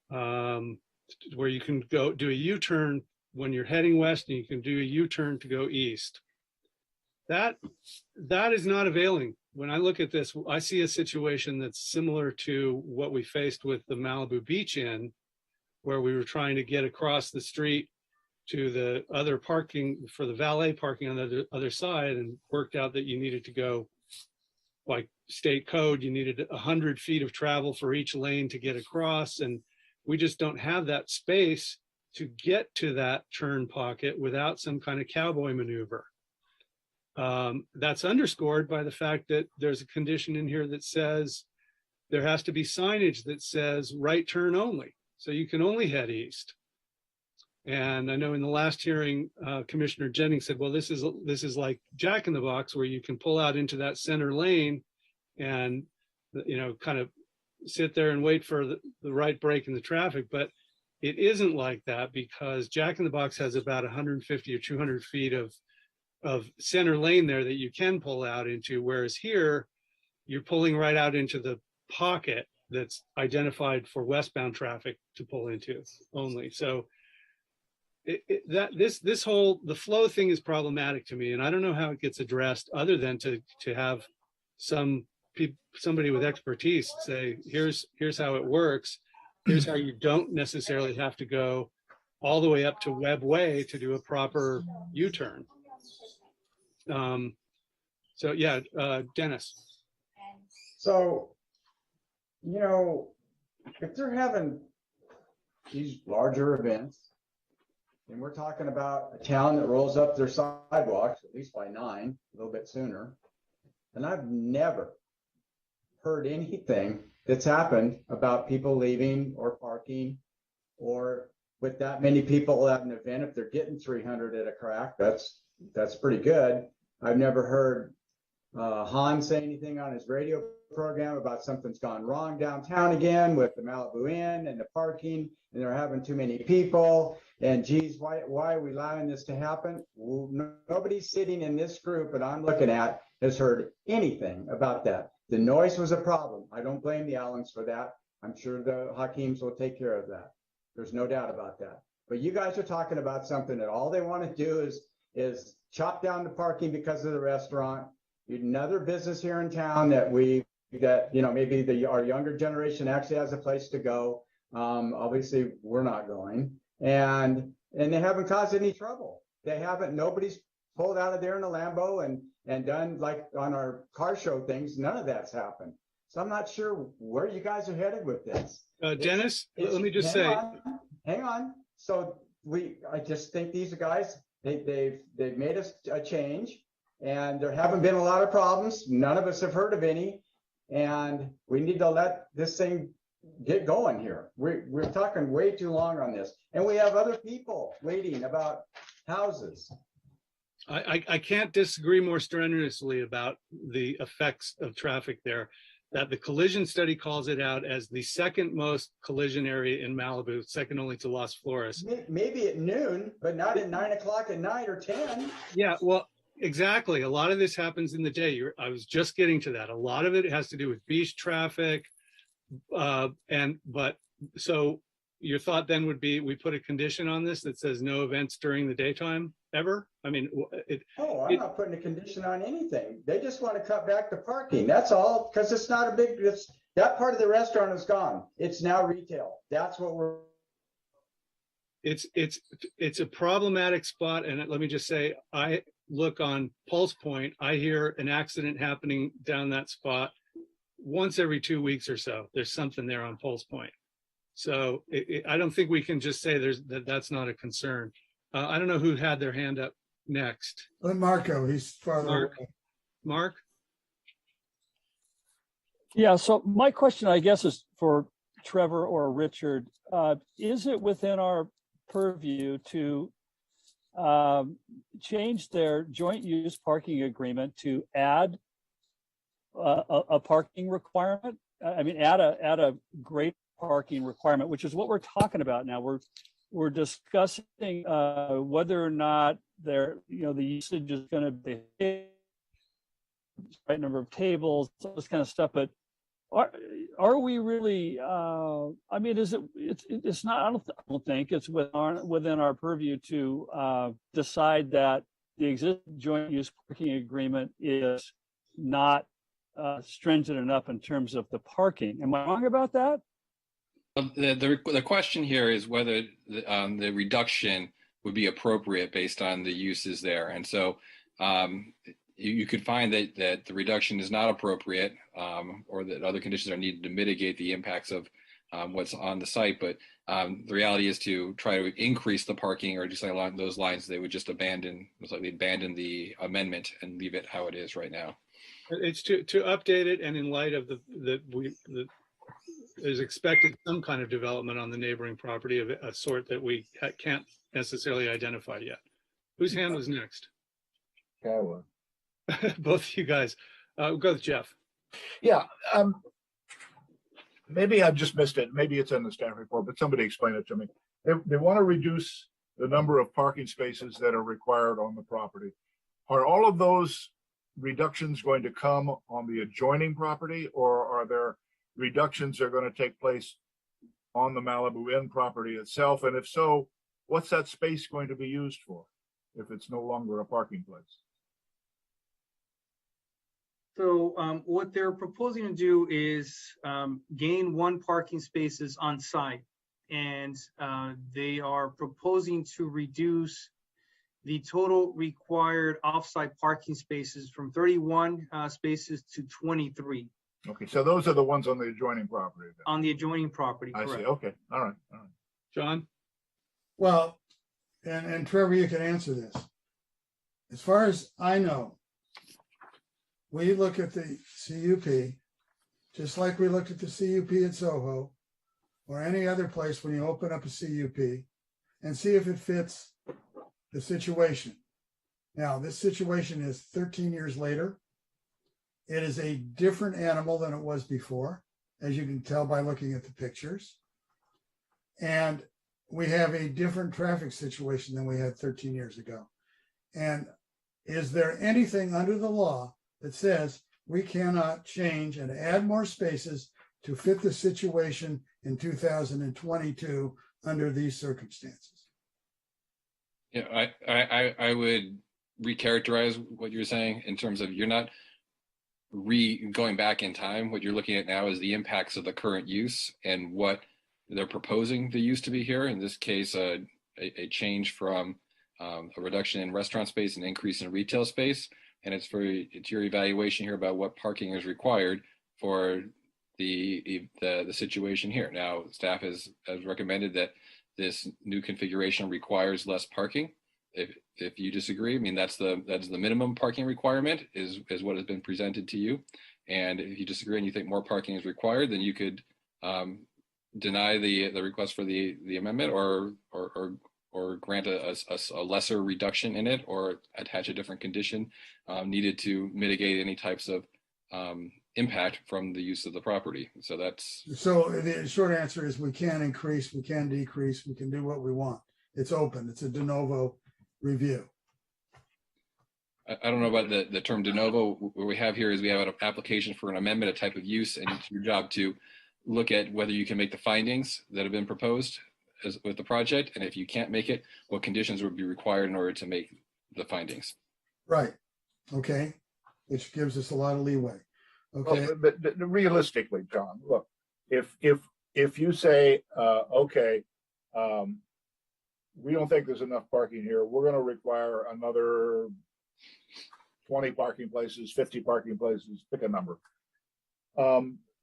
where you can go do a U-turn when you're heading west and you can do a U-turn to go east. That is not availing. When I look at this, I see a situation that's similar to what we faced with the Malibu Beach Inn, where we were trying to get across the street to the other parking for the valet parking on the other side, and worked out that you needed to go, like state code, you needed 100 feet of travel for each lane to get across. And we just don't have that space to get to that turn pocket without some kind of cowboy maneuver. That's underscored by the fact that there's a condition in here that says there has to be signage that says right turn only. So you can only head east. And I know in the last hearing, Commissioner Jennings said, well, this is like Jack in the Box, where you can pull out into that center lane and, kind of sit there and wait for the right break in the traffic. But it isn't like that, because Jack in the Box has about 150 or 200 feet of center lane there that you can pull out into. Whereas here, you're pulling right out into the pocket that's identified for westbound traffic to pull into only. So the flow thing is problematic to me, and I don't know how it gets addressed other than to have somebody with expertise say, here's how it works. Here's how you don't necessarily have to go all the way up to Webb Way to do a proper U-turn. So yeah, Dennis. So, if they're having these larger events, and we're talking about a town that rolls up their sidewalks, at least by 9, a little bit sooner, and I've never heard anything that's happened about people leaving or parking, or with that many people at an event, if they're getting 300 at a crack, that's pretty good. I've never heard Han say anything on his radio program about something's gone wrong downtown again with the Malibu Inn and the parking, and they're having too many people. And geez, why are we allowing this to happen? Well, nobody sitting in this group that I'm looking at has heard anything about that. The noise was a problem. I don't blame the Allens for that. I'm sure the Hakeems will take care of that. There's no doubt about that. But you guys are talking about something that all they want to do is chop down the parking because of the restaurant. Another business here in town that maybe our younger generation actually has a place to go. Obviously, we're not going, and they haven't caused any trouble. Nobody's pulled out of there in a Lambo and done like on our car show things. None of that's happened. So I'm not sure where you guys are headed with this. Dennis, let me just say. Hang on. So I just think these guys, they've made us a change, and there haven't been a lot of problems. None of us have heard of any, and we need to let this thing get going here. We're talking way too long on this, and we have other people waiting about houses. I can't disagree more strenuously about the effects of traffic there. That the collision study calls it out as the second most collision area in Malibu, second only to Las Flores. Maybe at noon, but not at 9 o'clock at night or 10. Yeah, well, exactly. A lot of this happens in the day. I was just getting to that. A lot of it has to do with beach traffic. So your thought then would be, we put a condition on this that says no events during the daytime ever? I mean, I'm not putting a condition on anything. They just want to cut back the parking. That's all, because it's not a big, that part of the restaurant is gone. It's now retail. That's what we're. It's a problematic spot. And let me just say, I look on Pulse Point, I hear an accident happening down that spot once every 2 weeks or so. There's something there on Pulse Point. So I don't think we can just say that's not a concern. I don't know who had their hand up next. Let Marco, he's farther away. Mark? Yeah, so my question, I guess, is for Trevor or Richard. Is it within our purview to change their joint use parking agreement to add a parking requirement? I mean, add a great parking requirement, which is what we're talking about now. We're discussing whether or not the usage is going to be the right number of tables, all this kind of stuff. But are we really, I mean, it's not, I don't think it's within our purview to decide that the existing joint use parking agreement is not stringent enough in terms of the parking. Am I wrong about that? The question here is whether the reduction would be appropriate based on the uses there. And so you could find that the reduction is not appropriate, or that other conditions are needed to mitigate the impacts of what's on the site. But the reality is to try to increase the parking or just along those lines, they would just abandon the amendment and leave it how it is right now. It's to update it, and in light of is expected some kind of development on the neighboring property of a sort that we can't necessarily identify yet. Whose hand was next? Yeah, well. Both of you guys. Go with Jeff. Yeah, maybe I've just missed it. Maybe it's in the staff report, but somebody explain it to me. They want to reduce the number of parking spaces that are required on the property. Are all of those reductions going to come on the adjoining property, or are there reductions that are going to take place on the Malibu Inn property itself? And if so, what's that space going to be used for if it's no longer a parking place? So what they're proposing to do is gain 1 parking spaces on site, and they are proposing to reduce the total required offsite parking spaces from 31 spaces to 23. Okay, so those are the ones on the adjoining property. Then. On the adjoining property, I correct. see. Okay, all right. John? Well, and Trevor, you can answer this. As far as I know, we look at the CUP just like we looked at the CUP in Soho or any other place when you open up a CUP and see if it fits the situation. Now, this situation is 13 years later. It is a different animal than it was before, as you can tell by looking at the pictures. And we have a different traffic situation than we had 13 years ago. And is there anything under the law that says we cannot change and add more spaces to fit the situation in 2022 under these circumstances? Yeah, I would recharacterize what you're saying in terms of you're not going back in time. What you're looking at now is the impacts of the current use and what they're proposing the use to be here. In this case, a change from a reduction in restaurant space and increase in retail space. And it's your evaluation here about what parking is required for the situation here. Now, staff has recommended that this new configuration requires less parking. If you disagree, I mean, that's the minimum parking requirement is what has been presented to you. And if you disagree and you think more parking is required, then you could deny the request for the amendment or grant a lesser reduction in it, or attach a different condition needed to mitigate any types of impact from the use of the property. So the short answer is we can increase, we can decrease, we can do what we want. It's open. It's a de novo review. I don't know about the term de novo. What we have here is we have an application for an amendment, a type of use, and it's your job to look at whether you can make the findings that have been proposed with the project, and if you can't make it, what conditions would be required in order to make the findings. Right. Okay. Which gives us a lot of leeway. Okay. Well, but realistically, John, look, if you say, okay, we don't think there's enough parking here, we're going to require another 20 parking places, 50 parking places, pick a number.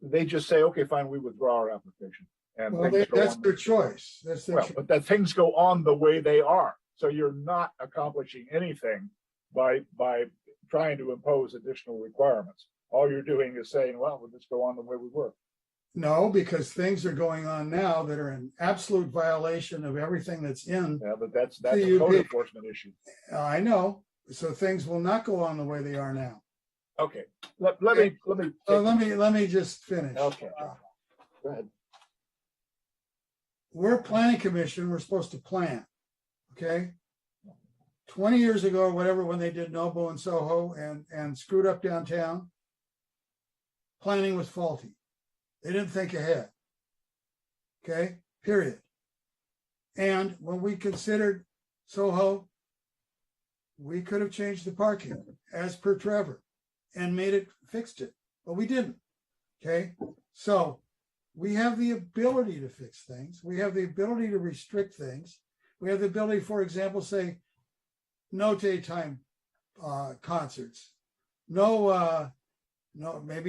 They just say, okay, fine, we withdraw our application. And well, that's their choice. That's their choice. But that things go on the way they are. So you're not accomplishing anything by trying to impose additional requirements. All you're doing is saying, well, we'll just go on the way we were. No, because things are going on now that are in absolute violation of everything that's in. Yeah, but that's a code enforcement issue. I know. So things will not go on the way they are now. Okay. Let me just finish. Okay. Go ahead. We're a planning commission. We're supposed to plan. Okay. 20 years ago or whatever, when they did Noble and Soho and screwed up downtown, planning was faulty. They didn't think ahead. Okay, period. And when we considered Soho, we could have changed the parking as per Trevor and fixed it, but we didn't. Okay, so we have the ability to fix things. We have the ability to restrict things. We have the ability, for example, say no daytime concerts, maybe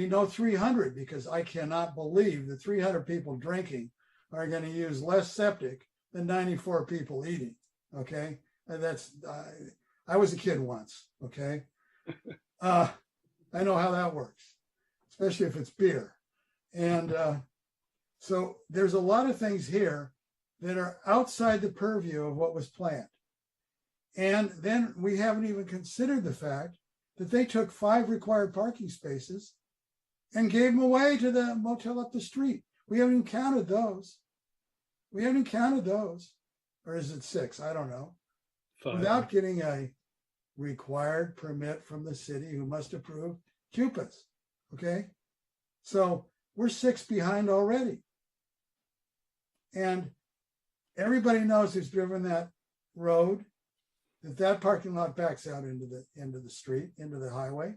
no 300, because I cannot believe that 300 people drinking are going to use less septic than 94 people eating. Okay, and that's I was a kid once. Okay, I know how that works, especially if it's beer. And so there's a lot of things here that are outside the purview of what was planned. And then we haven't even considered the fact that they took 5 required parking spaces and gave them away to the motel up the street. We haven't even counted those. Or is it 6? I don't know. 5. Without getting a required permit from the city who must approve CUPAs. Okay. So we're 6 behind already. And everybody knows who's driven that road that parking lot backs out into the street, into the highway.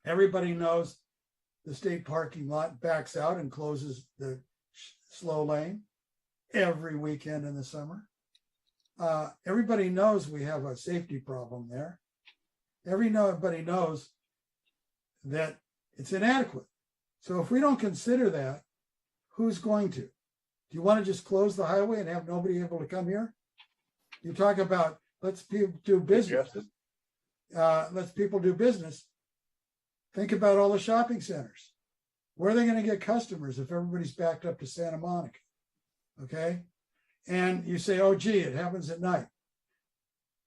Everybody knows the state parking lot backs out and closes the slow lane every weekend in the summer. Everybody knows we have a safety problem there. Everybody knows that it's inadequate. So if we don't consider that, who's going to? Do you want to just close the highway and have nobody able to come here? You talk about let's people do business. Let's people do business. Think about all the shopping centers. Where are they going to get customers if everybody's backed up to Santa Monica? Okay. And you say, oh, gee, it happens at night.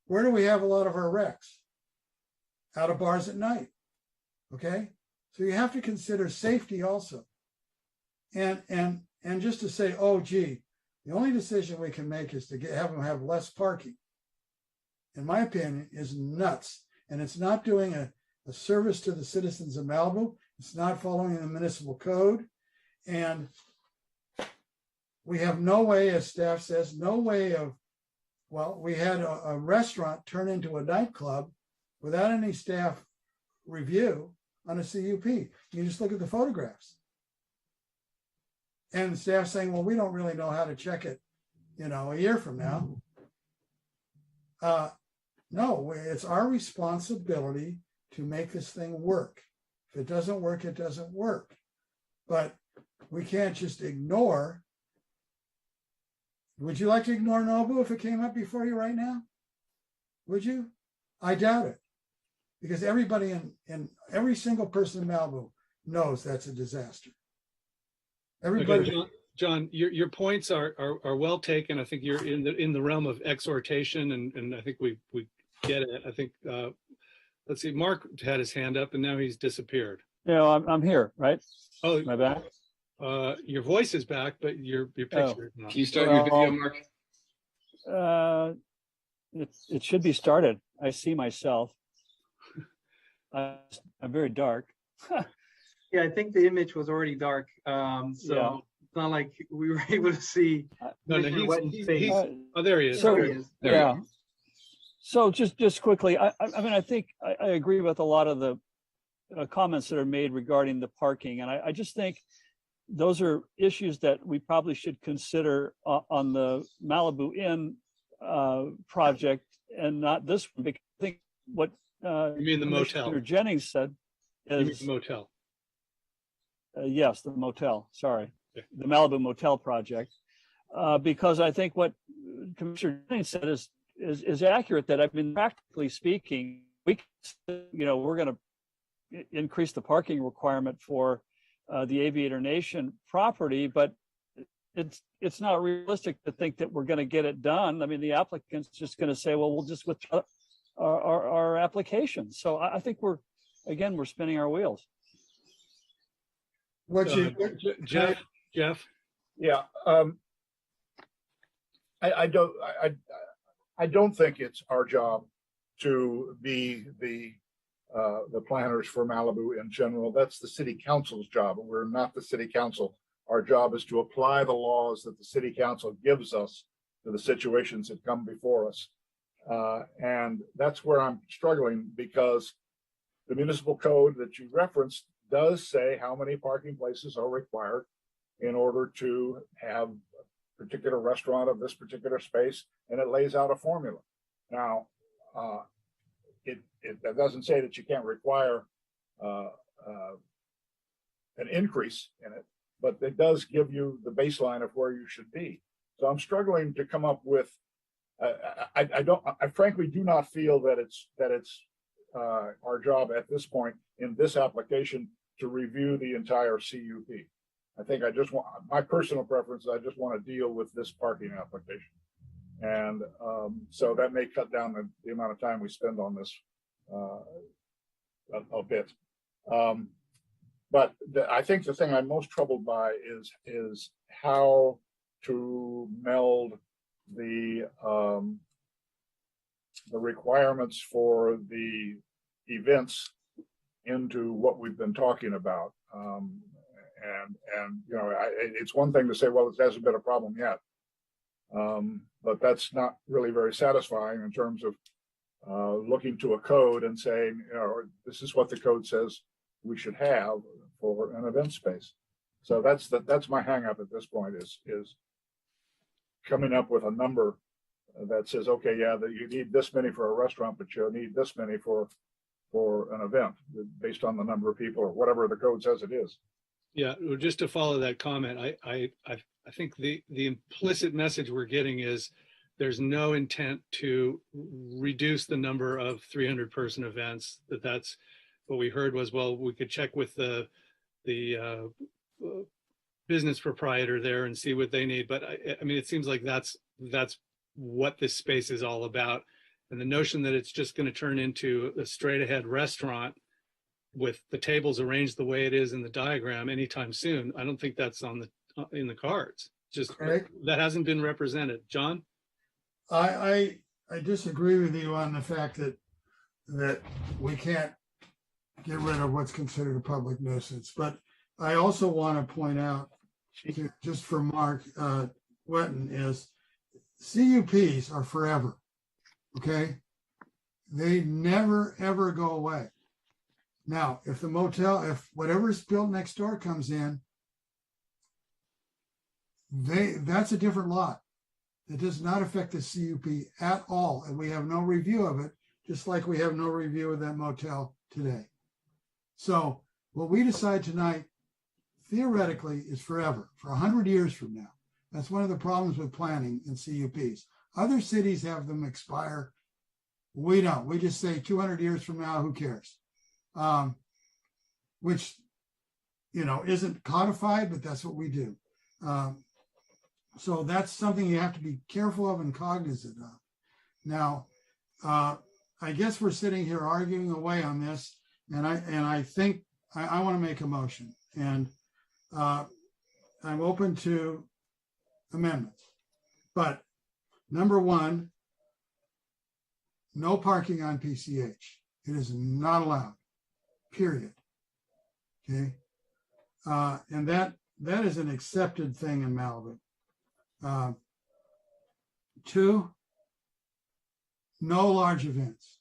Where do we have a lot of our wrecks? Out of bars at night. Okay. So you have to consider safety also. And just to say, oh, gee, the only decision we can make is to have them have less parking, in my opinion, is nuts. And it's not doing a service to the citizens of Malibu. It's not following the municipal code. And we have no way, as staff says, no way of, well, we had a restaurant turn into a nightclub without any staff review on a CUP. You just look at the photographs. And the staff saying, well, we don't really know how to check it, a year from now. No, it's our responsibility to make this thing work. If it doesn't work, it doesn't work. But we can't just ignore. Would you like to ignore Nobu if it came up before you right now? Would you? I doubt it. Because everybody in every single person in Malibu knows that's a disaster. Everybody. Okay, John, your points are well taken. I think you're in the realm of exhortation, and I think we get it. I think let's see, Mark had his hand up and now he's disappeared. Yeah, I'm here, right? Oh, am I back? Your voice is back, but your picture is not. Can you start your video, Mark? It should be started. I see myself. I'm very dark. Yeah, I think the image was already dark. So it's not like we were able to see. No, he's oh, there he is. So, there he is. Yeah. So just quickly, I mean, I think I agree with a lot of the comments that are made regarding the parking. And I just think those are issues that we probably should consider on the Malibu Inn project and not this one, because I think what you mean the motel? Commissioner Jennings said is you mean the motel. Yes, the motel. Sorry, the Malibu Motel project, because I think what Commissioner Jennings said is accurate. That I mean, practically speaking, we're going to increase the parking requirement for the Aviator Nation property, but it's not realistic to think that we're going to get it done. I mean, the applicant's just going to say, well, we'll just withdraw our application. So I think we're spinning our wheels. What you, Jeff? Yeah. I don't think it's our job to be the the planners for Malibu in general. That's the city council's job. We're not the city council. Our job is to apply the laws that the city council gives us to the situations that come before us. And that's where I'm struggling, because the municipal code that you referenced does say how many parking places are required in order to have a particular restaurant of this particular space, and it lays out a formula. Now, it doesn't say that you can't require an increase in it, but it does give you the baseline of where you should be. So I'm struggling to come up with. I frankly do not feel that it's our job at this point in this application to review the entire CUP. I think I just want, my personal preference, I just want to deal with this parking application. And so that may cut down the amount of time we spend on this a bit. But I think the thing I'm most troubled by is how to meld the requirements for the events into what we've been talking about. And you know, it's one thing to say, well, it hasn't been a problem yet. But that's not really very satisfying in terms of looking to a code and saying, you know, this is what the code says we should have for an event space. So that's my hang up at this point is coming up with a number that says, okay, yeah, that you need this many for a restaurant, but you need this many for an event based on the number of people or whatever the code says it is. Yeah, well, just to follow that comment, I think the implicit message we're getting is there's no intent to reduce the number of 300 person events. That's what we heard was, well, we could check with the business proprietor there and see what they need. But I mean, it seems like that's what this space is all about. And the notion that it's just going to turn into a straight ahead restaurant with the tables arranged the way it is in the diagram anytime soon, I don't think that's in the cards. Just that hasn't been represented. John? I disagree with you on the fact that we can't get rid of what's considered a public nuisance. But I also want to point out, just for Mark Wetton, is CUPs are forever. Okay, they never ever go away. Now, if the motel, if whatever's built next door comes in, that's a different lot. It does not affect the CUP at all, and we have no review of it, just like we have no review of that motel today. So what we decide tonight, theoretically, is forever, for 100 years from now. That's one of the problems with planning in CUPs. Other cities have them expire. We don't. We just say 200 years from now, who cares? Which, you know, isn't codified, but that's what we do. So that's something you have to be careful of and cognizant of. Now, I guess we're sitting here arguing away on this, and I think I want to make a motion, and I'm open to amendments. But number one, no parking on PCH. It is not allowed, period. Okay. And that is an accepted thing in Malibu. Two, no large events.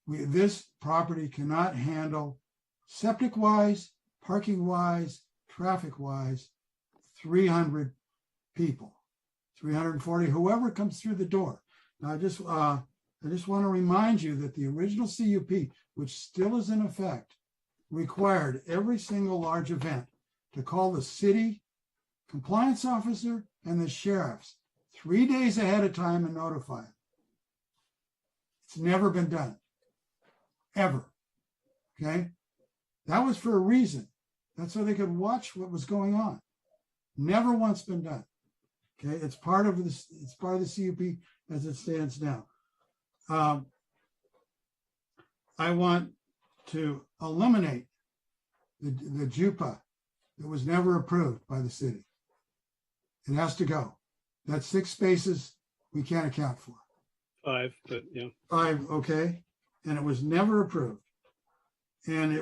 This property cannot handle septic-wise, parking-wise, traffic-wise, 300 people, 340, whoever comes through the door. Now, I just want to remind you that the original CUP, which still is in effect, required every single large event to call the city compliance officer and the sheriffs 3 days ahead of time and notify them. It's never been done, ever. Okay, that was for a reason. That's so they could watch what was going on. Never once been done. Okay, it's part of this. It's part of the CUP as it stands now. I want to eliminate the JUPA that was never approved by the city. It has to go. That's 6 spaces we can't account for. 5, but yeah. 5, okay. and it was never approved. And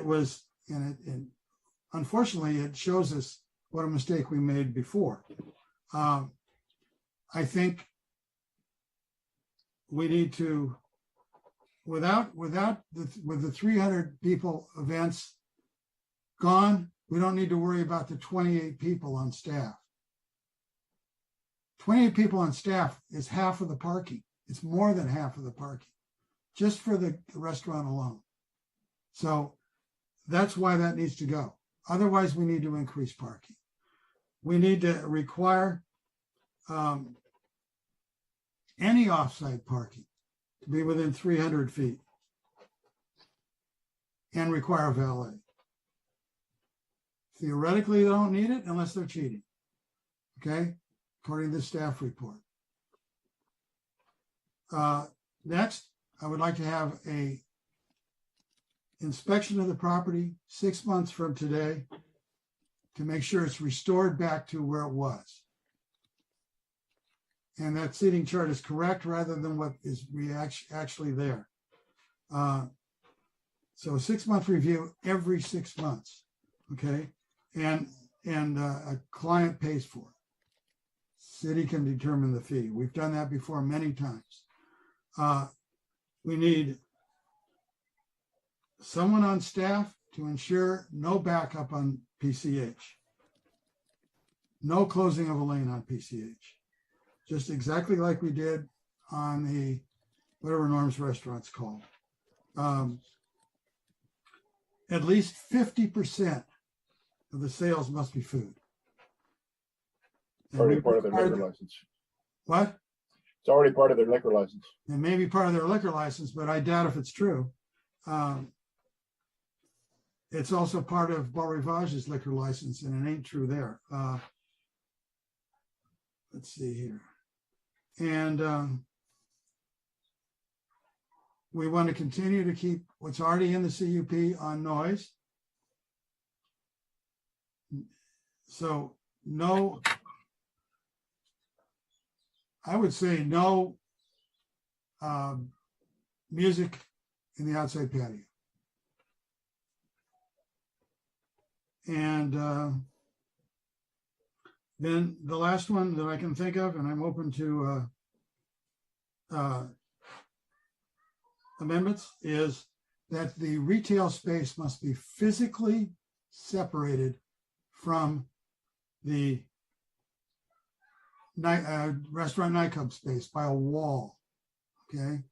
unfortunately, it shows us what a mistake we made before. I think we need to, with the 300 people events gone, we don't need to worry about the 28 people on staff. 28 people on staff is half of the parking. It's more than half of the parking, just for the restaurant alone. So that's why that needs to go. Otherwise, we need to increase parking. We need to require any offsite parking to be within 300 feet and require valet. Theoretically, they don't need it unless they're cheating, okay? According to the staff report. Next, I would like to have a inspection of the property 6 months from today to make sure it's restored back to where it was. And that seating chart is correct rather than what is actually there. So a 6 month review every 6 months, okay? And a client pays for it. City can determine the fee. We've done that before many times. We need someone on staff to ensure no backup on PCH. No closing of a lane on PCH. Just exactly like we did on the, whatever Norm's Restaurant's called. At least 50% of the sales must be food. It's already part of their liquor license. What? It's already part of their liquor license. It may be part of their liquor license, but I doubt if it's true. It's also part of Beau Rivage's liquor license, and it ain't true there. Let's see here. And we want to continue to keep what's already in the CUP on noise. So no, I would say no music in the outside patio. And then the last one that I can think of, and I'm open to amendments, is that the retail space must be physically separated from the restaurant nightclub space by a wall, okay?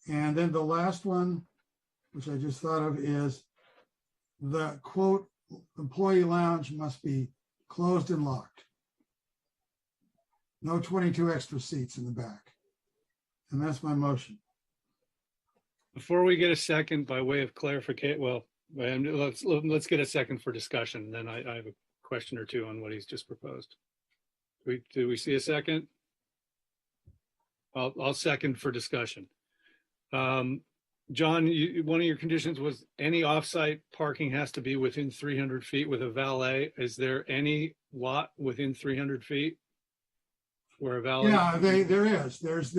And then the last one, which I just thought of, is the quote, employee lounge must be closed and locked. No 22 extra seats in the back. And that's my motion. Before we get a second, by way of clarification, well, let's get a second for discussion. Then I have a question or two on what he's just proposed. Do we see a second? I'll second for discussion. John, one of your conditions was any offsite parking has to be within 300 feet with a valet. Is there any lot within 300 feet where a valet? Yeah, there is. There is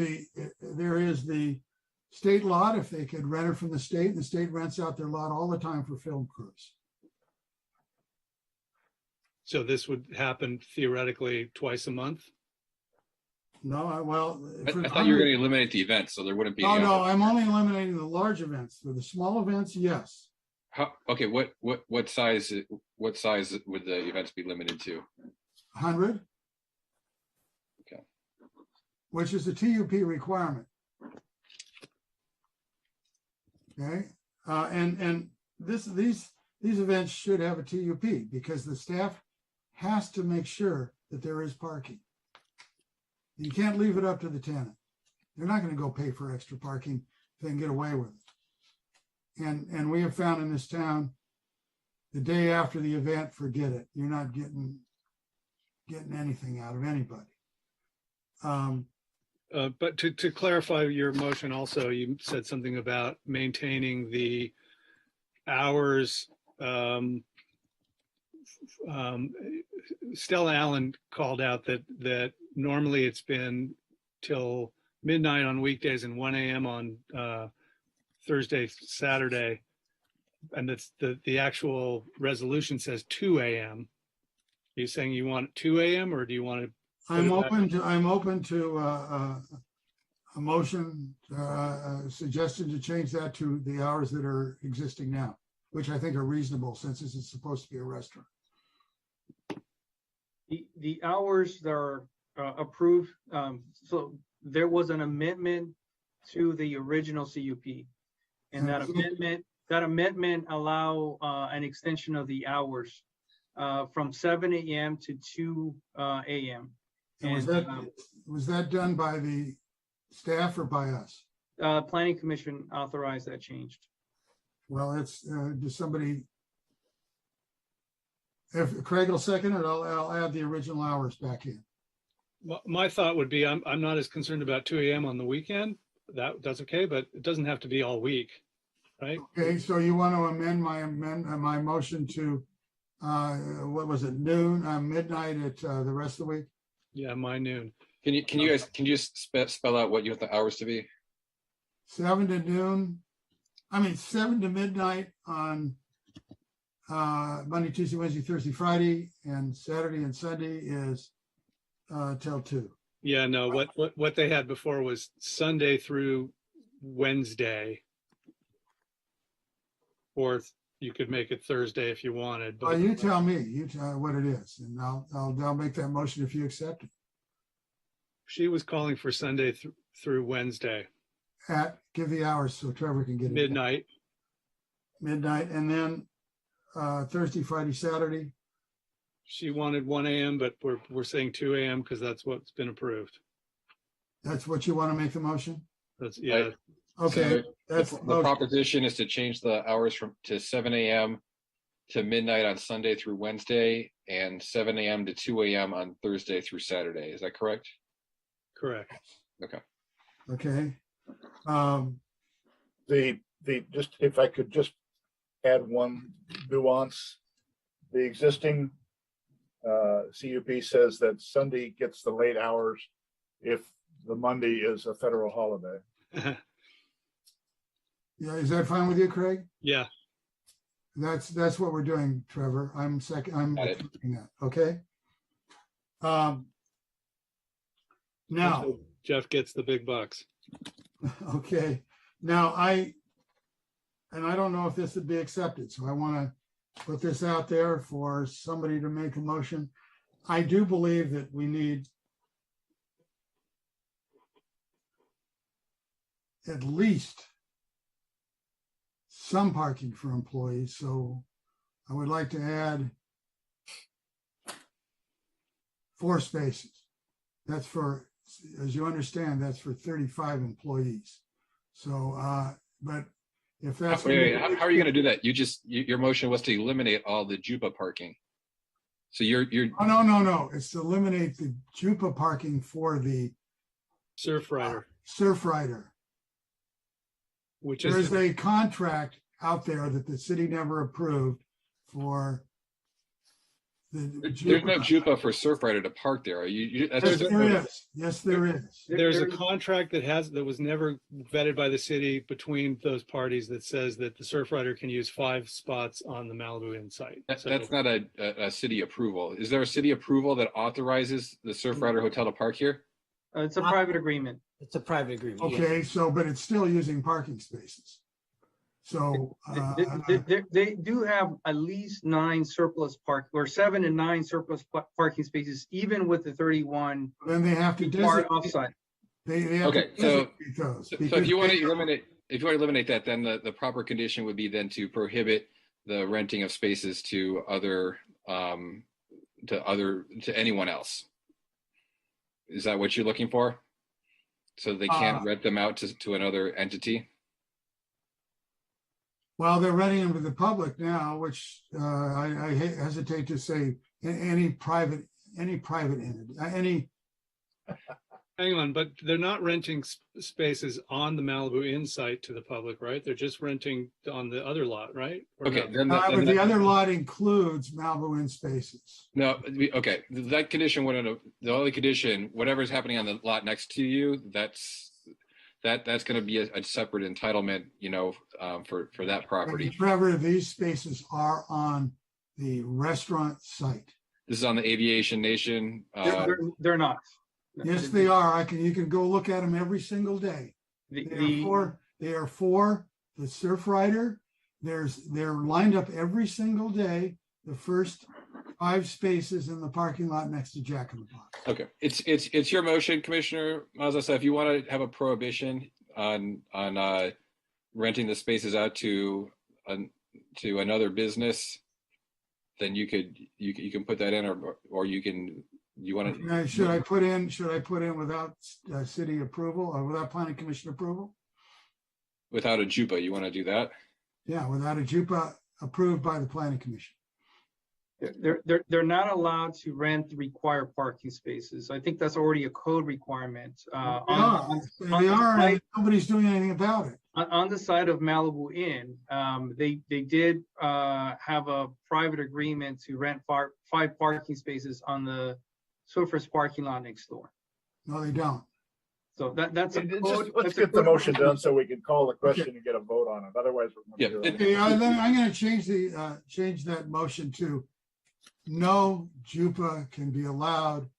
the state lot, if they could rent it from the state, and the state rents out their lot all the time for film crews. So this would happen theoretically twice a month? No, I thought you were going to eliminate the events, so there wouldn't be. Oh, no, I'm only eliminating the large events. For the small events, yes. Okay, what size would the events be limited to? 100. Okay. Which is a TUP requirement. Okay, and these events should have a TUP because the staff has to make sure that there is parking. You can't leave it up to the tenant. They're not going to go pay for extra parking if they can get away with it. And we have found in this town, the day after the event, forget it. You're not getting anything out of anybody. But to clarify your motion also, you said something about maintaining the hours. Stella Allen called out that normally it's been till midnight on weekdays and 1 a.m. on Thursday, Saturday, and that's the actual resolution says 2 a.m. Are you saying you want 2 a.m. or do you want to? I'm open to a motion, suggestion to change that to the hours that are existing now, which I think are reasonable since this is supposed to be a restaurant. The hours that are approved, so there was an amendment to the original CUP. And that amendment allow an extension of the hours from 7 a.m. to 2 a.m. And was that done by the staff or by us? Planning Commission authorized that changed. Well, it's, does somebody, if Craig will second it, I'll add the original hours back in. My thought would be, I'm not as concerned about 2 a.m. on the weekend. That's okay, but it doesn't have to be all week, right? Okay, so you want to amend my motion to, what was it, noon, midnight at the rest of the week? Yeah, my noon. Can you guys spell out what you want the hours to be? 7 to noon. 7 to midnight on Monday, Tuesday, Wednesday, Thursday, Friday, and Saturday and Sunday is till 2. Yeah, no, what they had before was Sunday through Wednesday. Or you could make it Thursday if you wanted. But you tell me, what it is, and I'll make that motion if you accept it. She was calling for Sunday through Wednesday. Give the hours so Trevor can get it. Midnight. Midnight, and then Thursday, Friday, Saturday. She wanted 1 a.m., but we're saying 2 a.m. because that's what's been approved. That's what you want to make the motion? That's, yeah. Okay. So the proposition is to change the hours to 7 a.m. to midnight on Sunday through Wednesday and 7 a.m. to 2 a.m. on Thursday through Saturday. Is that correct? Correct. Okay. Okay. Just if I could just add one nuance, the existing CUP says that Sunday gets the late hours if the Monday is a federal holiday. Yeah, is that fine with you, Craig? Yeah. That's what we're doing, Trevor. I'm accepting that. Okay. Now Jeff gets the big bucks. Okay. Now I don't know if this would be accepted, so I want to put this out there for somebody to make a motion. I do believe that we need at least some parking for employees. So I would like to add 4 spaces. That's for, as you understand, that's for 35 employees. So, but if that's wait, how are you going to do that? Your motion was to eliminate all the JUPA parking. So you're oh, no. It's to eliminate the JUPA parking for the surf rider. Which there is a contract out there that the city never approved for there's no JUPA for surf rider to park there. Yes, there is. There's a contract that was never vetted by the city between those parties that says that the surf rider can use 5 spots on the Malibu Inn site. That's not a city approval. Is there a city approval that authorizes the surf rider hotel to park here? It's a private agreement. It's a private agreement. Okay, yeah. so but it's still using parking spaces. So they do have at least 9 surplus park or 7 and 9 surplus parking spaces, even with the 31. Then they have to designate offsite. They have to so those if you want to eliminate that, then the proper condition would be then to prohibit the renting of spaces to anyone else. Is that what you're looking for? So they can't rent them out to another entity? Well, they're renting them to the public now, which I hesitate to say any private entity, Hang on, but they're not renting spaces on the Malibu Inn site to the public, right? They're just renting on the other lot, right? Or Okay, no? but the other lot includes Malibu Inn spaces. No, okay. That condition wouldn't have, the only condition, whatever's happening on the lot next to you, that's going to be a separate entitlement, for that property. Trevor, these spaces are on the restaurant site. This is on the Aviation Nation. They're not. Yes, they are. You can go look at them every single day. They are for the surf rider. They're lined up every single day. The first 5 spaces in the parking lot next to Jack in the Box. Okay, it's your motion, Commissioner Mazza. If you want to have a prohibition on renting the spaces out to another business, then you can put that in, or you want to. Should I put in without city approval or without planning commission approval? Without a JUPA, you want to do that? Yeah, without a JUPA approved by the planning commission. They're not allowed to rent the required parking spaces. I think that's already a code requirement. They are, and nobody's doing anything about it. On the side of Malibu Inn, they did have a private agreement to rent 5 parking spaces on the Surfers parking lot next door. No, they don't. So that's a code. Let's get the motion done so we can call the question and get a vote on it. Otherwise, we're going to do it. I'm going to change that motion to no JUPA can be allowed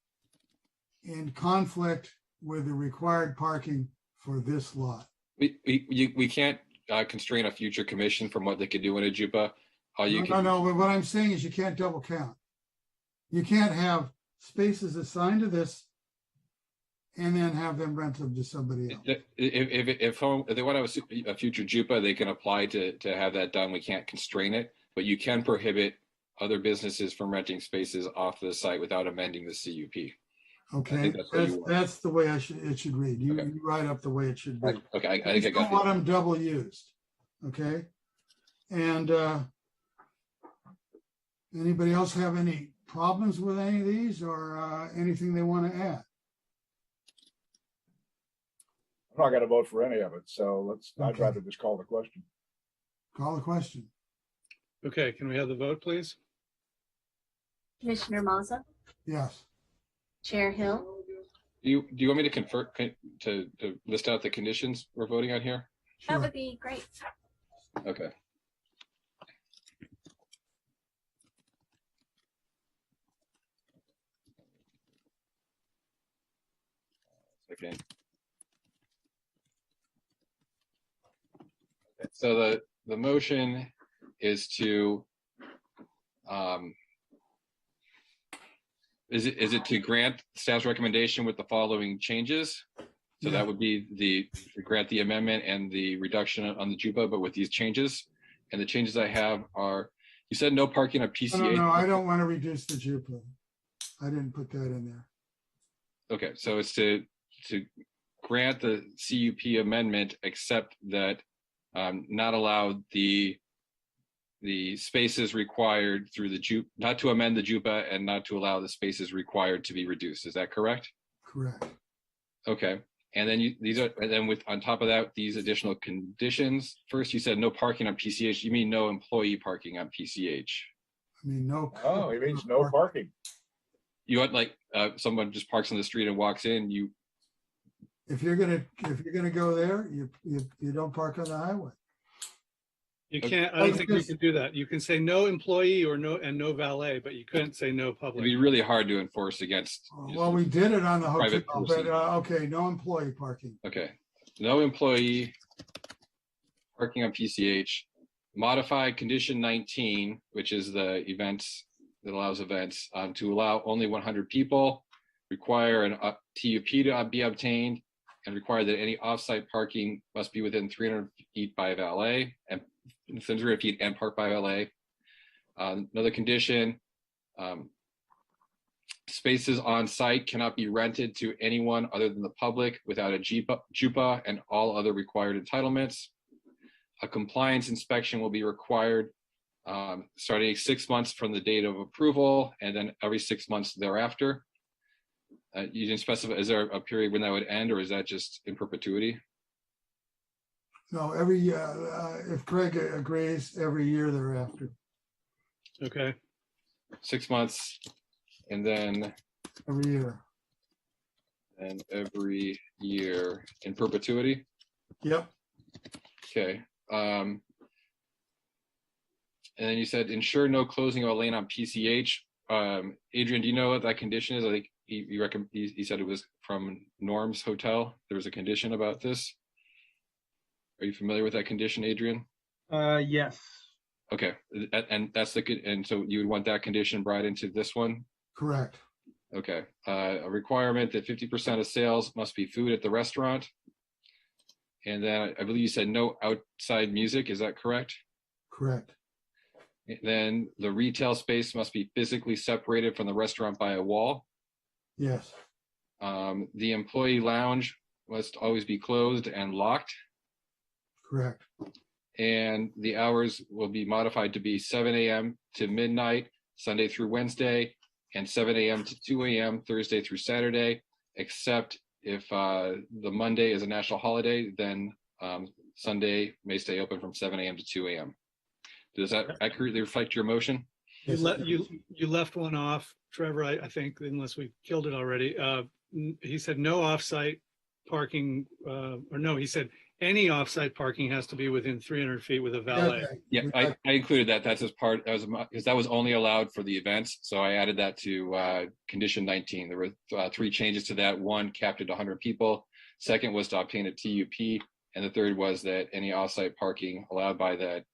in conflict with the required parking for this lot. We can't constrain a future commission from what they could do in a JUPA. No, but what I'm saying is you can't double count. You can't have spaces assigned to this and then have them rent them to somebody else. If they want to have a future JUPA, they can apply to have that done. We can't constrain it, but you can prohibit other businesses from renting spaces off the site without amending the CUP. Okay, that's the way it should read. You write up the way it should be. Okay, I think I got don't want them double used. Okay, and anybody else have any problems with any of these or anything they want to add? I'm not going to vote for any of it, so I'd rather just call the question. Call the question. Okay, can we have the vote, please? Commissioner Mazza, Yes. Chair Hill, Do you want me to convert to list out the conditions we're voting on here? that would be great. Okay. Okay. So the motion is to is it to grant staff's recommendation with the following changes? So that would be to grant the amendment and the reduction on the JUPA, but with these changes. And the changes I have are, you said no parking on PCH. No, I don't want to reduce the JUPA. I didn't put that in there. Okay, so it's to grant the CUP amendment, except that not allow the spaces required through the JUPA, not to amend the JUPA and not to allow the spaces required to be reduced. Is that correct? Correct. Okay. And then on top of that, these additional conditions. First, you said no parking on PCH. You mean no employee parking on PCH? I mean, no. Oh, he means no parking. You want someone just parks on the street and walks in. If you're gonna go there, you don't park on the highway. You can't. I don't think you can do that. You can say no employee or no valet, but you couldn't say no public. It'd be really hard to enforce against. Well, we did it on the hotel, person. but okay, no employee parking. Okay, no employee parking on PCH. Modify condition 19, which is the events that allows events to allow only 100 people. Require an TUP to be obtained, and require that any offsite parking must be within 300 feet by valet and 300 feet and parked by valet. Another condition, spaces on site cannot be rented to anyone other than the public without a JUPA and all other required entitlements. A compliance inspection will be required starting 6 months from the date of approval and then every 6 months thereafter. You didn't specify, is there a period when that would end, or is that just in perpetuity? No, every if Craig agrees, every year thereafter. Okay. 6 months, and then every year. And every year in perpetuity. Yep. Okay. And then you said ensure no closing of a lane on PCH. Adrian, do you know what that condition is? I think he said it was from Norm's Hotel. There was a condition about this. Are you familiar with that condition, Adrian? Yes. Okay, and that's and so you would want that condition brought into this one? Correct. Okay, a requirement that 50% of sales must be food at the restaurant. And then I believe you said no outside music, is that correct? Correct. Then the retail space must be physically separated from the restaurant by a wall. Yes. The employee lounge must always be closed and locked. Correct. And the hours will be modified to be 7 a.m. to midnight, Sunday through Wednesday, and 7 a.m. to 2 a.m. Thursday through Saturday, except if the Monday is a national holiday, then Sunday may stay open from 7 a.m. to 2 a.m. Does that accurately reflect your motion? You left one off, Trevor, I think, unless we killed it already. He said no offsite parking, or no, he said any offsite parking has to be within 300 feet with a valet. Okay. Yeah, I included that. That's as part, because that was only allowed for the events. So I added that to condition 19. There were 3 changes to that. One capped at 100 people. Second was to obtain a TUP. And the third was that any offsite parking allowed by that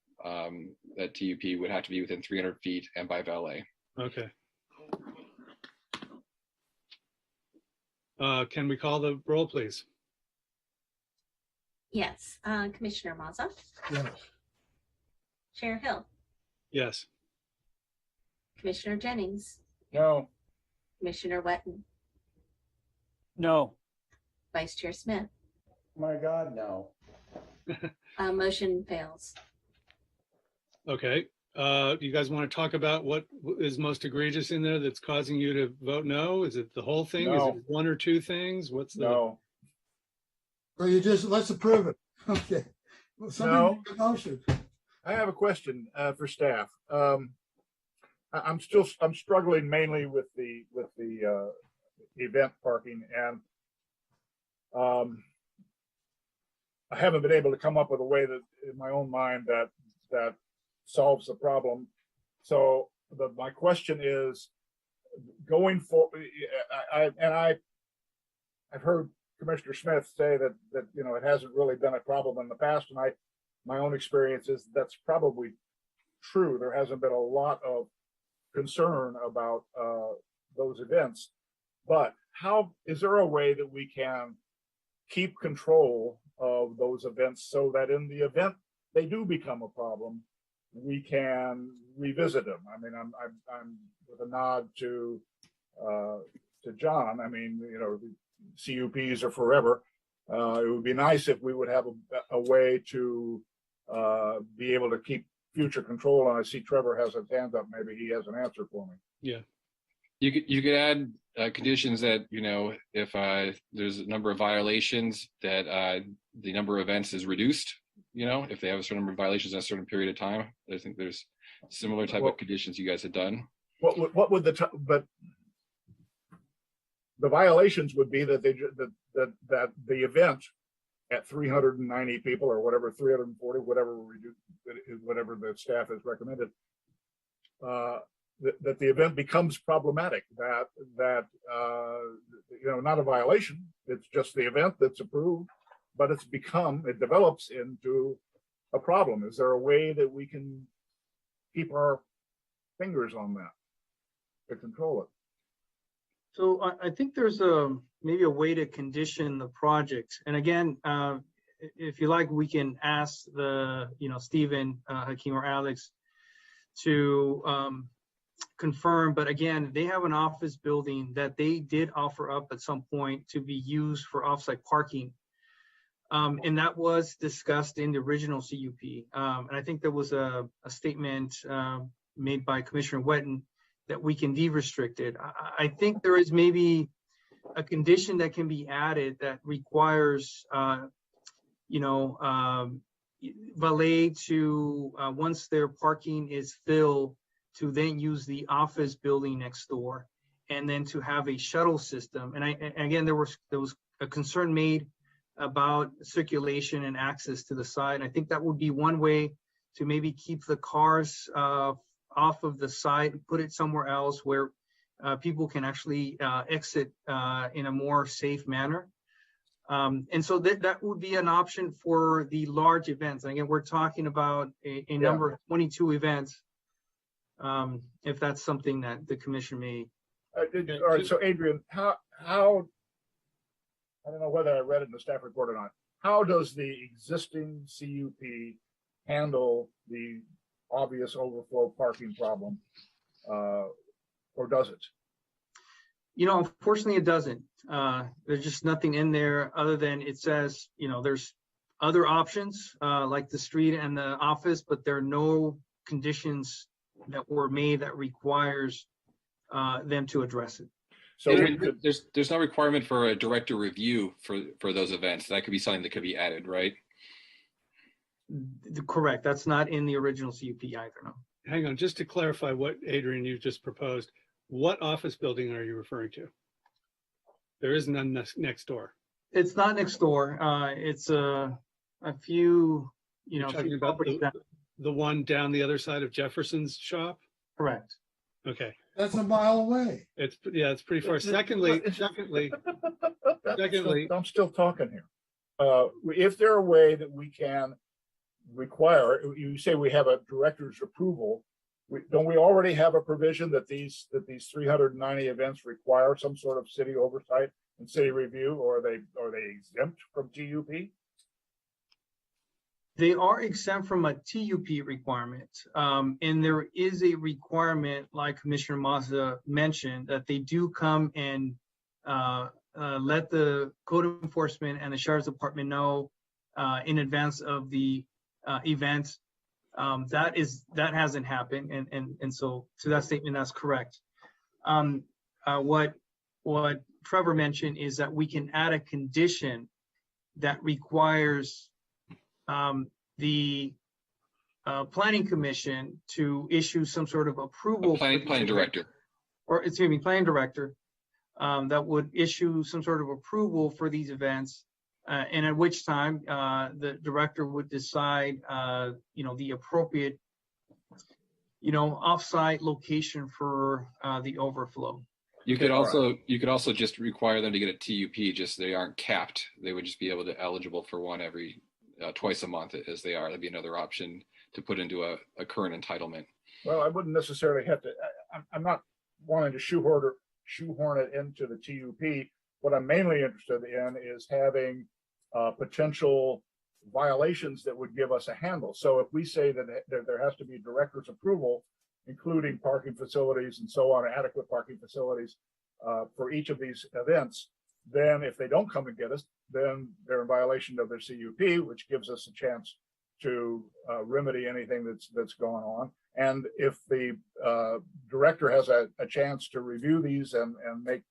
TUP would have to be within 300 feet and by valet. Okay. Can we call the roll, please? Yes. Commissioner Mazza, Yes. Chair Hill, Yes. Commissioner Jennings, No. Commissioner Wetton, No. Vice Chair Smith. My God, no. Motion fails. Okay. You guys want to talk about what is most egregious in there that's causing you to vote no? Is it the whole thing? Is No. it 1 or 2 things? What's the? No. Well, let's approve it. Okay. Well, somebody No. make a motion. I have a question for staff. I'm struggling mainly with the event parking, and I haven't been able to come up with a way that in my own mind that solves the problem. So my question is, going for, I've heard Commissioner Smith say that it hasn't really been a problem in the past, and my own experience is that's probably true. There hasn't been a lot of concern about those events, but is there a way that we can keep control of those events so that in the event they do become a problem, we can revisit them? I mean, I'm with a nod to John. I mean, CUPs are forever. It would be nice if we would have a way to be able to keep future control. And I see Trevor has his hand up. Maybe he has an answer for me. Yeah. You could add conditions that, if there's a number of violations, that the number of events is reduced, if they have a certain number of violations in a certain period of time. I think there's similar type of conditions you guys had done. What would but the violations would be that that the event at 390 people or whatever, 340, whatever the staff has recommended, that the event becomes problematic, that not a violation, it's just the event that's approved, but it develops into a problem. Is there a way that we can keep our fingers on that to control it? So I think there's maybe a way to condition the project. And again, if you like, we can ask Stephen, Hakeem, or Alex to confirm. But again, they have an office building that they did offer up at some point to be used for offsite parking. And that was discussed in the original CUP. And I think there was a statement made by Commissioner Wetton that we can de-restrict it. I think there is maybe a condition that can be added that requires, valet to, once their parking is filled, to then use the office building next door, and then to have a shuttle system. And again, there was a concern made about circulation and access to the site. I think that would be one way to maybe keep the cars off of the site, put it somewhere else where people can actually exit in a more safe manner. And so that would be an option for the large events. And again, we're talking about a number of 22 events, if that's something that the commission may. All right, so Adrian, how, I don't know whether I read it in the staff report or not, how does the existing CUP handle the obvious overflow parking problem, or does it? You know, unfortunately, it doesn't. There's just nothing in there other than it says, you know, there's other options like the street and the office, but there are no conditions that were made that requires them to address it. So there's no requirement for a director review for those events. That could be something that could be added, right? Correct. That's not in the original CUP either. No. Hang on, just to clarify what Adrian you just proposed. What office building are you referring to? There is none next door. It's not next door. It's a few, you know, talking about the one down the other side of Jefferson's shop? Correct. Okay. That's a mile away. It's pretty far. Secondly, I'm still talking here. If there a way that we can require, you say we have a director's approval, don't we already have a provision that these 390 events require some sort of city oversight and city review, or are they exempt from TUP? They are exempt from a TUP requirement, and there is a requirement, like Commissioner Mazza mentioned, that they do come and let the code enforcement and the sheriff's department know in advance of the event. That hasn't happened, and so to that statement, that's correct. What Trevor mentioned is that we can add a condition that requires the planning commission to issue some sort of approval. Planning director. Or excuse me, planning director that would issue some sort of approval for these events. And at which time the director would decide, you know, the appropriate, you know, offsite location for the overflow. You could also just require them to get a TUP, just they aren't capped. They would just be able to eligible for one every twice a month as they are. That'd be another option to put into a current entitlement. Well, I wouldn't necessarily have to. I'm not wanting to shoehorn it into the TUP. What I'm mainly interested in is having potential violations that would give us a handle. So if we say that there has to be director's approval, including parking facilities and so on, adequate parking facilities for each of these events, then if they don't come and get us, then they're in violation of their CUP, which gives us a chance to remedy anything that's going on. And if the director has a chance to review these and make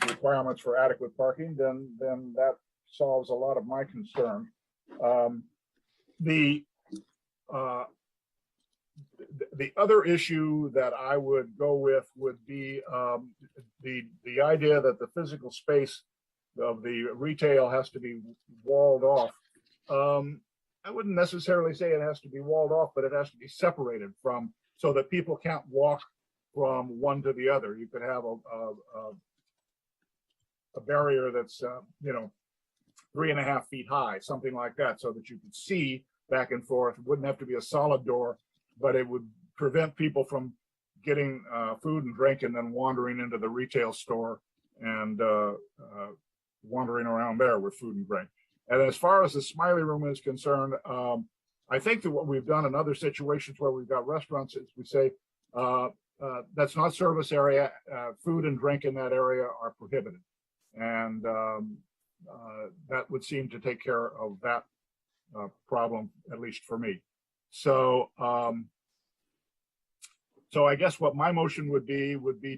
requirements for adequate parking, then that solves a lot of my concern. The other issue that I would go with would be the idea that the physical space of the retail has to be walled off. I wouldn't necessarily say it has to be walled off, but it has to be separated from, so that people can't walk from one to the other. You could have a barrier that's 3.5 feet high, something like that, so that you could see back and forth. It wouldn't have to be a solid door, but it would prevent people from getting food and drink and then wandering into the retail store and wandering around there with food and drink. And as far as the Smiley Room is concerned, I think that what we've done in other situations where we've got restaurants is we say that's not service area, food and drink in that area are prohibited. And that would seem to take care of that problem, at least for me. So, so I guess what my motion would be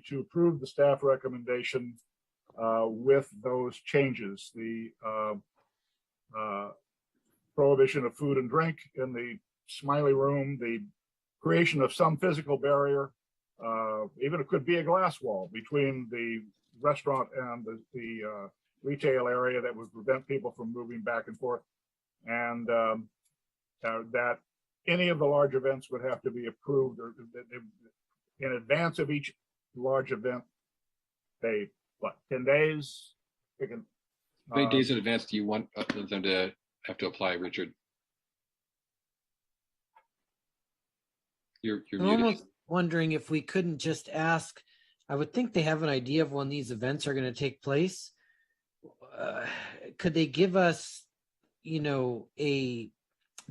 to approve the staff recommendation with those changes. The prohibition of food and drink in the Smiley Room, the creation of some physical barrier, even it could be a glass wall between the restaurant and the retail area that would prevent people from moving back and forth. And that any of the large events would have to be approved or in advance of each large event. They, what, 10 days? They can, How many days in advance do you want them to have to apply, Richard? You're I'm muted. almost wondering if we couldn't just ask, I would think they have an idea of when these events are going to take place. Could they give us, a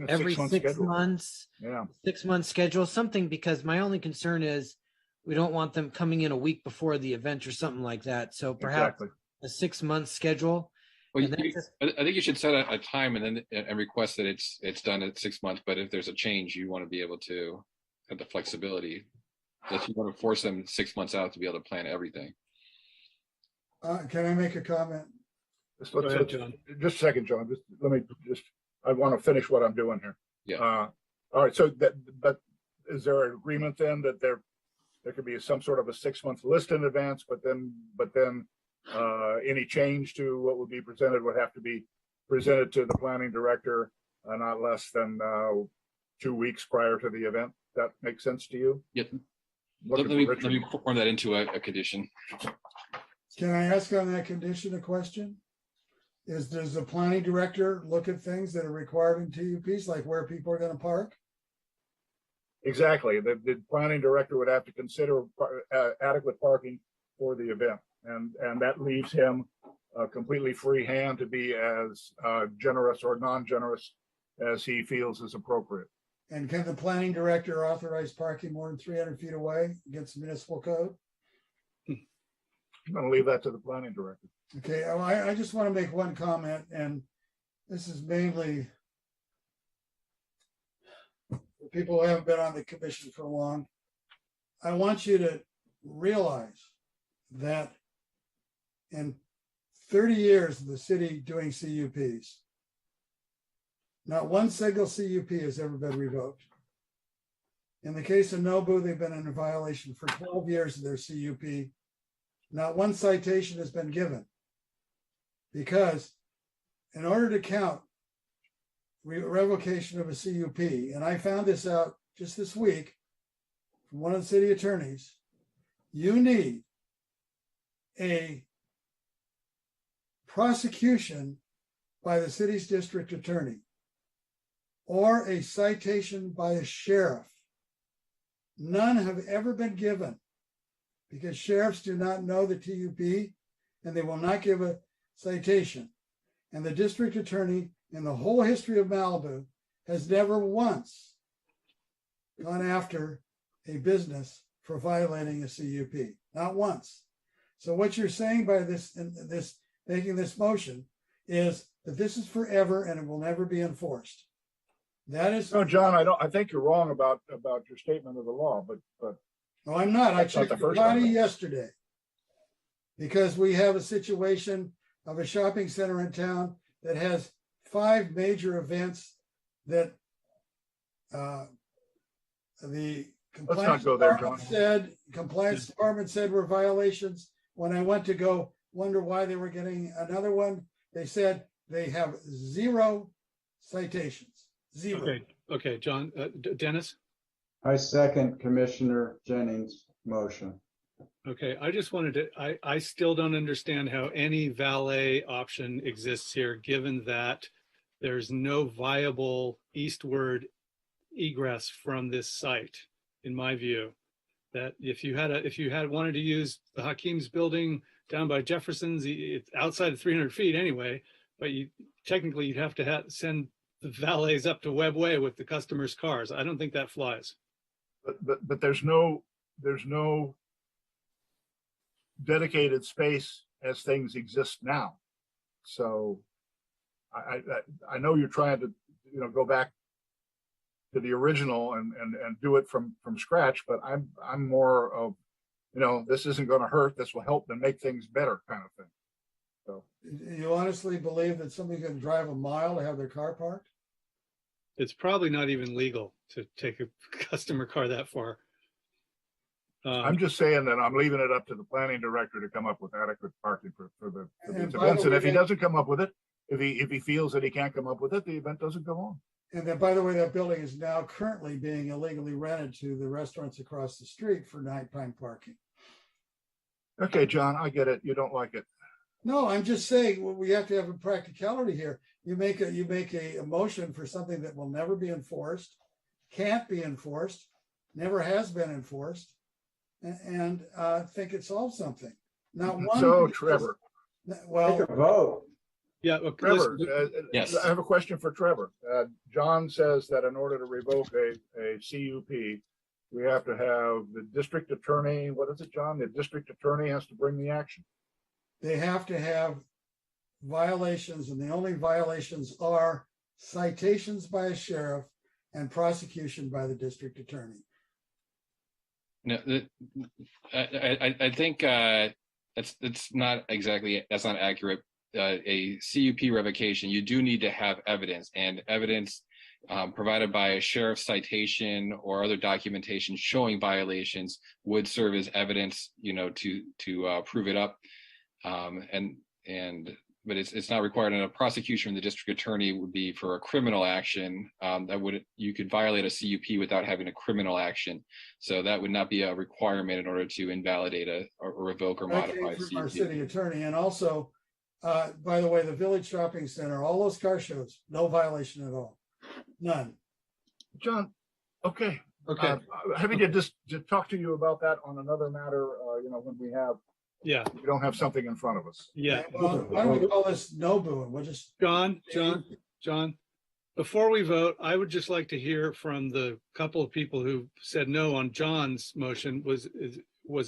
every 6 months, yeah, 6 month schedule, something, because my only concern is we don't want them coming in a week before the event or something like that. So perhaps a 6 month schedule. Well, I think you should set a time and request that it's done at 6 months. But if there's a change, you want to be able to have the flexibility that you want to force them 6 months out to be able to plan everything. Can I make a comment? Go ahead, John. Just a second, John. I want to finish what I'm doing here. Yeah. All right. So but is there an agreement then that there could be some sort of a 6 month list in advance, but then any change to what would be presented would have to be presented to the planning director not less than 2 weeks prior to the event? That makes sense to you? Yep. Let me form that into a condition. Can I ask on that condition a question? Does the planning director look at things that are required in TUPs, like where people are going to park? Exactly. The planning director would have to consider adequate parking for the event. And that leaves him a completely free hand to be as generous or non-generous as he feels is appropriate. And can the planning director authorize parking more than 300 feet away against the municipal code? I'm going to leave that to the planning director. Okay, I just want to make one comment, and this is mainly for people who haven't been on the commission for long. I want you to realize that in 30 years of the city doing CUPs, not one single CUP has ever been revoked. In the case of Nobu, they've been in a violation for 12 years of their CUP. Not one citation has been given, because in order to count revocation of a CUP, and I found this out just this week from one of the city attorneys, you need a prosecution by the city's district attorney or a citation by a sheriff. None have ever been given, because sheriffs do not know the TUP and they will not give a citation. And the district attorney in the whole history of Malibu has never once gone after a business for violating a CUP, not once. So what you're saying by this making this motion is that this is forever and it will never be enforced. That is. No, John, I think you're wrong about your statement of the law, but no, I'm not. I checked the body yesterday, because we have a situation of a shopping center in town that has 5 major events that the compliance department said were violations. When I went to go wonder why they were getting another one, they said they have 0 citations. 0. Okay, John. Dennis? I second Commissioner Jennings' motion. Okay, I just wanted to, I still don't understand how any valet option exists here, given that there's no viable eastward egress from this site, in my view. That if you had wanted to use the Hakim's building down by Jefferson's, it's outside of 300 feet anyway, but technically you'd have to send the valets up to Webb Way with the customers' cars. I don't think that flies. But there's no dedicated space as things exist now. So I know you're trying to go back to the original and do it from scratch, but I'm more of this isn't going to hurt, this will help and make things better kind of thing. So you honestly believe that somebody can drive a mile to have their car parked? It's probably not even legal to take a customer car that far. I'm just saying that I'm leaving it up to the planning director to come up with adequate parking for And these by the events. And way, if he doesn't come up with it, if he feels that he can't come up with it, the event doesn't go on. And then, by the way, that building is now currently being illegally rented to the restaurants across the street for nighttime parking. Okay, John, I get it. You don't like it. No, I'm just saying, well, we have to have a practicality here. You make a motion for something that will never be enforced, can't be enforced, never has been enforced, and think it solves something. Not one. So, Trevor, well, Take a vote. Yeah, okay, Trevor, Yes. I have a question for Trevor. John says that in order to revoke a CUP, we have to have the district attorney. What is it, John? The district attorney has to bring the action. they have to have violations, and the only violations are citations by a sheriff and prosecution by the district attorney. No, I think that's not accurate. A CUP revocation, you do need to have evidence, and evidence provided by a sheriff's citation or other documentation showing violations would serve as evidence, to prove it up. But it's not required. And a prosecution from the district attorney would be for a criminal action. You could violate a CUP without having a criminal action. So that would not be a requirement in order to invalidate or revoke or modify a From CUP. our city attorney. And also, by the way, the Village Shopping Center, all those car shows, no violation at all. None. John, okay. Okay. Having to just to talk to you about that on another matter, when we don't have something in front of us. Yeah. Well, why don't we call this no booing? We'll just. John, before we vote, I would just like to hear from the couple of people who said no on John's motion. Was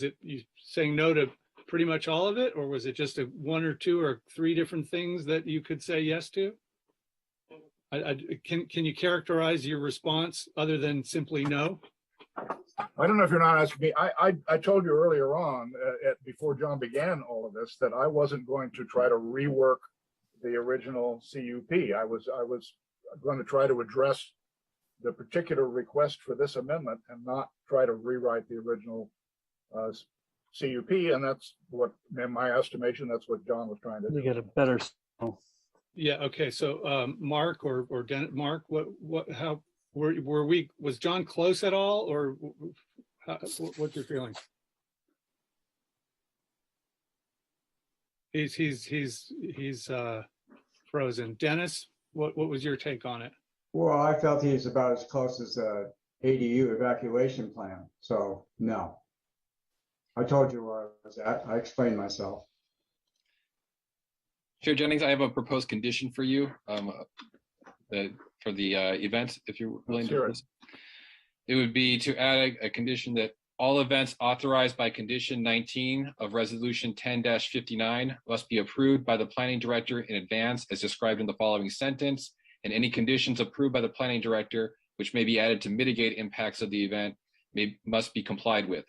it you saying no to pretty much all of it, or was it just a one or two or three different things that you could say yes to? Can you characterize your response other than simply no? I don't know if you're not asking me. I told you earlier on, before John began all of this, that I wasn't going to try to rework the original CUP. I was going to try to address the particular request for this amendment and not try to rewrite the original CUP. And that's what, in my estimation, that's what John was trying to do. You get a better. Yeah. Okay. So, Mark or Mark, how were we? Was John close at all, or what's your feeling? He's frozen. Dennis, what was your take on it? Well, I felt he's about as close as a ADU evacuation plan. So no. I told you where I was at. I explained myself. Chair Jennings, I have a proposed condition for you for the event, if you're willing to do this. It would be to add a condition that all events authorized by condition 19 of resolution 10-59 must be approved by the planning director in advance as described in the following sentence, and any conditions approved by the planning director which may be added to mitigate impacts of the event must be complied with.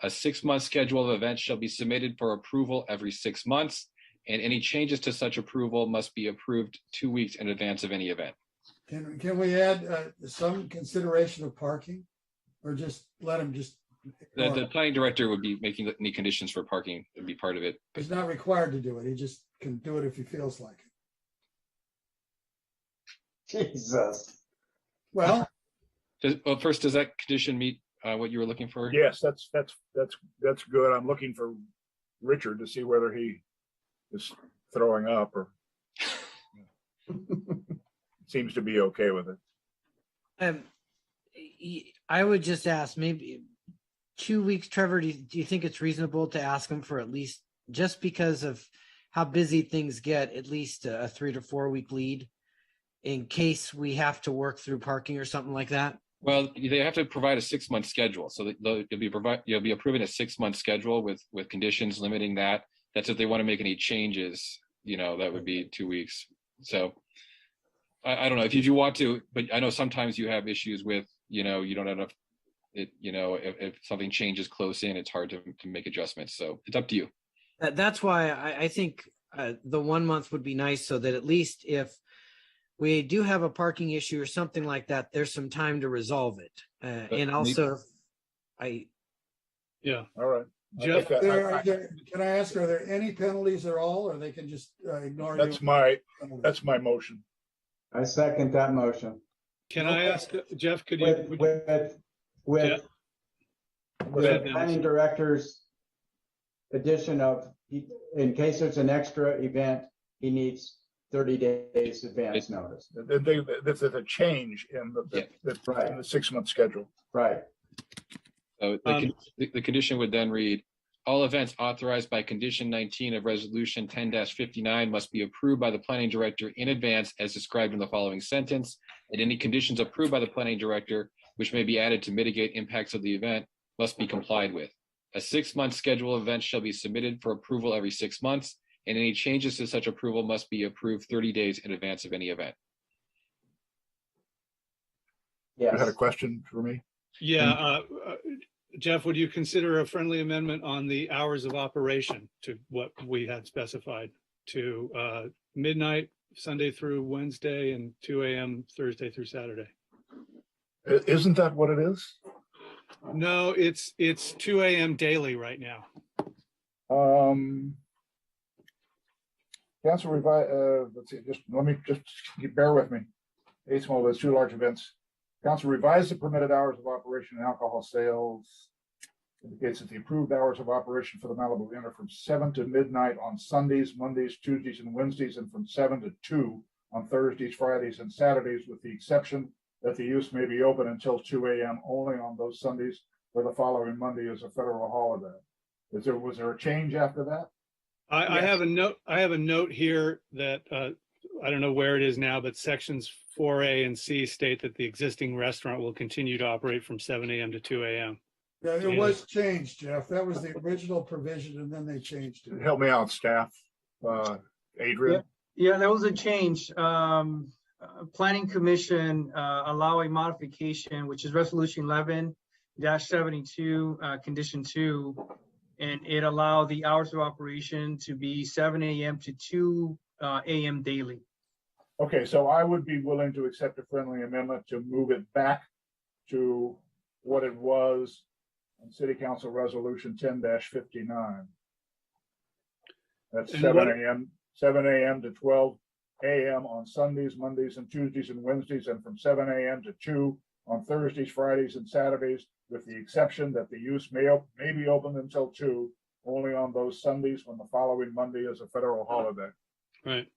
A 6-month schedule of events shall be submitted for approval every 6 months, and any changes to such approval must be approved 2 weeks in advance of any event. Can we add some consideration of parking, or just let him just? The planning director would be making any conditions for parking. Would be part of it. He's not required to do it. He just can do it if he feels like it. Jesus. Well, first, does that condition meet what you were looking for? Yes, that's good. I'm looking for Richard to see whether he is throwing up or seems to be okay with it. I would just ask maybe 2 weeks, Trevor. Do you think it's reasonable to ask him for at least, just because of how busy things get, at least a 3 to 4 week lead in case we have to work through parking or something like that? Well, they have to provide a 6-month schedule, so you'll be approving a 6-month schedule with conditions limiting that. That's if they want to make any changes. That would be 2 weeks. So I don't know if you want to, but I know sometimes you have issues with you don't have enough. If something changes close in, it's hard to make adjustments. So it's up to you. That's why I think the 1 month would be nice, so that at least if we do have a parking issue or something like that, there's some time to resolve it. And also, Yeah. All right. Jeff, Can I ask, are there any penalties at all, or they can just ignore you? That's my motion. I second that motion. Can I ask, Jeff, could With you? the ahead, planning director's addition of, in case there's an extra event, he needs 30 days advance notice. This is a change in the 6-month schedule. Right. So the condition would then read, all events authorized by condition 19 of resolution 10-59 must be approved by the planning director in advance as described in the following sentence, and any conditions approved by the planning director, which may be added to mitigate impacts of the event, must be complied with. A 6-month schedule of events shall be submitted for approval every 6 months, and any changes to such approval must be approved 30 days in advance of any event. You had a question for me? Yeah, Jeff, would you consider a friendly amendment on the hours of operation to what we had specified to midnight, Sunday through Wednesday, and 2 a.m. Thursday through Saturday? Isn't that what it is? No, it's 2 a.m. daily right now. Council let's see, bear with me. ASMO, there's 2 large events. Council revised the permitted hours of operation and alcohol sales. Indicates that the approved hours of operation for the Malibu Inn are from 7 to midnight on Sundays, Mondays, Tuesdays, and Wednesdays, and from 7 to 2 on Thursdays, Fridays, and Saturdays, with the exception that the use may be open until 2 a.m. only on those Sundays, where the following Monday is a federal holiday. Was there a change after that? I have a note. I have a note here that I don't know where it is now, but sections 4A and C state that the existing restaurant will continue to operate from 7 a.m. to 2 a.m. Yeah, it was changed, Jeff. That was the original provision, and then they changed it. Help me out, staff. Adrian? Yeah, that was a change. Planning Commission allow a modification, which is Resolution 11-72, Condition 2, and it allowed the hours of operation to be 7 a.m. to 2 a.m. daily. Okay, so I would be willing to accept a friendly amendment to move it back to what it was on City Council Resolution 10-59. That's 7 a.m. to 12 a.m. on Sundays, Mondays, and Tuesdays and Wednesdays, and from 7 a.m. to 2 on Thursdays, Fridays, and Saturdays, with the exception that the use may be open until 2 only on those Sundays when the following Monday is a federal holiday. Right.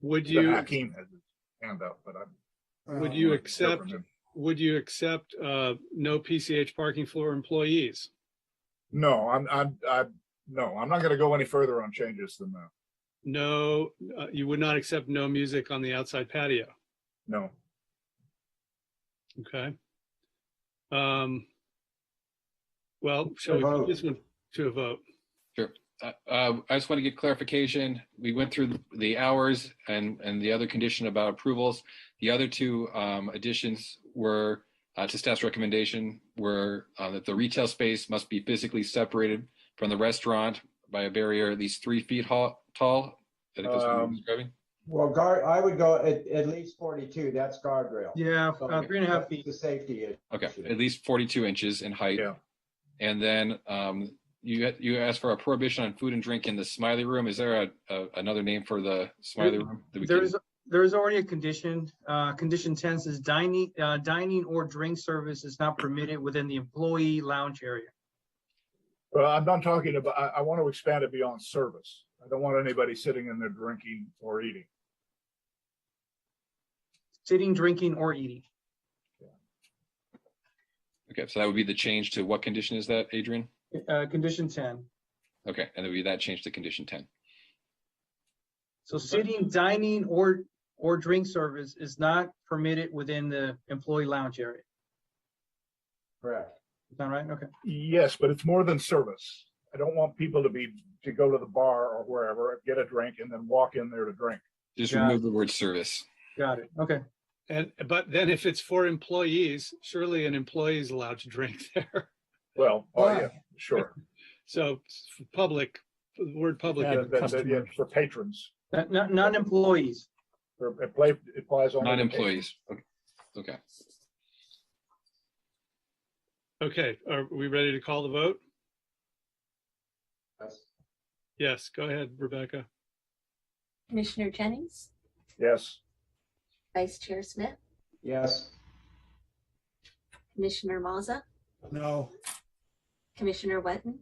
Would you? Hakeem has his hand up, but would you accept? Would you accept no PCH parking for employees? No, I'm not going to go any further on changes than that. No, you would not accept no music on the outside patio. No. Okay. Well, shall we put this one to a vote? Sure. I just want to get clarification. We went through the hours and the other condition about approvals. The other 2 additions were to staff's recommendation were that the retail space must be physically separated from the restaurant by a barrier at least 3 feet tall. I think that's what you're describing. Well, I would go at least 42. That's guardrail. Yeah, 3.5 feet. The safety issue. Okay, at least 42 inches in height. Yeah. And then you asked for a prohibition on food and drink in the Smiley Room. Is there another name for the Smiley Room? There's already a condition. Condition 10 says dining or drink service is not permitted within the employee lounge area. Well, I'm not talking about. I want to expand it beyond service. I don't want anybody sitting in there drinking or eating. Sitting, drinking, or eating. Okay, so that would be the change to what condition is that, Adrian? Condition 10. Okay, and it would be that change to condition 10. So sitting, dining, or drink service is not permitted within the employee lounge area. Correct. Is that right? Okay. Yes, but it's more than service. I don't want people to go to the bar or wherever, get a drink, and then walk in there to drink. Just remove the word service. Got it. Okay. But then if it's for employees, surely an employee is allowed to drink there. Well, yeah, sure. So public, the word public. Yeah, for patrons. Non-employees. It applies on non-employees. Okay. Okay, are we ready to call the vote? Yes. Yes, go ahead, Rebecca. Commissioner Jennings, Yes. Vice Chair Smith, Yes. Commissioner Mazza, No. Commissioner Wetton,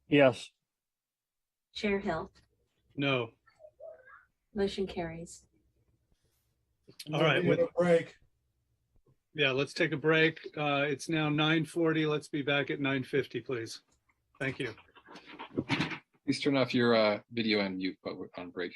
Yes. Chair Hill. No. Motion carries. All right, We'll with, take a break. yeah, let's take a break. It's now 9:40. Let's be back at 9:50, please. Thank you. Please turn off your video and mute on break.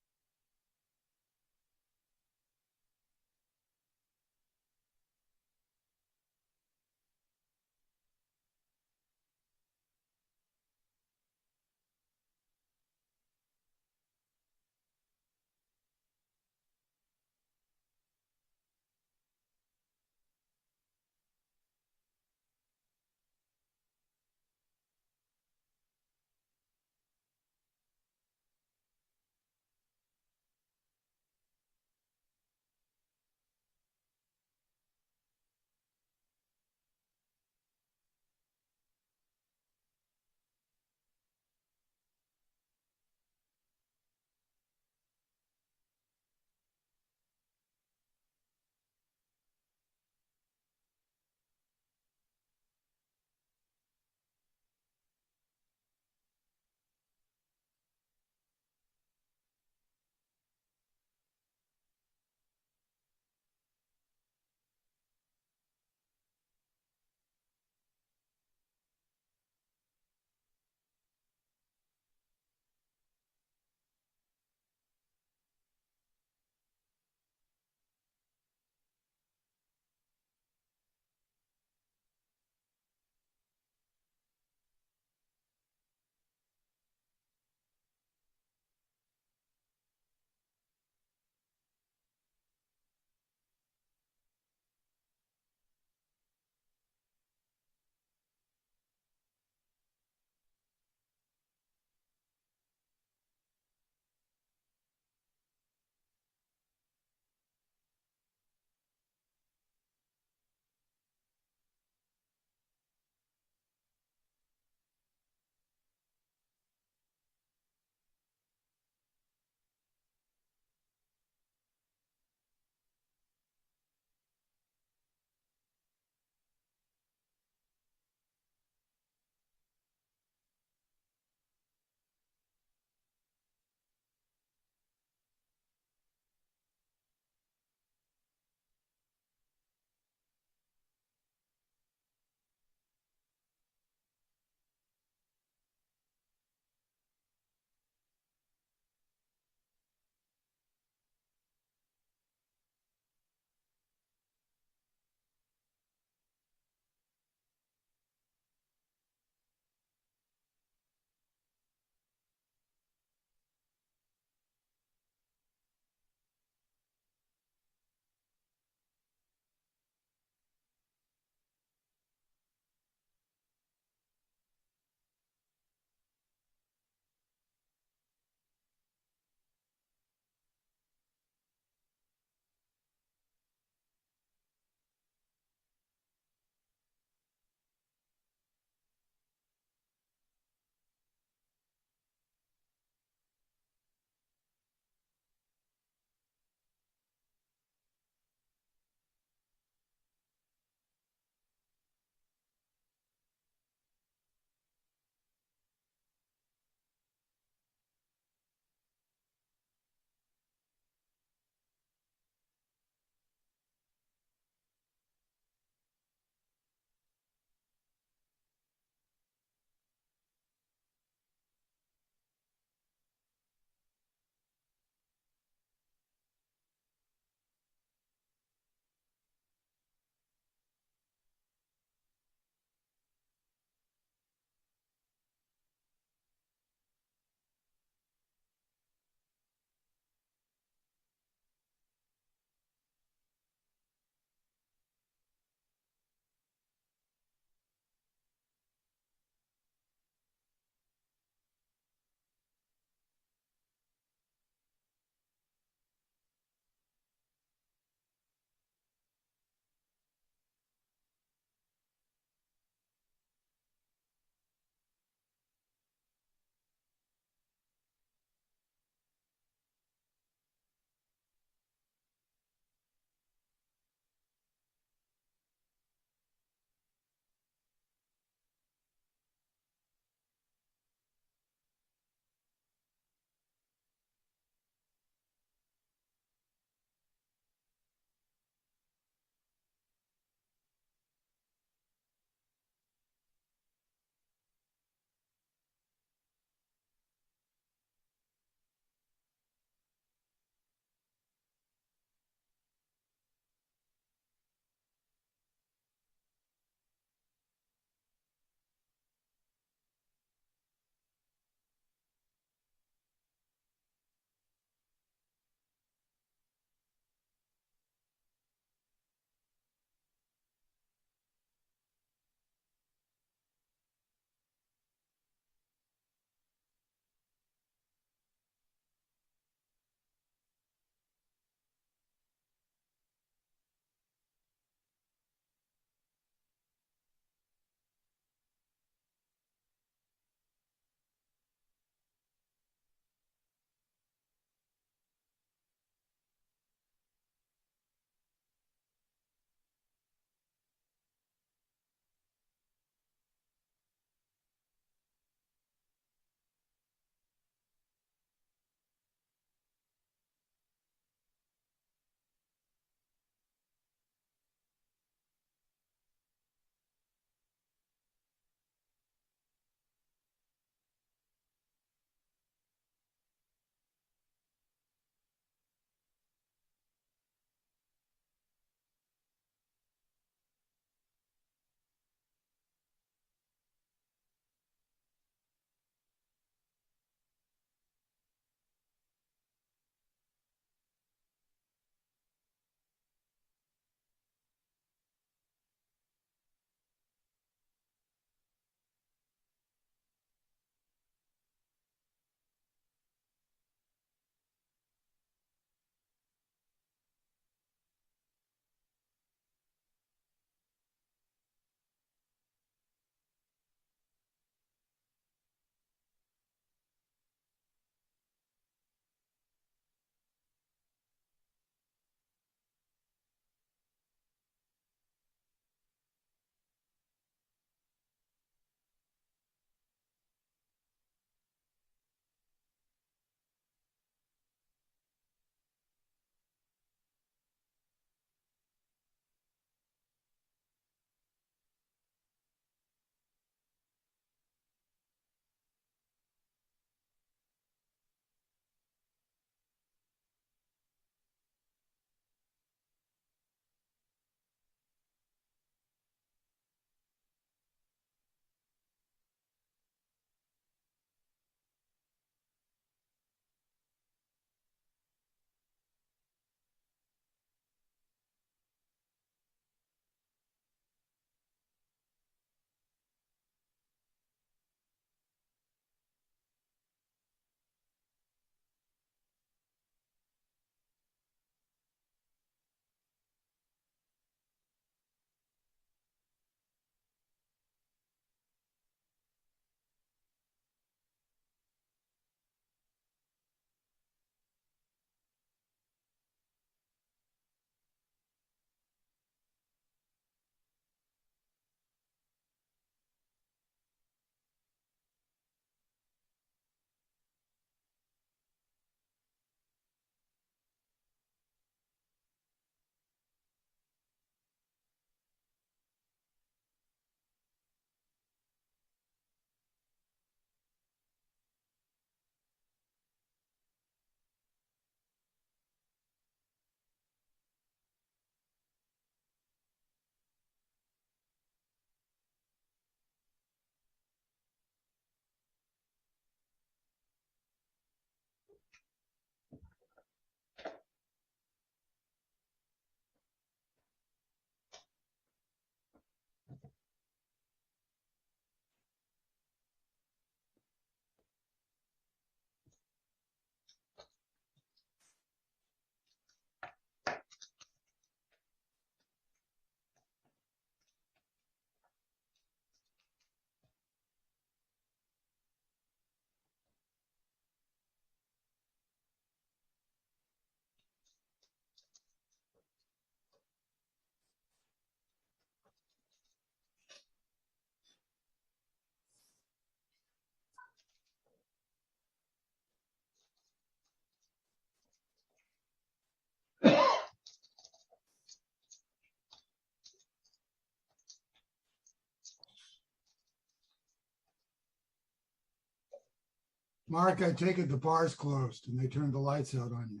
Mark, I take it the bar's closed and they turned the lights out on you.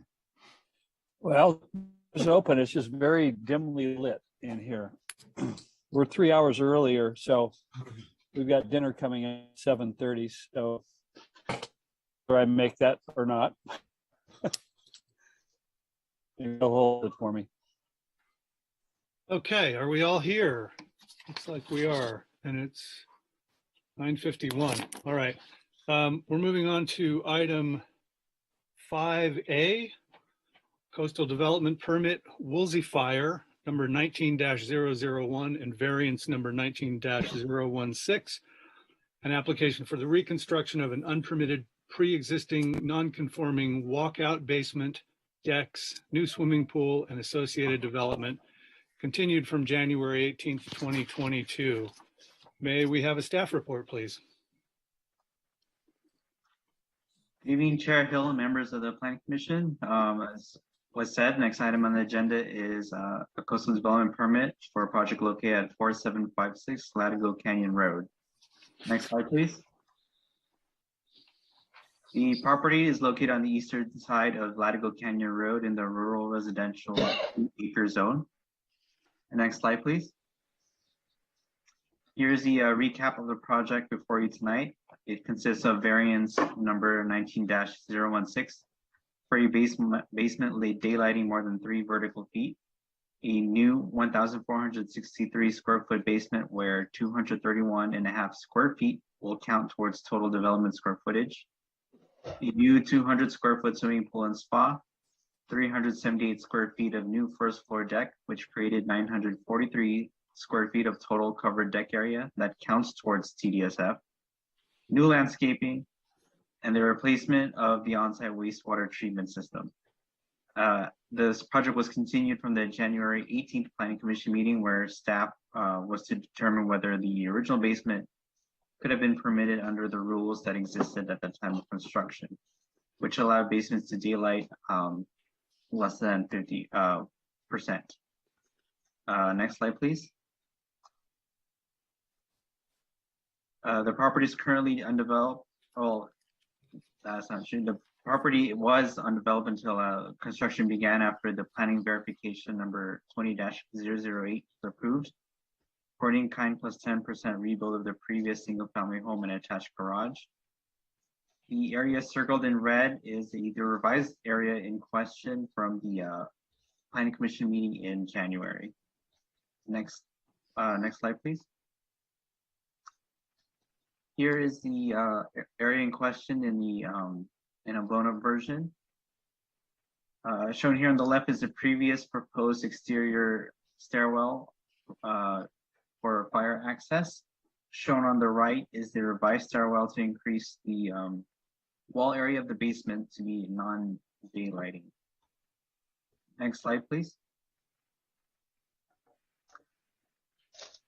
Well, it's open. It's just very dimly lit in here. We're 3 hours earlier, so we've got dinner coming at 7:30. So, whether I make that or not, you'll hold it for me. Okay, are we all here? Looks like we are, and it's 9:51. All right. We're moving on to item 5A, Coastal Development Permit, Woolsey Fire, number 19-001 and variance number 19-016, an application for the reconstruction of an unpermitted pre-existing non-conforming walkout basement, decks, new swimming pool, and associated development, continued from January 18th, 2022. May we have a staff report, please? Good evening, Chair Hill and members of the Planning Commission. As was said, next item on the agenda is a coastal development permit for a project located at 4756 Latigo Canyon Road. Next slide, please. The property is located on the eastern side of Latigo Canyon Road in the rural residential acre zone. Next slide, please. Here's the recap of the project before you tonight. It consists of variance number 19-016 for a basement laid daylighting more than 3 vertical feet, a new 1,463 square foot basement where 231.5 square feet will count towards total development square footage, a new 200 square foot swimming pool and spa, 378 square feet of new first floor deck, which created 943 square feet of total covered deck area that counts towards TDSF, new landscaping, and the replacement of the on-site wastewater treatment system. This project was continued from the January 18th Planning Commission meeting where staff was to determine whether the original basement could have been permitted under the rules that existed at the time of construction, which allowed basements to daylight less than 50%. Next slide, please. The property is currently undeveloped. Well, that's not true. The property was undeveloped until construction began after the planning verification number 20-008 was approved. According kind plus 10% rebuild of the previous single family home and attached garage. The area circled in red is the revised area in question from the Planning Commission meeting in January. Next slide, please. Here is the area in question in a blown up version. Shown here on the left is the previous proposed exterior stairwell for fire access. Shown on the right is the revised stairwell to increase the wall area of the basement to be non-daylighting. Next slide, please.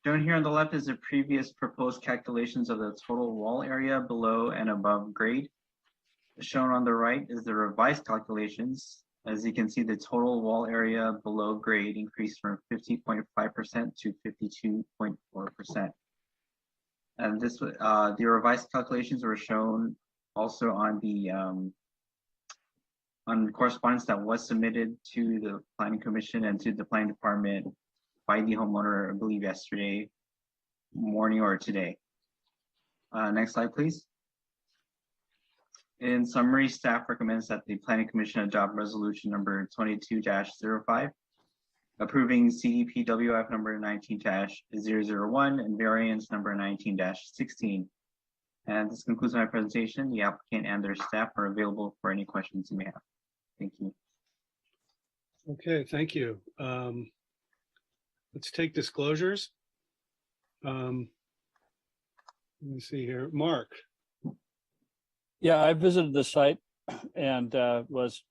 Shown here on the left is the previous proposed calculations of the total wall area below and above grade. Shown on the right is the revised calculations. As you can see, the total wall area below grade increased from 50.5% to 52.4%. And this, the revised calculations were shown also on the correspondence that was submitted to the Planning Commission and to the Planning Department by the homeowner, I believe yesterday morning or today. Next slide, please. In summary, staff recommends that the Planning Commission adopt resolution number 22-05, approving CDPWF number 19-001 and variance number 19-16. And this concludes my presentation. The applicant and their staff are available for any questions you may have. Thank you. Okay, thank you. Let's take disclosures. Let me see here. Mark. Yeah, I visited the site and was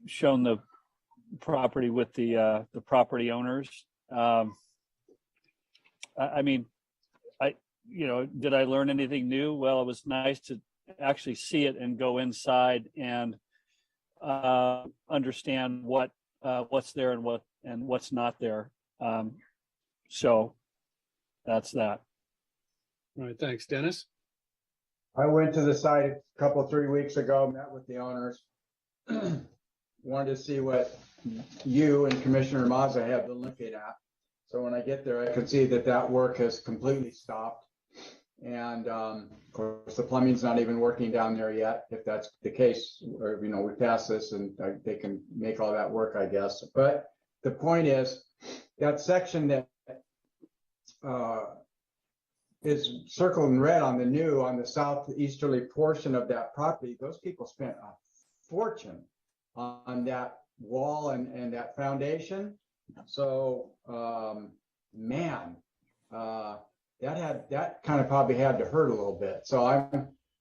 shown the property with the property owners. I mean, did I learn anything new? Well, it was nice to actually see it and go inside and understand what's there and what's not there. So that's that. All right, thanks, Dennis. I went to the site a couple, 3 weeks ago, met with the owners. Wanted to see what you and Commissioner Mazza have been looking at. So when I get there, I can see that that work has completely stopped. And of course, the plumbing's not even working down there yet. If that's the case, or, you know, we pass this and they can make all that work, I guess. But the point is that section that is circled in red on the southeasterly portion of that property, those people spent a fortune on that wall and that foundation. So, man, that kind of probably had to hurt a little bit. So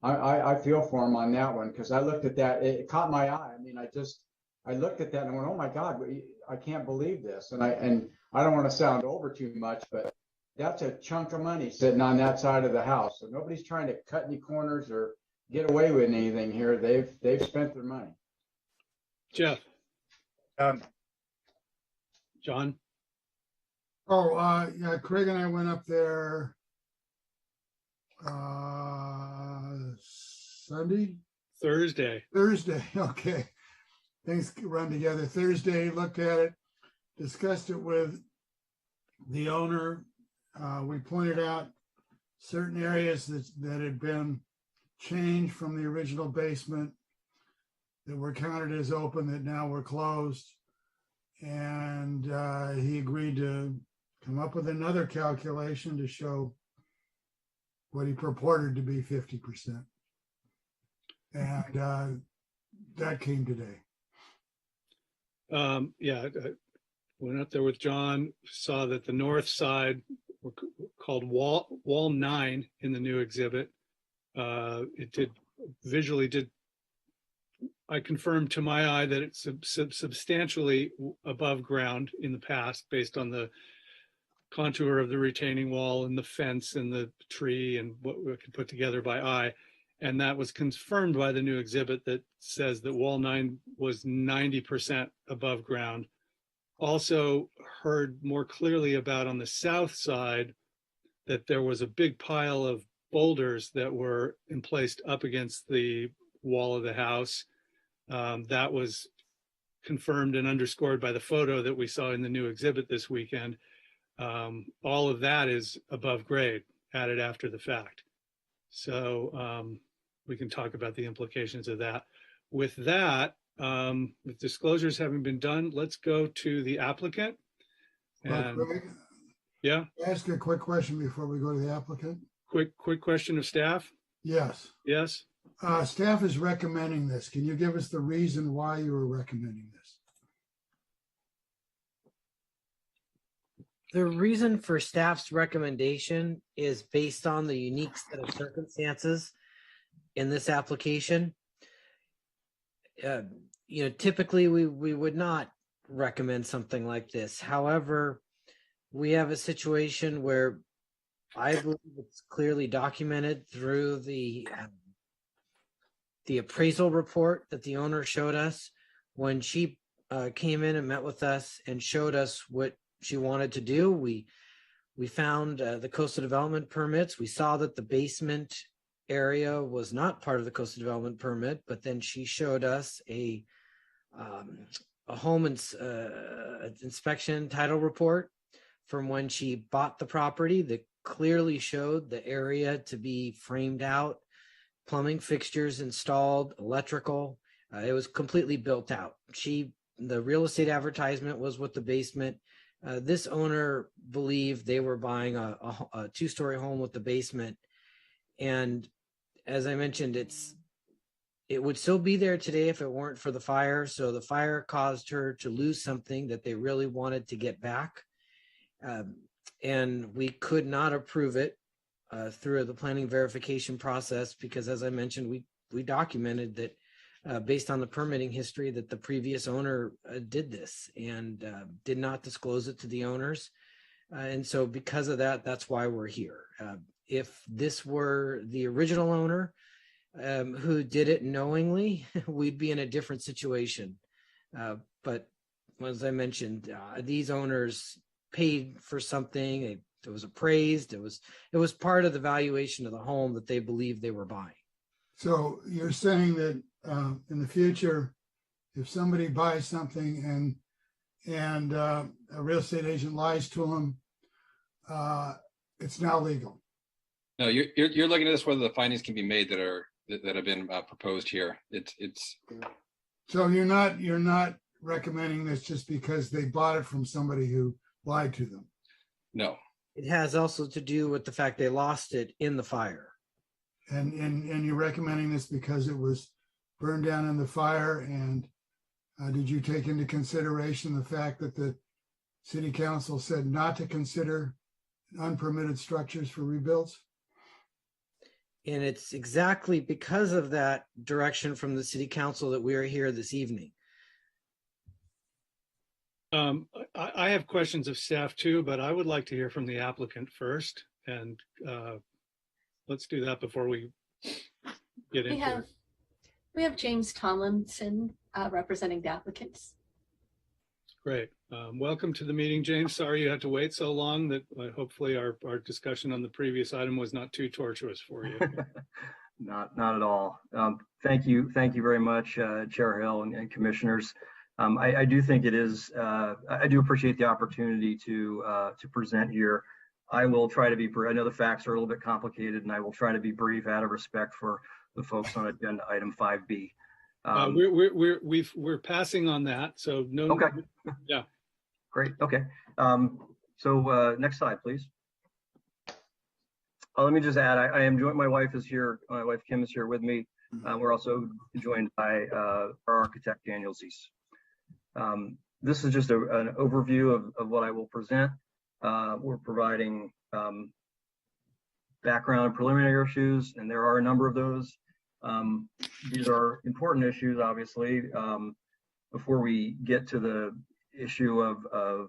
I feel for him on that one, because I looked at that, it caught my eye. I mean, I looked at that and I went, oh my God, I can't believe this. And I don't want to sound over too much, but that's a chunk of money sitting on that side of the house. So nobody's trying to cut any corners or get away with anything here. They've spent their money. Jeff. John. Oh, yeah, Craig and I went up there Thursday, okay. Things run together. Thursday, looked at it, discussed it with the owner. We pointed out certain areas that had been changed from the original basement that were counted as open that now were closed. And he agreed to come up with another calculation to show what he purported to be 50%. And that came today. Yeah, I went up there with John, saw that the north side were called wall 9 in the new exhibit. I confirmed to my eye that it's substantially above ground in the past, based on the contour of the retaining wall and the fence and the tree and what we could put together by eye. And that was confirmed by the new exhibit that says that wall 9 was 90% above ground. Also heard more clearly about on the south side that there was a big pile of boulders that were placed up against the wall of the house. That was confirmed and underscored by the photo that we saw in the new exhibit this weekend. All of that is above grade, added after the fact. So we can talk about the implications of that. With that, with disclosures having been done, let's go to the applicant. And Craig, yeah, ask a quick question before we go to the applicant. Quick question of staff. Yes. Yes. Staff is recommending this. Can you give us the reason why you are recommending this? The reason for staff's recommendation is based on the unique set of circumstances in this application. Typically we would not recommend something like this. However, we have a situation where I believe it's clearly documented through the appraisal report that the owner showed us when she came in and met with us and showed us what she wanted to do. We found the coastal development permits. We saw that the basement area was not part of the coastal development permit, but then she showed us a home inspection title report from when she bought the property that clearly showed the area to be framed out, plumbing fixtures installed, electrical. It was completely built out. The real estate advertisement was with the basement. This owner believed they were buying a two-story home with the basement. And as I mentioned, it would still be there today if it weren't for the fire. So the fire caused her to lose something that they really wanted to get back. And we could not approve it through the planning verification process because, as I mentioned, we documented that based on the permitting history that the previous owner did this and did not disclose it to the owners. And so because of that, that's why we're here. If this were the original owner who did it knowingly, we'd be in a different situation. But as I mentioned, these owners paid for something. It was appraised. It was part of the valuation of the home that they believed they were buying. So you're saying that in the future, if somebody buys something and a real estate agent lies to them, it's now legal. No, you're looking at this whether the findings can be made that have been proposed here. It's So you're not recommending this just because they bought it from somebody who lied to them. no. It has also to do with the fact they lost it in the fire. And you're recommending this because it was burned down in the fire. And did you take into consideration the fact that the city council said not to consider unpermitted structures for rebuilds? And it's exactly because of that direction from the city council that we are here this evening. I have questions of staff too, but I would like to hear from the applicant first. And let's do that before we get into it. We have James Tomlinson representing the applicants. Great. Welcome to the meeting, James. Sorry you had to wait so long. That hopefully our discussion on the previous item was not too tortuous for you. Not at all. Thank you very much, Chair Hill and commissioners. I do think it is. I do appreciate the opportunity to present here. I will try to be. I know the facts are a little bit complicated, and I will try to be brief out of respect for the folks on agenda item 5B. We're passing on that, so no. Okay. Yeah. Great. Okay. So next slide, please. Let me just add. I am joined. My wife is here. My wife Kim is here with me. We're also joined by our architect Daniel Zeiss. This is just an overview of what I will present. We're providing background preliminary issues, and there are a number of those. These are important issues, obviously. Before we get to the issue of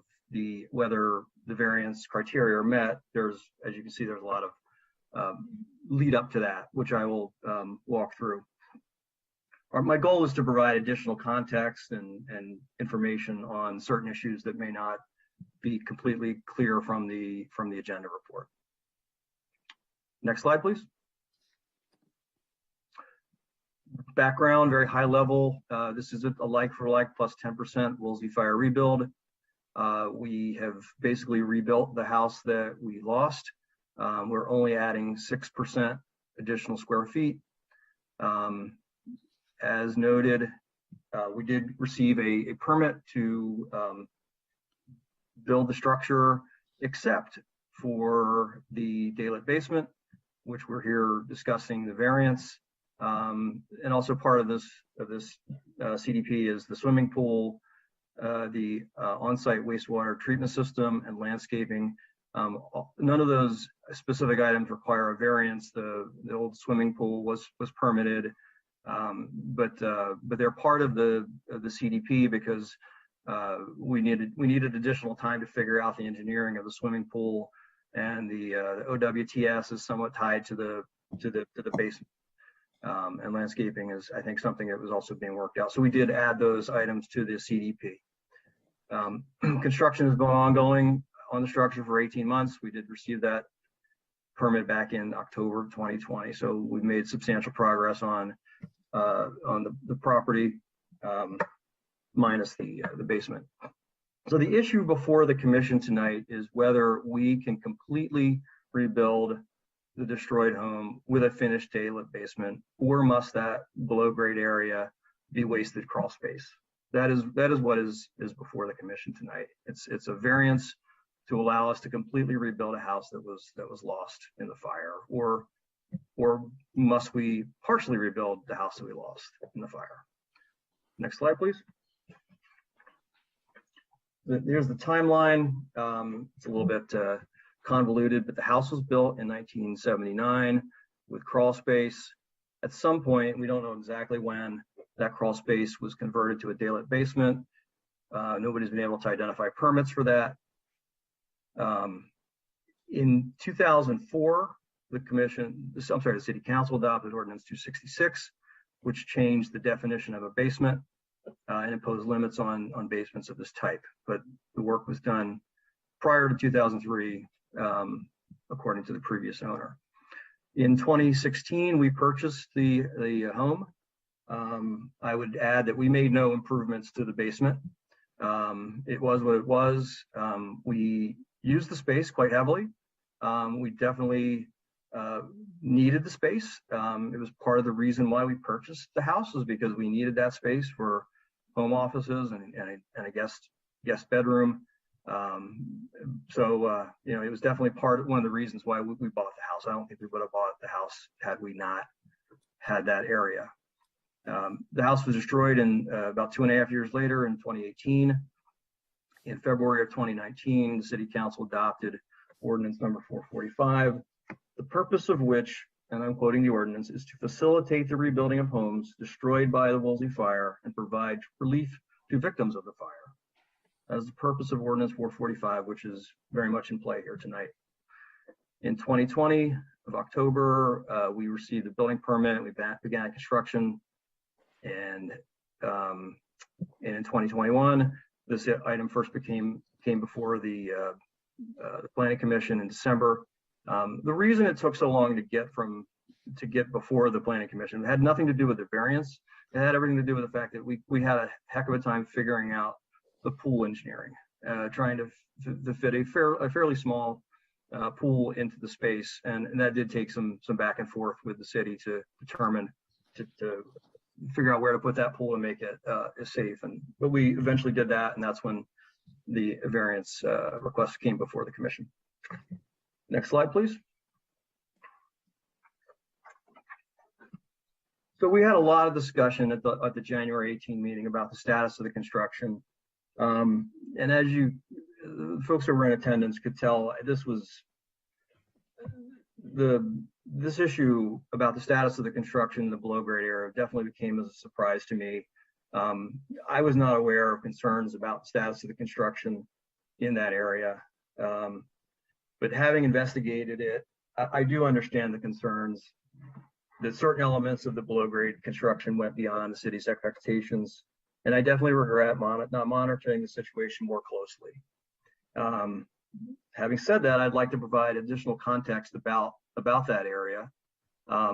whether the variance criteria are met, as you can see, there's a lot of lead up to that, which I will walk through. My goal is to provide additional context and information on certain issues that may not be completely clear from the agenda report. Next slide, please. Background, very high level. This is a like for like plus 10% Woolsey fire rebuild. We have basically rebuilt the house that we lost. We're only adding 6% additional square feet. As noted, we did receive a permit to build the structure except for the daylit basement, which we're here discussing the variance. And also part of this CDP is the swimming pool, the on-site wastewater treatment system, and landscaping. None of those specific items require a variance. The old swimming pool was permitted, but they're part of the CDP because we needed additional time to figure out the engineering of the swimming pool, and the OWTS is somewhat tied to the basement. And landscaping is, I think, something that was also being worked out. So we did add those items to the CDP. Construction has been ongoing on the structure for 18 months. We did receive that permit back in October of 2020. So we've made substantial progress on the property, minus the basement. So the issue before the commission tonight is whether we can completely rebuild the destroyed home with a finished daylit basement, or must that below grade area be wasted crawl space? That is what is before the commission tonight. It's a variance to allow us to completely rebuild a house that was lost in the fire, or must we partially rebuild the house that we lost in the fire? Next slide, please. Here's the timeline. It's a little bit convoluted, but the house was built in 1979 with crawl space. At some point, we don't know exactly when, that crawl space was converted to a daylit basement. Nobody's been able to identify permits for that. In 2004, the city council adopted ordinance 266, which changed the definition of a basement and imposed limits on basements of this type. But the work was done prior to 2003, according to the previous owner. In 2016, we purchased the home. I would add that we made no improvements to the basement. It was what it was. We used the space quite heavily. We definitely needed the space. It was part of the reason why we purchased the house, was because we needed that space for home offices and a guest bedroom. You know, it was definitely one of the reasons why we bought the house. I don't think we would have bought the house had we not had that area. The house was destroyed in about 2.5 years later in 2018. In February of 2019, the City Council adopted ordinance number 445, the purpose of which, and I'm quoting the ordinance, is to facilitate the rebuilding of homes destroyed by the Woolsey fire and provide relief to victims of the fire. That is the purpose of ordinance 445, which is very much in play here tonight. In 2020 of October, we received a building permit. We began construction, and in 2021, this item first came before the Planning Commission in December. The reason it took so long to get before the Planning Commission had nothing to do with the variance. It had everything to do with the fact that we had a heck of a time figuring out the pool engineering, trying to fit a fairly small pool into the space, and that did take some back and forth with the city to determine to figure out where to put that pool and make it safe. But we eventually did that, and that's when the variance request came before the commission. Next slide, please. So we had a lot of discussion at the January 18 meeting about the status of the construction. And as you folks who were in attendance could tell, this issue about the status of the construction in the below grade area definitely became as a surprise to me. I was not aware of concerns about the status of the construction in that area. But having investigated it, I do understand the concerns that certain elements of the below grade construction went beyond the city's expectations. And I definitely regret not monitoring the situation more closely. Having said that, I'd like to provide additional context about that area. As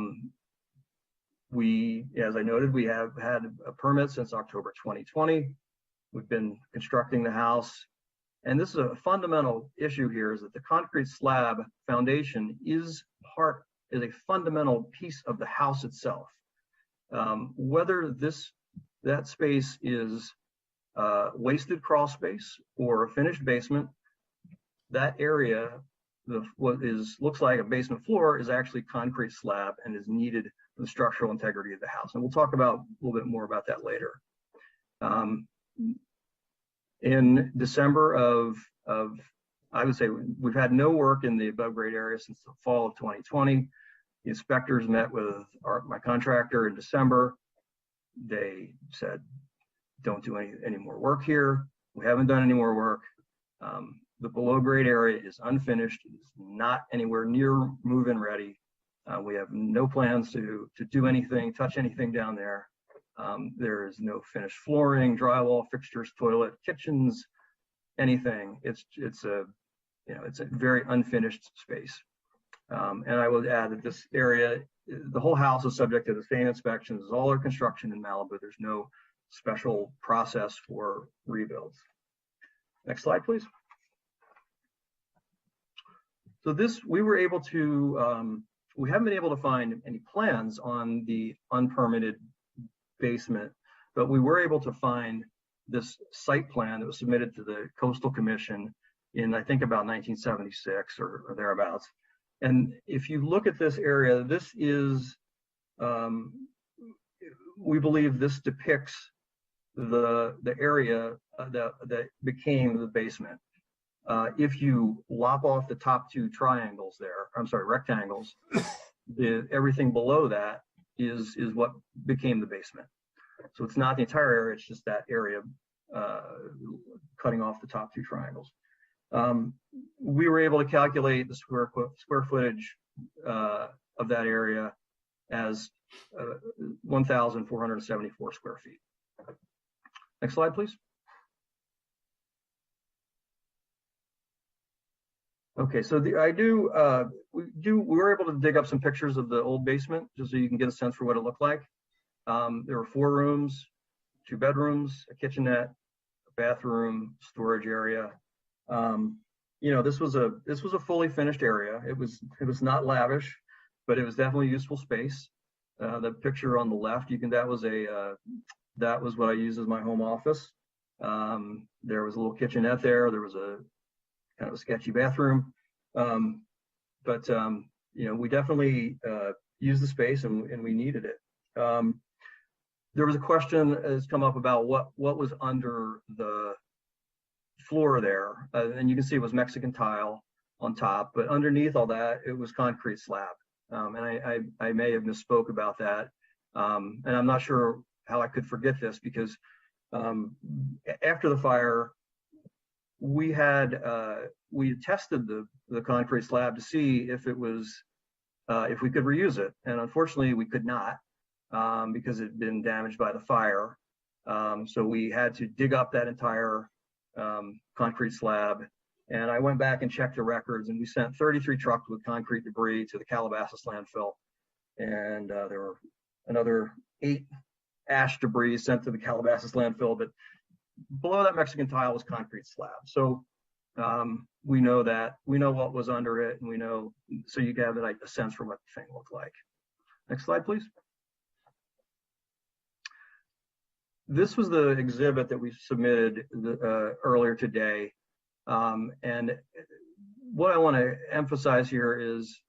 I noted, we have had a permit since October 2020. We've been constructing the house. And this is a fundamental issue here, is that the concrete slab foundation is a fundamental piece of the house itself. Whether that space is wasted crawl space or a finished basement, that area, looks like a basement floor, is actually concrete slab and is needed for the structural integrity of the house. And we'll talk about a little bit more about that later. In December of I would say we've had no work in the above grade area since the fall of 2020. The inspectors met with my contractor in December. They said, don't do any more work here. We haven't done any more work. The below grade area is unfinished. It's not anywhere near move-in ready. We have no plans to do anything, touch anything down there. There is no finished flooring, drywall, fixtures, toilet, kitchens, anything. It's a very unfinished space. And I will add that this area, the whole house is subject to the same inspections as all our construction in Malibu. There's no special process for rebuilds. Next slide, please. So we were able to, we haven't been able to find any plans on the unpermitted basement, but we were able to find this site plan that was submitted to the Coastal Commission in, I think, about 1976 or thereabouts. And if you look at this area, this is, we believe this depicts the area that became the basement. If you lop off the top two triangles there, rectangles, everything below that is what became the basement. So it's not the entire area, it's just that area cutting off the top two triangles. We were able to calculate the square footage of that area as 1,474 square feet. Next slide, please. Okay, so we were able to dig up some pictures of the old basement just so you can get a sense for what it looked like. There were 4 rooms, 2 bedrooms, a kitchenette, a bathroom, storage area. You know, this was a fully finished area. It was not lavish, but it was definitely useful space. The picture on the left, that was what I used as my home office. There was a little kitchenette there. There was a kind of a sketchy bathroom. But you know, we definitely used the space and we needed it. There was a question that's come up about what was under the floor there. And you can see it was Mexican tile on top, but underneath all that, it was concrete slab. And I may have misspoke about that. And I'm not sure how I could forget this because after the fire, we tested the concrete slab to see if it was if we could reuse it, and unfortunately we could not because it had been damaged by the fire. So we had to dig up that entire concrete slab, and I went back and checked the records, and we sent 33 trucks with concrete debris to the Calabasas landfill, and there were another 8 ash debris sent to the Calabasas landfill, but below that Mexican tile was concrete slab. So we know what was under it, and we know, so you have like a sense for what the thing looked like. Next slide, please. This was the exhibit that we submitted earlier today. And what I want to emphasize here is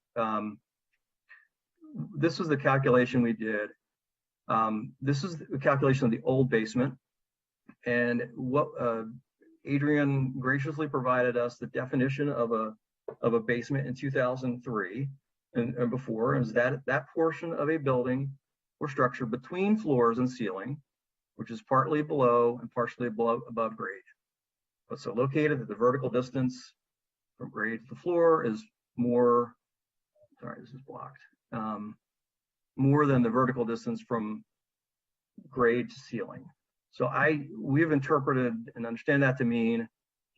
this is the calculation we did. This is the calculation of the old basement. And what Adrian graciously provided us the definition of a basement in 2003 and before, is that portion of a building or structure between floors and ceiling, which is partly below and partially above grade. But so located at the vertical distance from grade to the floor is more, sorry, this is blocked, more than the vertical distance from grade to ceiling. So we've interpreted and understand that to mean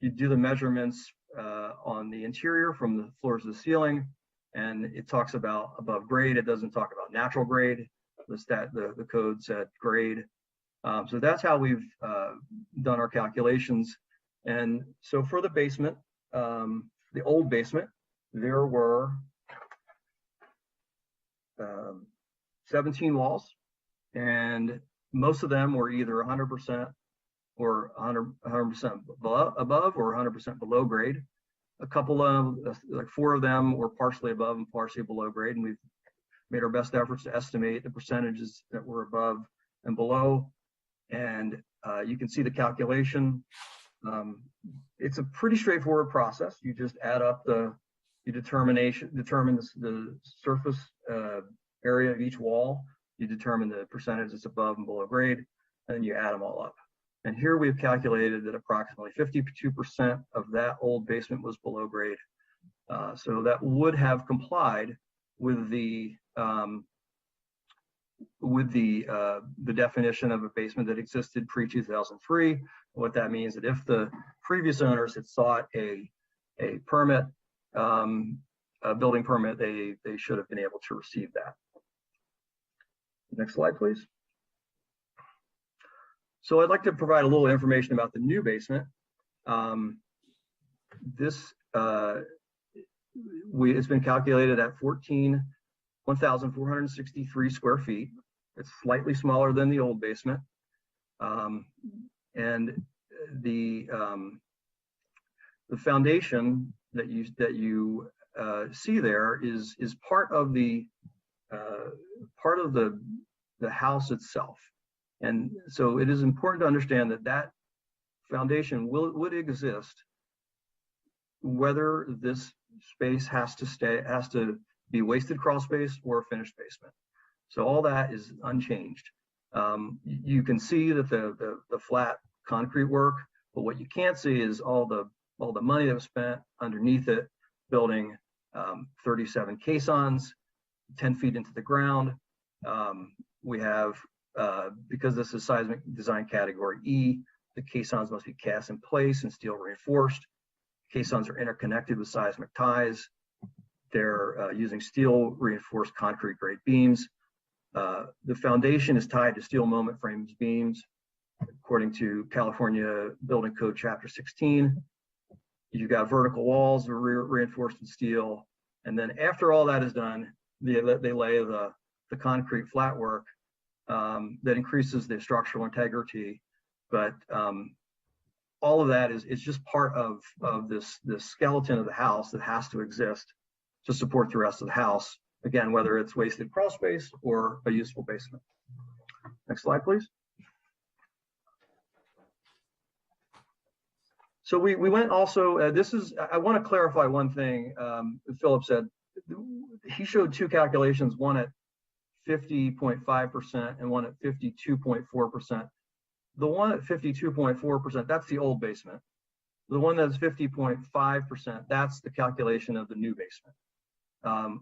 you do the measurements on the interior from the floors to the ceiling, and it talks about above grade. It doesn't talk about natural grade. The code said grade. So that's how we've done our calculations. And so for the basement, the old basement, there were 17 walls, and most of them were either 100% or 100% above or 100% below grade. A couple of, like 4 of them were partially above and partially below grade, and we've made our best efforts to estimate the percentages that were above and below. And you can see the calculation. It's a pretty straightforward process. You just add up you determine the surface area of each wall. You determine the percentage that's above and below grade, and then you add them all up. And here we've calculated that approximately 52% of that old basement was below grade. So that would have complied with the definition of a basement that existed pre-2003. What that means is that if the previous owners had sought a permit, a building permit, they should have been able to receive that. Next slide, please. So I'd like to provide a little information about the new basement. It's been calculated at 1,463 square feet. It's slightly smaller than the old basement. And the foundation that you see there is part of the house itself. And so it is important to understand that foundation would exist whether this space has to be wasted crawl space or a finished basement. So all that is unchanged. You can see that the flat concrete work, but what you can't see is all the money that was spent underneath it, building 37 caissons, 10 feet into the ground. We have, because this is seismic design category E, the caissons must be cast in place and steel reinforced. caissons are interconnected with seismic ties. They're using steel reinforced concrete grade beams. The foundation is tied to steel moment frames beams, according to California Building Code Chapter 16. You've got vertical walls that are reinforced with steel. And then after all that is done, they lay the concrete flat work that increases the structural integrity. But all of that is just part of this skeleton of the house that has to exist to support the rest of the house. Again, whether it's wasted crawl space or a useful basement. Next slide, please. So we went also, I want to clarify one thing. Philip said, he showed two calculations, one at 50.5% and one at 52.4%. The one at 52.4%, that's the old basement. The one that's 50.5%, that's the calculation of the new basement. Our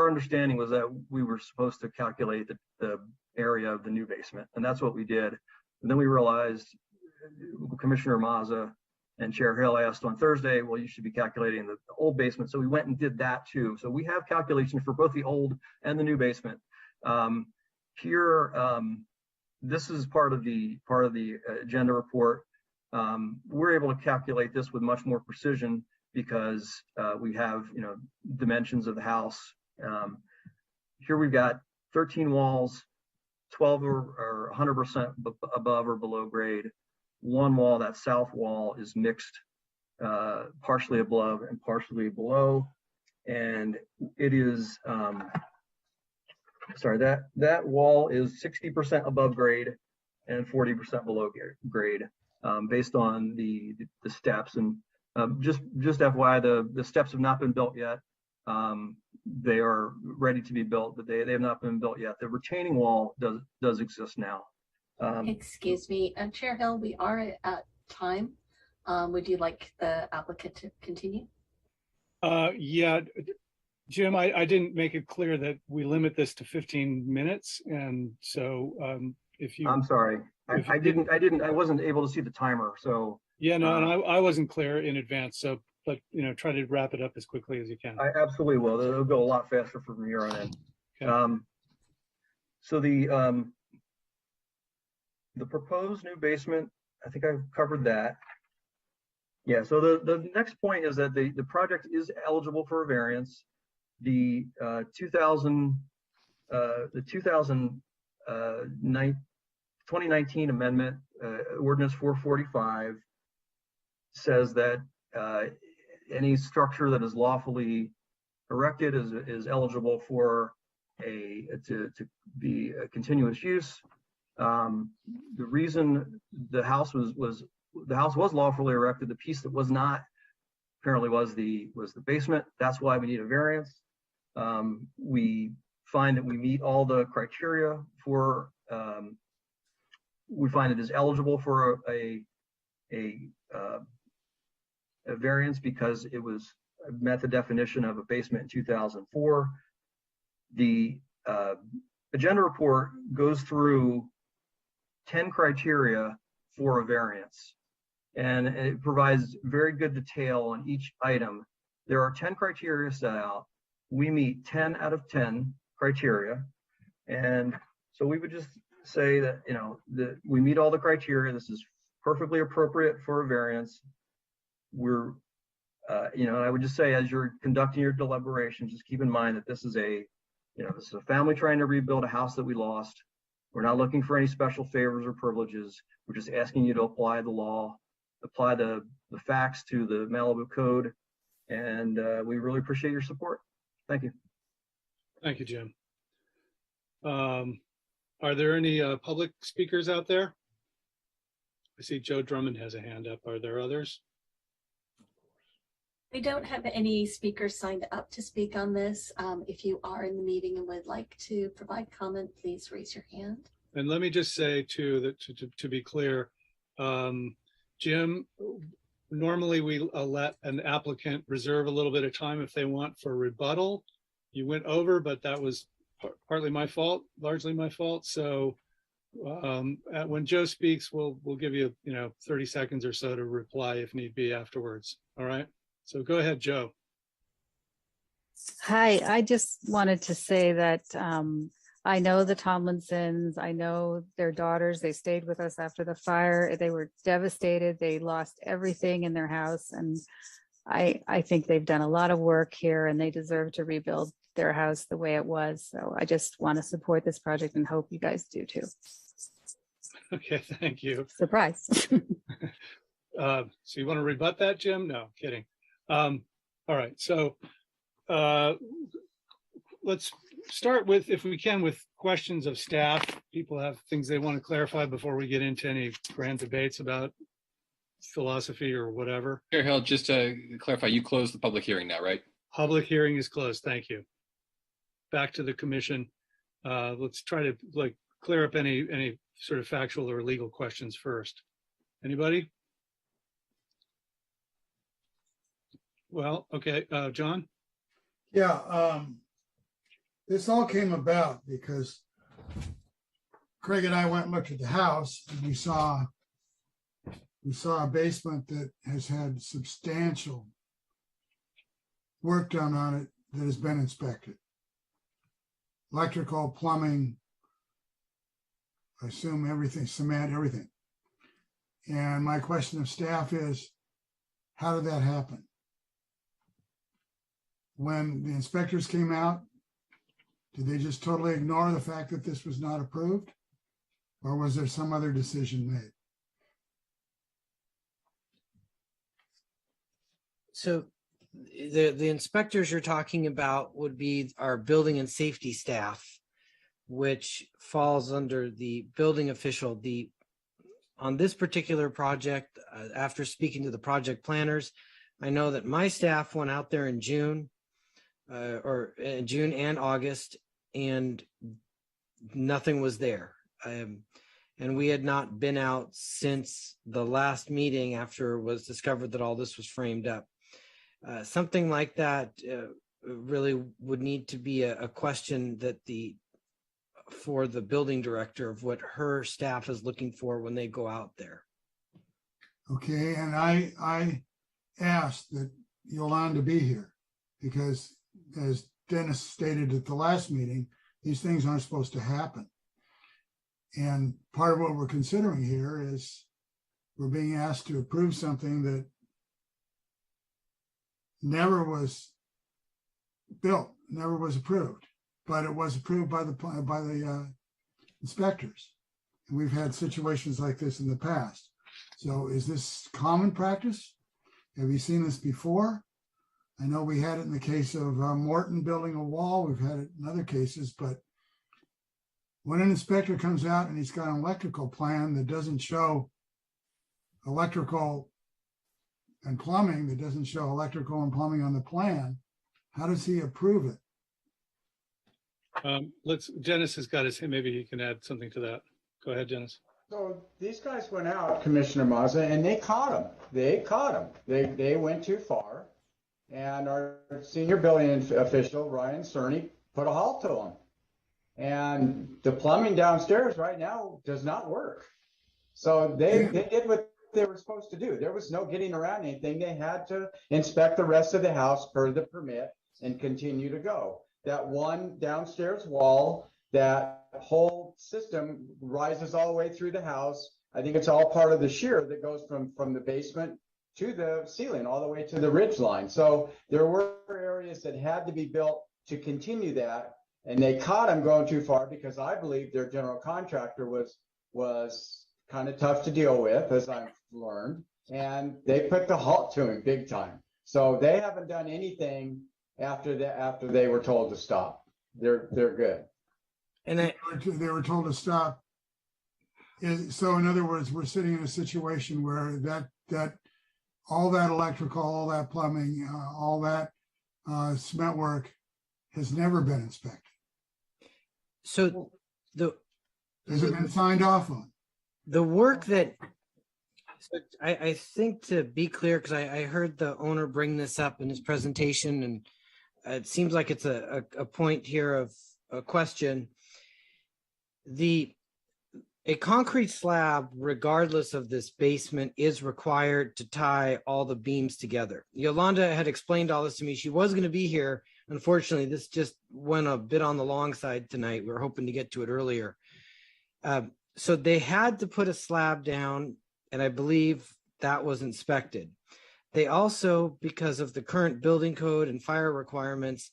understanding was that we were supposed to calculate the area of the new basement, and that's what we did. And then we realized Commissioner Mazza and Chair Hill asked on Thursday, well, you should be calculating the old basement. So we went and did that too. So we have calculations for both the old and the new basement. This is part of the agenda report. We're able to calculate this with much more precision because we have, dimensions of the house. Here we've got 13 walls, 12 or 100% above or below grade. One wall, that south wall, is mixed, partially above and partially below. And it is, that wall is 60% above grade and 40% below grade, based on the steps. And just FYI, the steps have not been built yet. They are ready to be built, but they have not been built yet. The retaining wall does exist now. Excuse me, Chair Hill, we are at time. Would you like the applicant to continue? Yeah, Jim, I didn't make it clear that we limit this to 15 minutes. And so if you... I'm sorry, I wasn't able to see the timer, so... Yeah, no, and I wasn't clear in advance, so, but, try to wrap it up as quickly as you can. I absolutely will. It'll go a lot faster from here on in. Okay. So the proposed new basement, I think I've covered that. Yeah, so the next point is that the project is eligible for a variance. The 2019 amendment, ordinance 445, says that any structure that is lawfully erected is eligible for to be a continuous use. The reason the house was lawfully erected, the piece that was not apparently was the basement. That's why we need a variance. We find that we meet all the criteria for. We find it is eligible for a variance because it met the definition of a basement in 2004. The agenda report goes through 10 criteria for a variance, and it provides very good detail on each item. There are 10 criteria set out. We meet 10 out of 10 criteria, and so we would just say that that we meet all the criteria. This is perfectly appropriate for a variance. We're I would just say, as you're conducting your deliberations, just keep in mind that this is a family trying to rebuild a house that we lost. We're not looking for any special favors or privileges. We're just asking you to apply the law, apply the facts to the Malibu code, and we really appreciate your support. Thank you. Thank you, Jim. Are there any public speakers out there? I see Joe Drummond has a hand up. Are there others? We don't have any speakers signed up to speak on this. If you are in the meeting and would like to provide comment, please raise your hand. And let me just say too, that to be clear, Jim, normally we let an applicant reserve a little bit of time if they want for rebuttal. You went over, but that was partly my fault, largely my fault. So When Joe speaks, we'll give you 30 seconds or so to reply if need be afterwards. All right. So go ahead, Joe. Hi, I just wanted to say that I know the Tomlinsons, I know their daughters, they stayed with us after the fire. They were devastated. They lost everything in their house. And I think they've done a lot of work here and they deserve to rebuild their house the way it was. So I just want to support this project and hope you guys do too. Okay, thank you. Surprise. So you want to rebut that, Jim? No, kidding. All right, so let's start with, if we can, with questions of staff. People have things they want to clarify before we get into any grand debates about philosophy or whatever. Chair Hill, just to clarify, you closed the public hearing now, right? Public hearing is closed. Thank you. Back to the commission. Let's try to clear up any sort of factual or legal questions first. Anybody? Well, okay, John? Yeah, this all came about because Craig and I went and looked at the house and we saw a basement that has had substantial work done on it that has been inspected. Electrical, plumbing, I assume everything, cement, everything. And my question of staff is, how did that happen? When the inspectors came out, did they just totally ignore the fact that this was not approved? Or was there some other decision made? So the inspectors you're talking about would be our building and safety staff, which falls under the building official. On this particular project, after speaking to the project planners, I know that my staff went out there in June June and August, and nothing was there. And we had not been out since the last meeting after it was discovered that all this was framed up. Something like that really would need to be a question that for the building director of what her staff is looking for when they go out there. Okay, and I asked that Yolanda be here because, as Dennis stated at the last meeting, these things aren't supposed to happen. And part of what we're considering here is we're being asked to approve something that never was built, never was approved, but it was approved by the inspectors. And we've had situations like this in the past. So is this common practice? Have you seen this before? I know we had it in the case of Morton building a wall. We've had it in other cases, but when an inspector comes out and he's got an electrical plan that doesn't show electrical and plumbing, that doesn't show electrical and plumbing on the plan, how does he approve it? Dennis has got his hand. Maybe he can add something to that. Go ahead, Dennis. So these guys went out, Commissioner Mazza, and they caught him. They went too far. And our senior building official, Ryan Cerny, put a halt to them. And the plumbing downstairs right now does not work. So they did what they were supposed to do. There was no getting around anything. They had to inspect the rest of the house per the permit and continue to go. That one downstairs wall, that whole system rises all the way through the house. I think it's all part of the shear that goes from the basement to the ceiling, all the way to the ridge line. So there were areas that had to be built to continue that. And they caught him going too far because I believe their general contractor was kind of tough to deal with, as I've learned. And they put the halt to him big time. So they haven't done anything after they were told to stop. They're good. And they were told to stop. So in other words, we're sitting in a situation where that all that electrical, all that plumbing, all that cement work has never been inspected. So has it been signed off on? The work that I think, to be clear, because I heard the owner bring this up in his presentation, and it seems like it's a point here of a question. The A concrete slab, regardless of this basement, is required to tie all the beams together. Yolanda had explained all this to me. She was going to be here. Unfortunately, this just went a bit on the long side tonight. We were hoping to get to it earlier. So they had to put a slab down, and I believe that was inspected. They also, because of the current building code and fire requirements,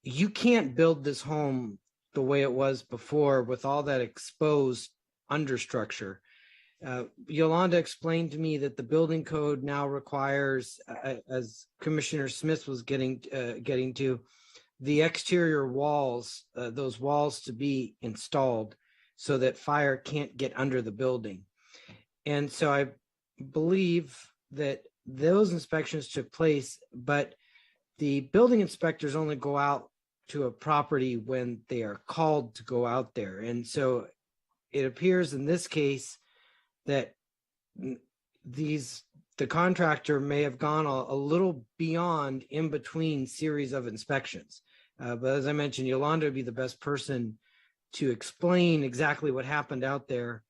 you can't build this home the way it was before with all that exposed understructure. Yolanda explained to me that the building code now requires, as Commissioner Smith was getting to, the exterior walls, those walls to be installed so that fire can't get under the building. And so I believe that those inspections took place, but the building inspectors only go out to a property when they are called to go out there. And so it appears in this case that the contractor may have gone a little beyond in between series of inspections. But as I mentioned, Yolanda would be the best person to explain exactly what happened out there.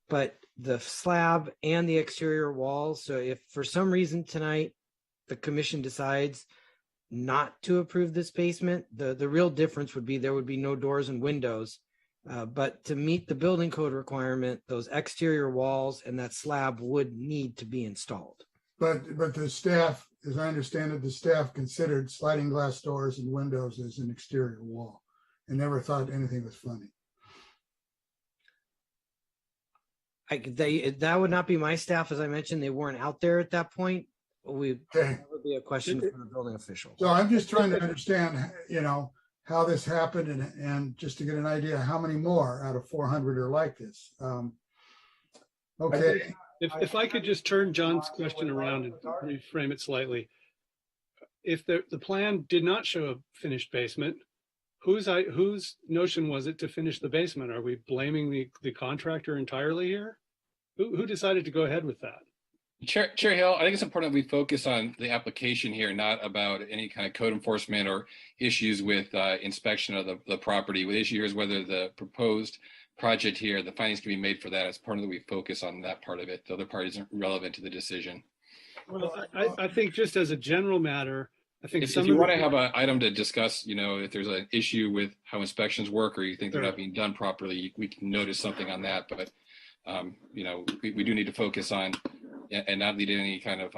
But the slab and the exterior walls, so if for some reason tonight the commission decides not to approve this basement, the real difference would be there would be no doors and windows. But to meet the building code requirement, those exterior walls and that slab would need to be installed. But the staff, as I understand it, the staff considered sliding glass doors and windows as an exterior wall and never thought anything was funny. That would not be my staff. As I mentioned, they weren't out there at that point. That would be a question for the building official. So I'm just trying to understand, how this happened and just to get an idea how many more out of 400 are like this. Okay. If I could just turn John's question around and reframe it slightly. If the plan did not show a finished basement, whose notion was it to finish the basement? Are we blaming the contractor entirely here? Who decided to go ahead with that? Chair Hill, I think it's important that we focus on the application here, not about any kind of code enforcement or issues with inspection of the property. The issue here is whether the proposed project here, the findings can be made for that. It's important that we focus on that part of it. The other part isn't relevant to the decision. Well, I think just as a general matter, I think if you want to have an item to discuss, if there's an issue with how inspections work or you think they're not being done properly, we can notice something on that. But, we do need to focus on and not lead any kind of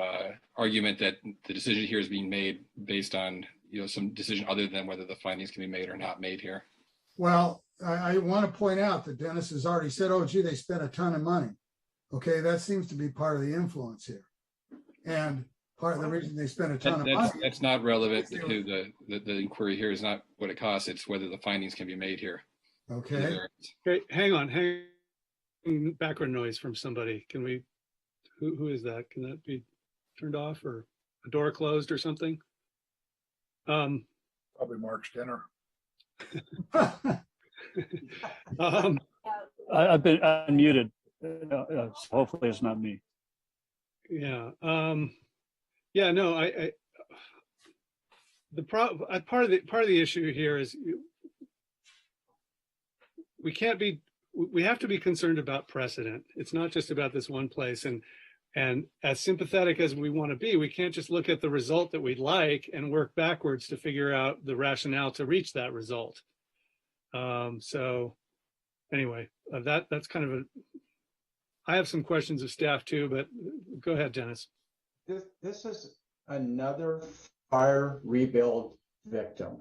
argument that the decision here is being made based on, some decision other than whether the findings can be made or not made here. Well, I want to point out that Dennis has already said, oh, gee, they spent a ton of money. Okay, that seems to be part of the influence here. And part of the reason they spent a ton of money. That's not relevant to the inquiry here is not what it costs. It's whether the findings can be made here. Okay. Okay, hang on. Background noise from somebody. Can we, who is that? Can that be turned off or a door closed or something? Probably Mark's dinner. I've been unmuted. So hopefully it's not me. Yeah. Yeah. No. Part of the issue here is we have to be concerned about precedent. It's not just about this one place. And as sympathetic as we want to be, we can't just look at the result that we'd like and work backwards to figure out the rationale to reach that result. So anyway, that's kind of I have some questions of staff too, but go ahead, Dennis. This is another fire rebuild victim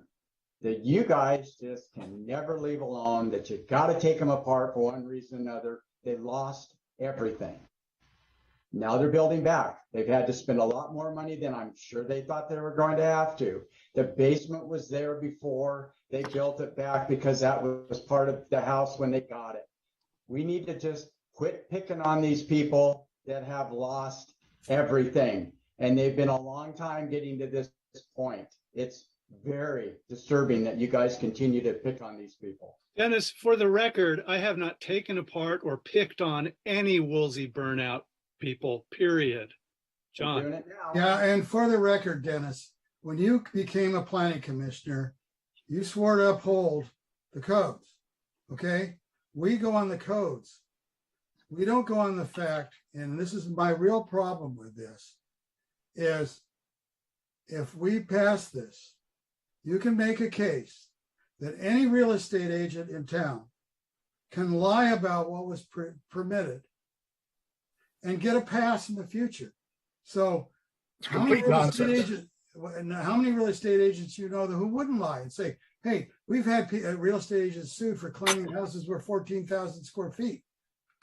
that you guys just can never leave alone, that you got to take them apart for one reason or another. They lost everything. Now they're building back. They've had to spend a lot more money than I'm sure they thought they were going to have to. The basement was there before. They built it back because that was part of the house when they got it. We need to just quit picking on these people that have lost everything. And they've been a long time getting to this point. It's very disturbing that you guys continue to pick on these people. Dennis, for the record, I have not taken apart or picked on any Woolsey burnout people, period. John. Yeah, and for the record, Dennis, when you became a planning commissioner, you swore to uphold the codes, okay? We go on the codes. We don't go on the fact, and this is my real problem with this, is if we pass this, you can make a case that any real estate agent in town can lie about what was permitted and get a pass in the future. So how many real estate agents you know who wouldn't lie and say, hey, we've had real estate agents sued for claiming houses were 14,000 square feet.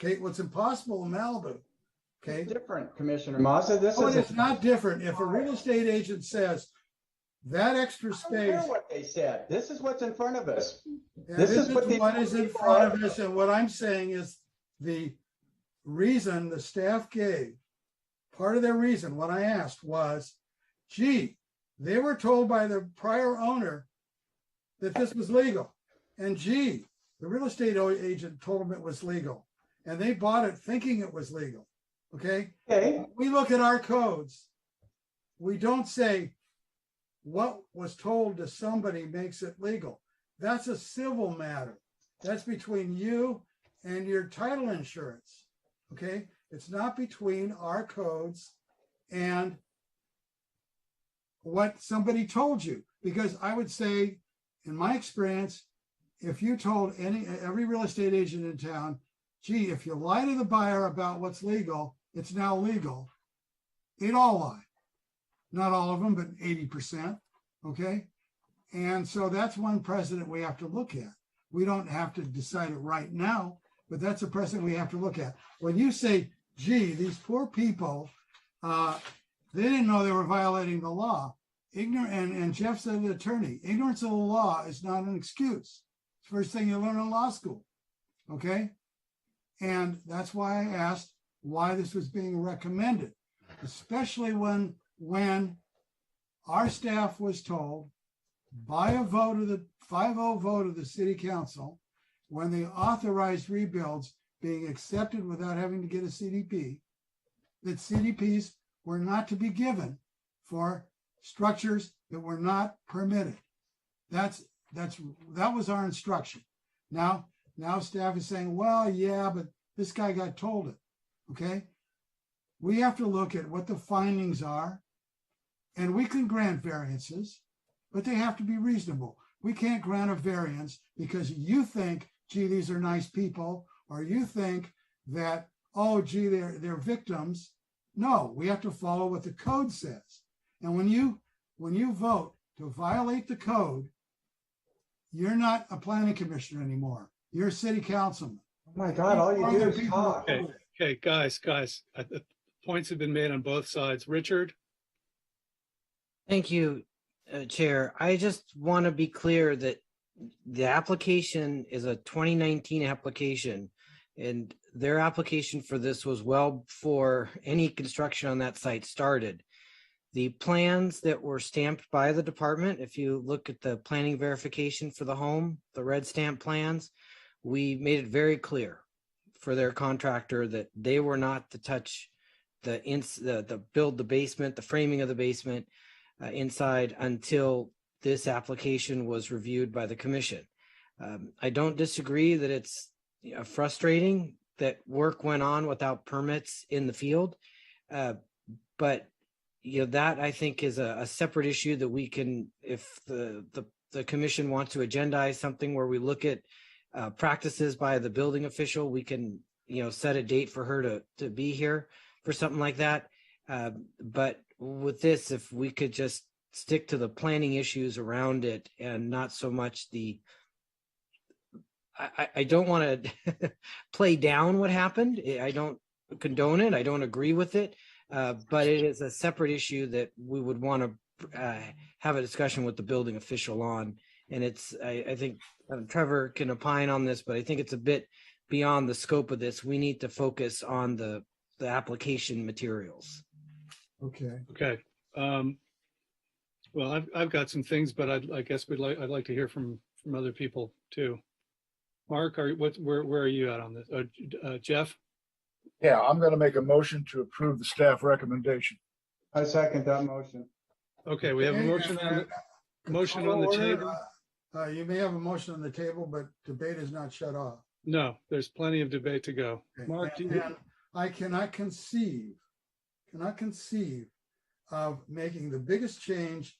Okay, what's impossible in Malibu. Okay, it's different, Commissioner Mazza. It's not different. If a real estate agent says that extra space, I don't care what they said. This is what's in front of us. Yeah, this is what is in front of us, and what I'm saying is the reason the staff gave, part of their reason, when I asked was, gee, they were told by the prior owner that this was legal. And gee, the real estate agent told them it was legal. And they bought it thinking it was legal. Okay? We look at our codes. We don't say what was told to somebody makes it legal. That's a civil matter. That's between you and your title insurance. Okay? It's not between our codes and what somebody told you. Because I would say, in my experience, if you told every real estate agent in town, gee, if you lie to the buyer about what's legal, it's now legal. They'd all lie. Not all of them, but 80%. Okay? And so that's one precedent we have to look at. We don't have to decide it right now, but that's a precedent we have to look at. When you say, gee, these poor people, they didn't know they were violating the law. And Jeff said, the attorney, ignorance of the law is not an excuse. It's the first thing you learn in law school. Okay? And that's why I asked why this was being recommended, especially when our staff was told by a vote of the 5-0 vote of the city council, when they authorized rebuilds being accepted without having to get a CDP, that CDPs were not to be given for structures that were not permitted. That was our instruction. Now staff is saying, well, yeah, but this guy got told it. Okay. We have to look at what the findings are, and we can grant variances, but they have to be reasonable. We can't grant a variance because you think, gee, these are nice people, or you think that, oh, gee, they're victims. No, we have to follow what the code says. And when you vote to violate the code, you're not a planning commissioner anymore. You're a city councilman. Oh my God, all you do is talk. Okay, guys, points have been made on both sides. Richard? Thank you, Chair. I just want to be clear that the application is a 2019 application, and their application for this was well before any construction on that site started. The plans that were stamped by the department, if you look at the planning verification for the home, the red stamp plans, we made it very clear for their contractor that they were not to touch the build the basement, the framing of the basement inside until this application was reviewed by the commission. I don't disagree that it's frustrating that work went on without permits in the field, but that I think is a separate issue that we can, if the commission wants to agendize something where we look at practices by the building official, we can set a date for her to be here for something like that. But with this, if we could just stick to the planning issues around it and not so much I don't want to play down what happened. I don't condone it. I don't agree with it. But it is a separate issue that we would want to have a discussion with the building official on. And I think Trevor can opine on this, but I think it's a bit beyond the scope of this. We need to focus on the application materials. Okay. Okay. Well, I've got some things, but I guess I'd like to hear from other people too. Mark, where are you at on this? Jeff? Yeah, I'm going to make a motion to approve the staff recommendation. I second that motion. Okay, we have a motion on the table. You may have a motion on the table, but debate is not shut off. No, there's plenty of debate to go. Mark, do you? And I cannot conceive of making the biggest change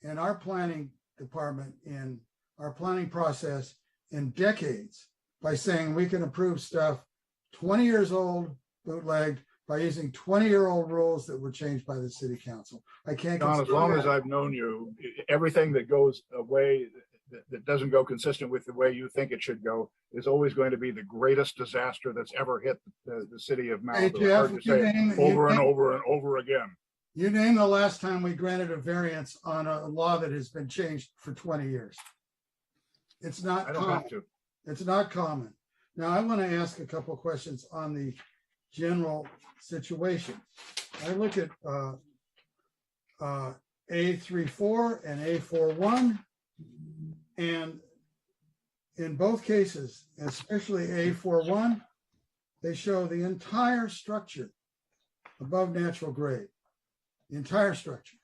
in our planning department, in our planning process in decades by saying we can approve stuff 20 years old, bootlegged, by using 20-year-old rules that were changed by the city council. I can't. John, as long as I've known you, everything that goes away that doesn't go consistent with the way you think it should go is always going to be the greatest disaster that's ever hit the city of Malibu. Hey, Jeff, I've heard you say it over and over and over again. You name the last time we granted a variance on a law that has been changed for 20 years. It's not I don't common. have to. It's not common. Now, I want to ask a couple of questions on the general situation. I look at A34 and A41, and in both cases, especially A41, they show the entire structure above natural grade, the entire structure.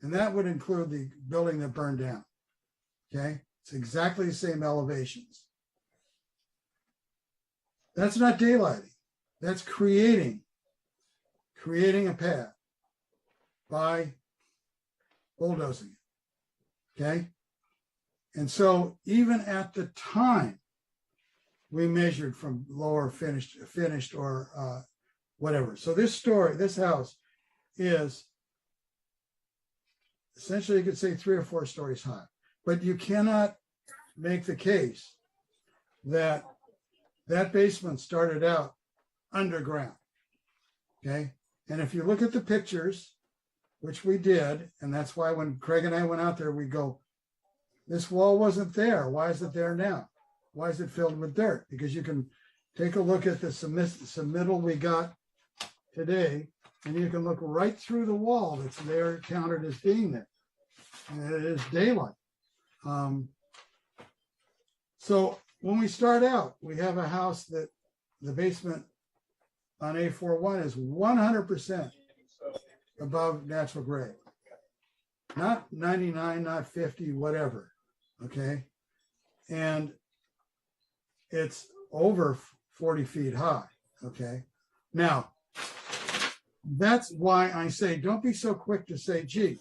And that would include the building that burned down. Okay, it's exactly the same elevations. That's not daylighting. That's creating a path by bulldozing it. Okay. And so even at the time we measured from lower finished or whatever. So this house is essentially, you could say 3 or 4 stories high, but you cannot make the case that that basement started out underground. Okay. And if you look at the pictures, which we did, and that's why when Craig and I went out there, we go, this wall wasn't there. Why is it there now? Why is it filled with dirt? Because you can take a look at the submittal we got today, and you can look right through the wall that's there counted as being there. And it is daylight. So when we start out, we have a house that the basement on A41 is 100% above natural grade. Not 99, not 50, whatever. Okay. And it's over 40 feet high. Okay. Now, that's why I say, don't be so quick to say, gee,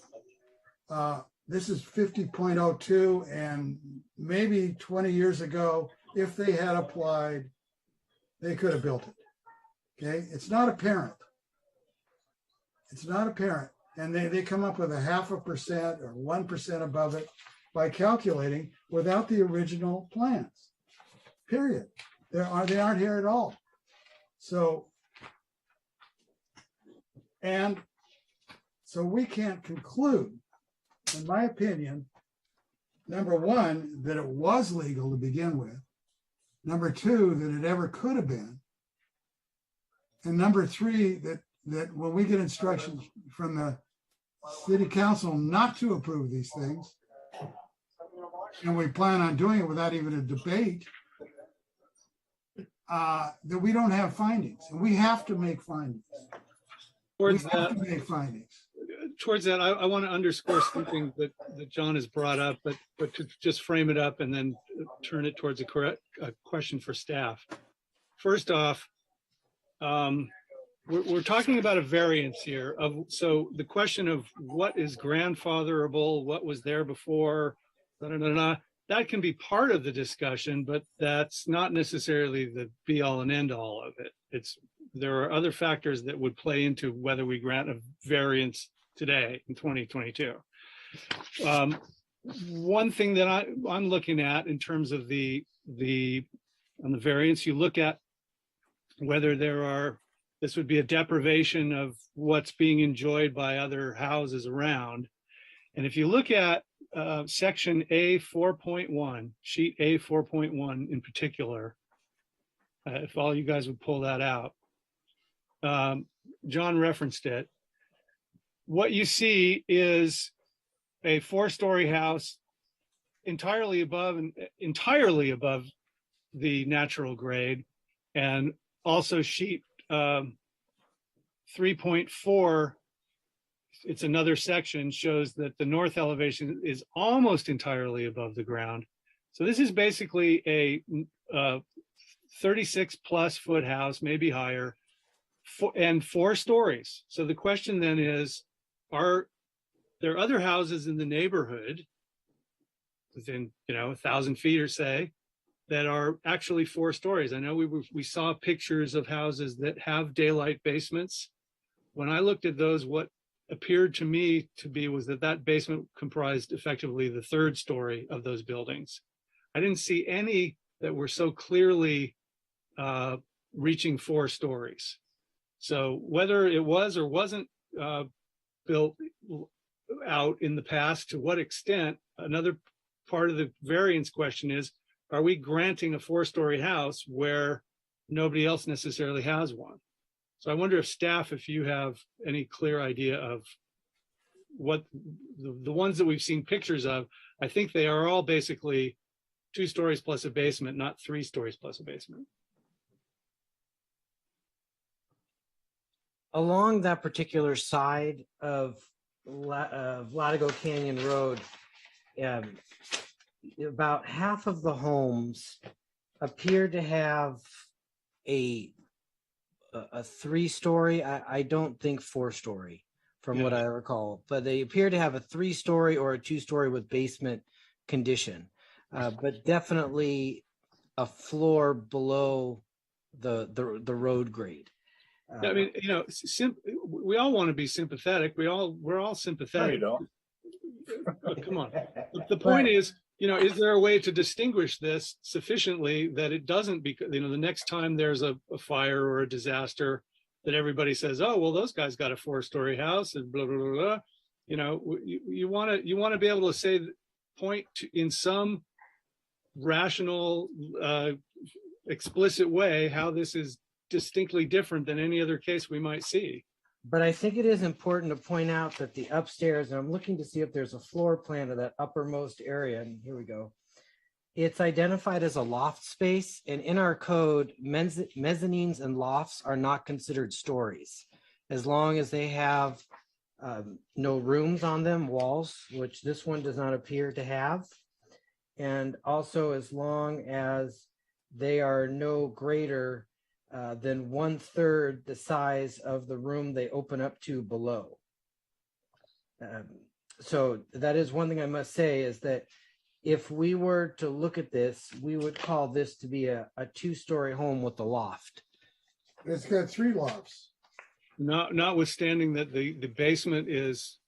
this is 50.02, and maybe 20 years ago, if they had applied, they could have built it. Okay. It's not apparent. It's not apparent. And they come up with a 0.5% or 1% above it by calculating without the original plans, period. They aren't here at all. So, and so we can't conclude, in my opinion, number one, that it was legal to begin with. Number two, that it ever could have been. And number three, that when we get instructions from the city council not to approve these things, and we plan on doing it without even a debate, that we don't have findings, and we have to make findings. Towards that, I want to underscore something that John has brought up, but to just frame it up and then turn it towards a question for staff. First off, we're talking about a variance here. So the question of what is grandfatherable, what was there before, that can be part of the discussion, but that's not necessarily the be all and end all of it. There are other factors that would play into whether we grant a variance today in 2022. One thing that I'm looking at in terms of on the variance, you look at whether this would be a deprivation of what's being enjoyed by other houses around. And if you look at section A 4.1, sheet A 4.1 in particular, if all you guys would pull that out, John referenced it. What you see is a 4-story house entirely above the natural grade, and also sheet 3.4, it's another section, shows that the north elevation is almost entirely above the ground. So this is basically a 36 plus foot house, maybe higher, and 4 stories. So the question then is, are there other houses in the neighborhood within, 1,000 feet or say, that are actually 4 stories? I know we saw pictures of houses that have daylight basements. When I looked at those, what appeared to me to be was that basement comprised effectively the 3rd story of those buildings. I didn't see any that were so clearly reaching 4 stories. So whether it was or wasn't built out in the past, to what extent, another part of the variance question is, are we granting a 4-story house where nobody else necessarily has one? So I wonder if staff, if you have any clear idea of what the ones that we've seen pictures of, I think they are all basically 2 stories plus a basement, not 3 stories plus a basement. Along that particular side of Latigo Canyon Road, about half of the homes appear to have a 3-story. I don't think 4-story from what I recall, but they appear to have a 3-story or a 2-story with basement condition, but definitely a floor below the road grade. I mean, we all want to be sympathetic. We're all sympathetic. No, you Oh, come on. The point is, is there a way to distinguish this sufficiently that it doesn't, because the next time there's a fire or a disaster, that everybody says, oh, well, those guys got a 4-story house and blah, blah, blah, blah. You want to be able to point to, in some rational, explicit way, how this is distinctly different than any other case we might see. But I think it is important to point out that the upstairs, and I'm looking to see if there's a floor plan of that uppermost area, and here we go. It's identified as a loft space, and in our code, mezzanines and lofts are not considered stories, as long as they have no rooms on them, walls, which this one does not appear to have, and also as long as they are no greater than 1/3 the size of the room they open up to below. So that is one thing I must say, is that if we were to look at this, we would call this to be a 2-story home with a loft. It's got 3 lofts. Notwithstanding that the basement is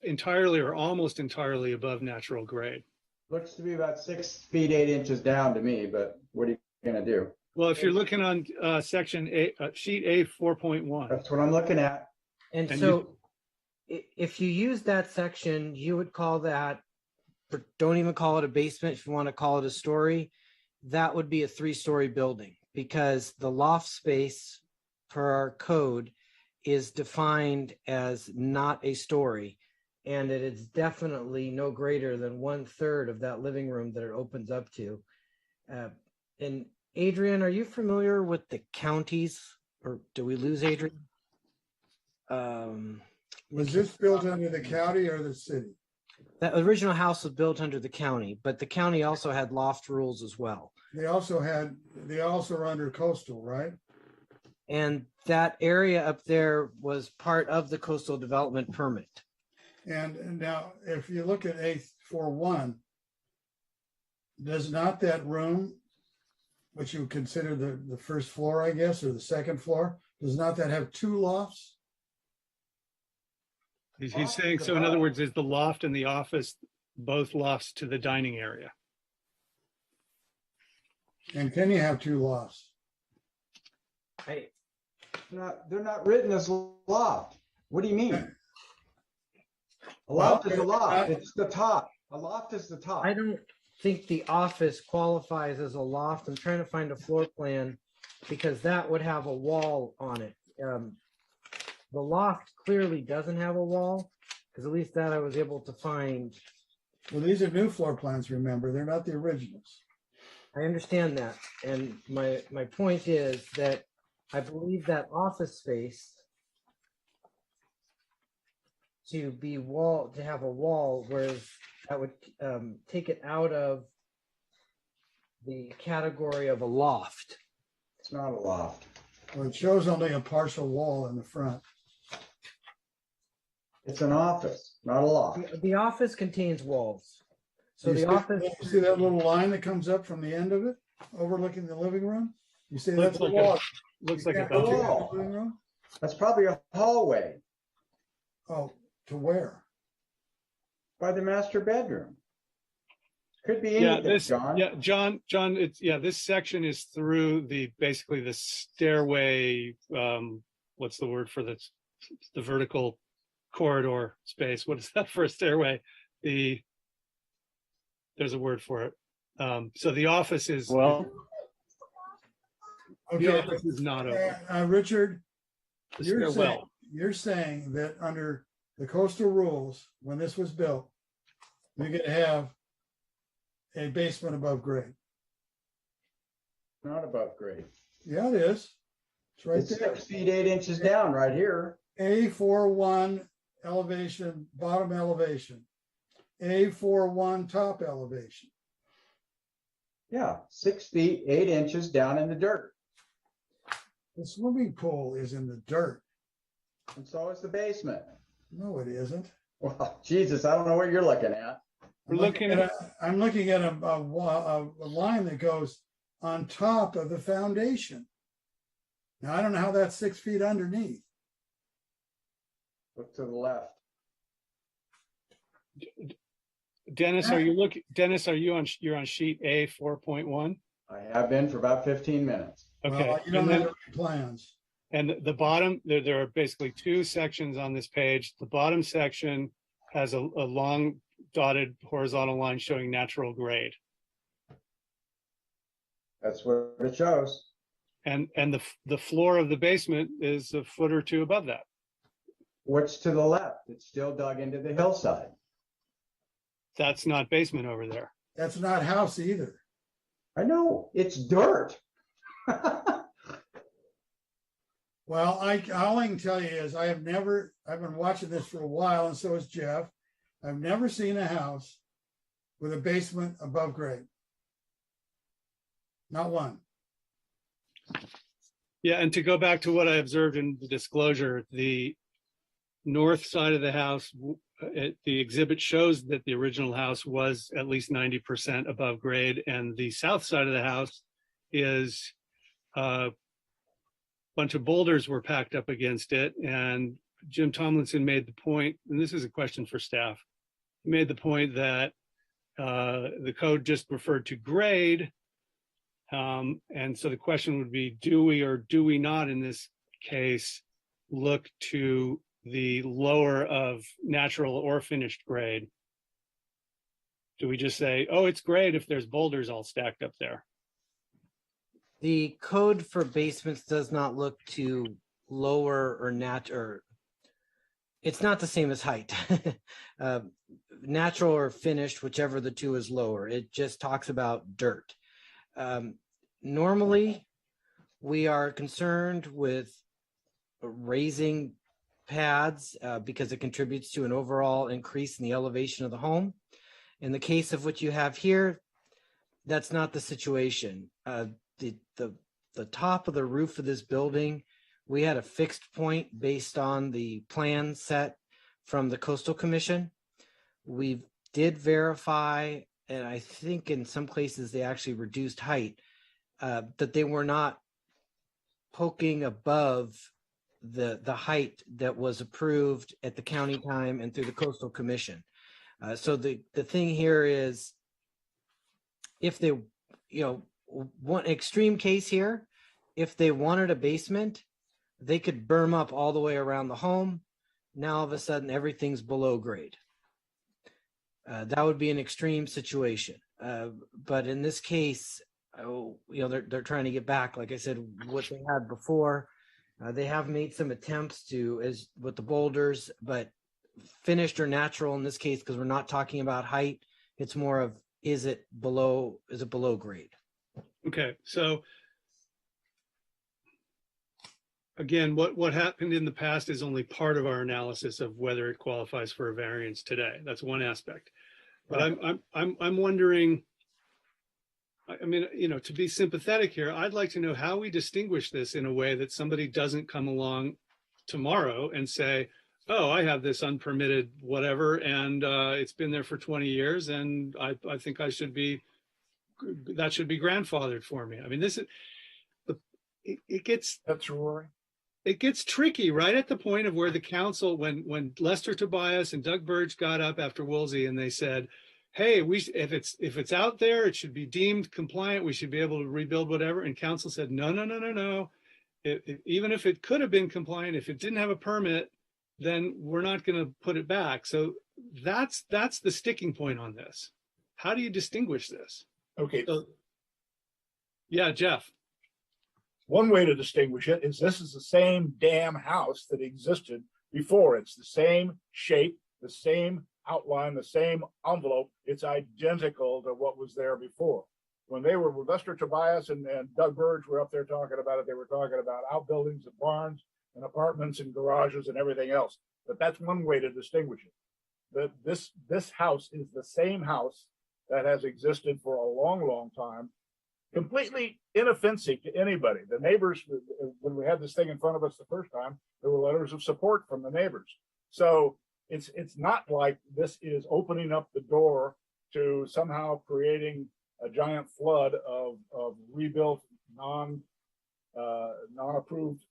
entirely or almost entirely above natural grade. Looks to be about 6 feet 8 inches down to me, but what are you gonna do? Well, if you're looking on section A, sheet A 4.1. That's what I'm looking at. And so if you use that section, you would call that, don't even call it a basement, if you want to call it a story, that would be a 3-story building, because the loft space per our code is defined as not a story, and it is definitely no greater than 1/3 of that living room that it opens up to. And Adrian, are you familiar with the counties, or do we lose Adrian? Was this built under the county or the city? That original house was built under the county, but the county also had loft rules as well. They also are under coastal, right? And that area up there was part of the coastal development permit. And now, if you look at A41, does not that room, which you would consider the first floor, I guess, or the second floor, does not that have 2 lofts? He's saying, so in other words, is the loft and the office both lofts to the dining area? And can you have 2 lofts? They're not written as loft. What do you mean? A loft is a loft. It's the top. A loft is the top. I don't think the office qualifies as a loft. I'm trying to find a floor plan, because that would have a wall on it. The loft clearly doesn't have a wall, because at least that I was able to find. Well, these are new floor plans, remember, they're not the originals. I understand that. And my point is that I believe that office space to have a wall, whereas that would take it out of the category of a loft. It's not a loft. Well, it shows only a partial wall in the front. It's an office, not a loft. The office contains walls. So You the office. You see that little line that comes up from the end of it, overlooking the living room? You see Looks that's like the wall. looks You like a can't go to the wall. living room? That's probably a hallway Oh, to where? by the master bedroom. Could be Yeah, anything, John. John, it's, this section is through basically the stairway, what's the word for the vertical corridor space? What is that for a stairway? There's a word for it. So the office is, Well, the office is not open. Richard, The you're stairwell. saying that under the coastal rules, when this was built, you could have a basement above grade. Not above grade. Yeah, it is. It's right It's there. 6 feet 8 inches down right here. A41 elevation, bottom elevation. A41 top elevation. Yeah, 6 feet 8 inches down in the dirt. The swimming pool is in the dirt. And so is the basement. No, it isn't. Well, Jesus, I don't know what you're looking at. I'm looking at a line that goes on top of the foundation. Now, I don't know how that's 6 feet underneath. Look to the left. Dennis, you're on sheet A 4.1? I have been for about 15 minutes. Okay. Well, you don't have the right plans. And the bottom, there are basically two sections on this page. The bottom section has a long dotted horizontal line showing natural grade. That's what it shows. And the floor of the basement is a foot or two above that. What's to the left? It's still dug into the hillside. That's not basement over there. That's not house either. I know, it's dirt. Well, all I can tell you is I've been watching this for a while, and so has Jeff. I've never seen a house with a basement above grade. Not one. Yeah, and to go back to what I observed in the disclosure, the north side of the house, the exhibit shows that the original house was at least 90% above grade, and the south side of the house is a bunch of boulders were packed up against it. And Jim Tomlinson made the point, and this is a question for staff, he made the point that the code just referred to grade. And so the question would be, do we or do we not in this case look to the lower of natural or finished grade? Do we just say, oh, it's grade if there's boulders all stacked up there? The code for basements does not look to lower or it's not the same as height. Natural or finished, whichever the two is lower. It just talks about dirt. Normally, we are concerned with raising pads because it contributes to an overall increase in the elevation of the home. In the case of what you have here, that's not the situation. The top of the roof of this building, we had a fixed point based on the plan set from the Coastal Commission. We did verify, and I think in some places they actually reduced height, that they were not poking above the height that was approved at the county time and through the Coastal Commission. So the thing here is, if they, one extreme case here, if they wanted a basement, they could berm up all the way around the home. Now all of a sudden everything's below grade. That would be an extreme situation. But in this case, they're trying to get back, like I said, what they had before. They have made some attempts with the boulders, but finished or natural in this case, because we're not talking about height. It's more of, is it below grade? Okay, so again, what happened in the past is only part of our analysis of whether it qualifies for a variance today. That's one aspect. But I'm wondering, I mean, you know, to be sympathetic here, I'd like to know how we distinguish this in a way that somebody doesn't come along tomorrow and say, oh, I have this unpermitted whatever, and it's been there for 20 years, and I think that should be grandfathered for me. I mean, it gets, That's Rory. It gets tricky right at the point of where the council, when Lester Tobias and Doug Burge got up after Woolsey and they said, hey, if it's out there, it should be deemed compliant. We should be able to rebuild whatever. And council said, no. Even if it could have been compliant, if it didn't have a permit, then we're not going to put it back. So that's the sticking point on this. How do you distinguish this? Okay. Yeah, Jeff. One way to distinguish it is this is the same damn house that existed before. It's the same shape, the same outline, the same envelope. It's identical to what was there before. When they were with Lester Tobias and Doug Burge were up there talking about it, they were talking about outbuildings and barns and apartments and garages and everything else. But that's one way to distinguish it. This house is the same house that has existed for a long, long time, completely inoffensive to anybody. The neighbors, when we had this thing in front of us the first time, there were letters of support from the neighbors. So it's not like this is opening up the door to somehow creating a giant flood of rebuilt non-approved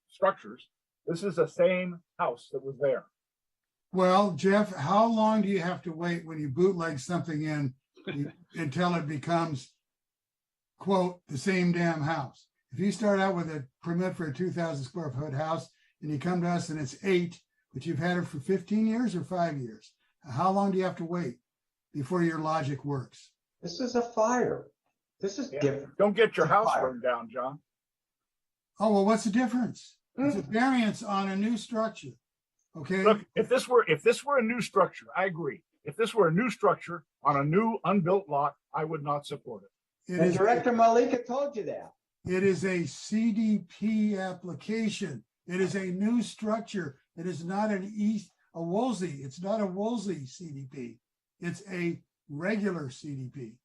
structures. This is the same house that was there. Well, Jeff, how long do you have to wait when you bootleg something in until it becomes, quote, the same damn house? If you start out with a permit for a 2,000 square foot house and you come to us and it's 8, but you've had it for 15 years or 5 years, how long do you have to wait before your logic works? This is a fire. This is different. Don't get your house burned down, John. Oh, well, what's the difference? It's a variance on a new structure. Okay. Look, if this were a new structure, I agree. If this were a new structure on a new unbuilt lot, I would not support it. And Director Malika told you that. It is a CDP application. It is a new structure. It is not a Woolsey. It's not a Woolsey CDP. It's a regular CDP.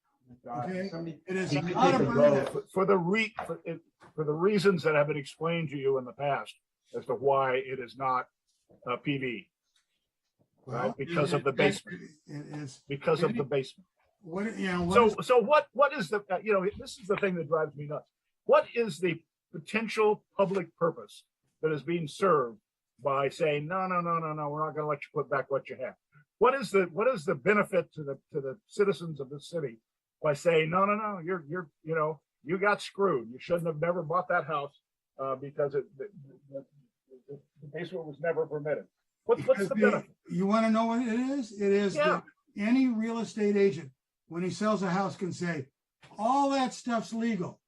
Okay. It is not a permit. For the reasons that have been explained to you in the past as to why it is not a PV. Right? Well, because of the basement. Because of the basement. What, so what is the, this is the thing that drives me nuts. What is the potential public purpose that is being served by saying, no, we're not going to let you put back what you have? What is the benefit to the citizens of this city by saying, no, you got screwed. You shouldn't have never bought that house because the basement was never permitted. What's the benefit? You want to know what it is? It is that any real estate agent, when he sells a house, can say, all that stuff's legal.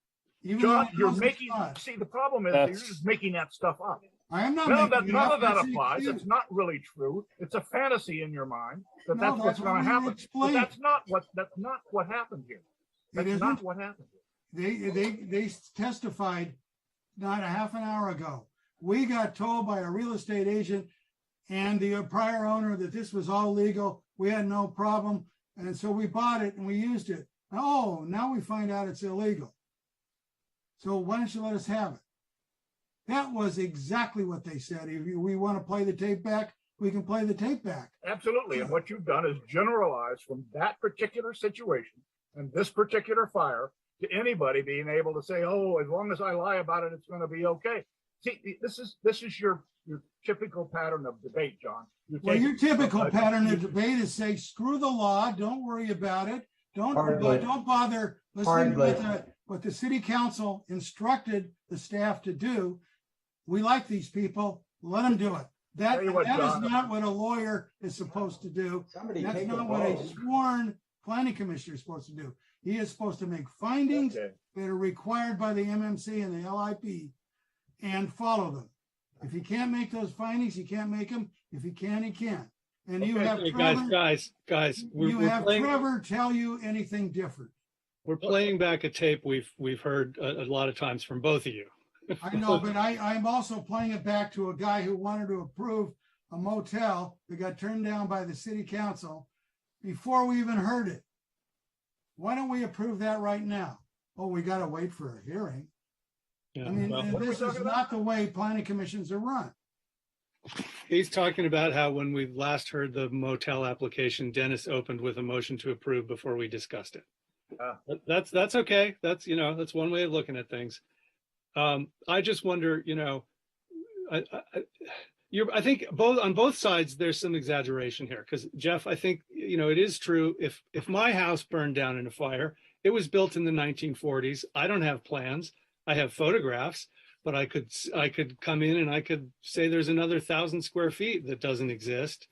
Even John, you're making, see, the problem is you're just making that stuff up. I am not none making of that applies. It's not really true. It's a fantasy in your mind that's what's going to happen. But that's not what happened here. That's not what happened here. They testified not a half an hour ago. We got told by a real estate agent and the prior owner that this was all legal. We had no problem. And so we bought it and we used it. Oh, now we find out it's illegal. So why don't you let us have it? That was exactly what they said. If we want to play the tape back, we can play the tape back. Absolutely. And what you've done is generalized from that particular situation and this particular fire to anybody being able to say, oh, as long as I lie about it, it's going to be okay. See, this is your typical pattern of debate, John. Your typical pattern of debate is say, screw the law, don't worry about it, don't bother listening to what the city council instructed the staff to do. We like these people, let them do it. That is not what a lawyer is supposed to do. That's not what a sworn planning commissioner is supposed to do. He is supposed to make findings that are required by the MMC and the LIP and follow them. If he can't make those findings, he can't make them. If he can, he can. And you have Trevor, guys. Trevor tell you anything different. We're playing back a tape we've heard a lot of times from both of you. I know, but I'm also playing it back to a guy who wanted to approve a motel that got turned down by the city council before we even heard it. Why don't we approve that right now? Oh, we got to wait for a hearing. Yeah, I mean, well, and this is not the way planning commissions are run. he's talking about how when we last heard the motel application, Dennis opened with a motion to approve before we discussed it. That's okay. That's, you know, that's one way of looking at things. I just wonder, you know, I think on both sides there's some exaggeration here, because Jeff, I think, you know, it is true. If my house burned down in a fire, it was built in the 1940s. I don't have plans. I have photographs, but I could come in and I could say there's another 1,000 square feet that doesn't exist,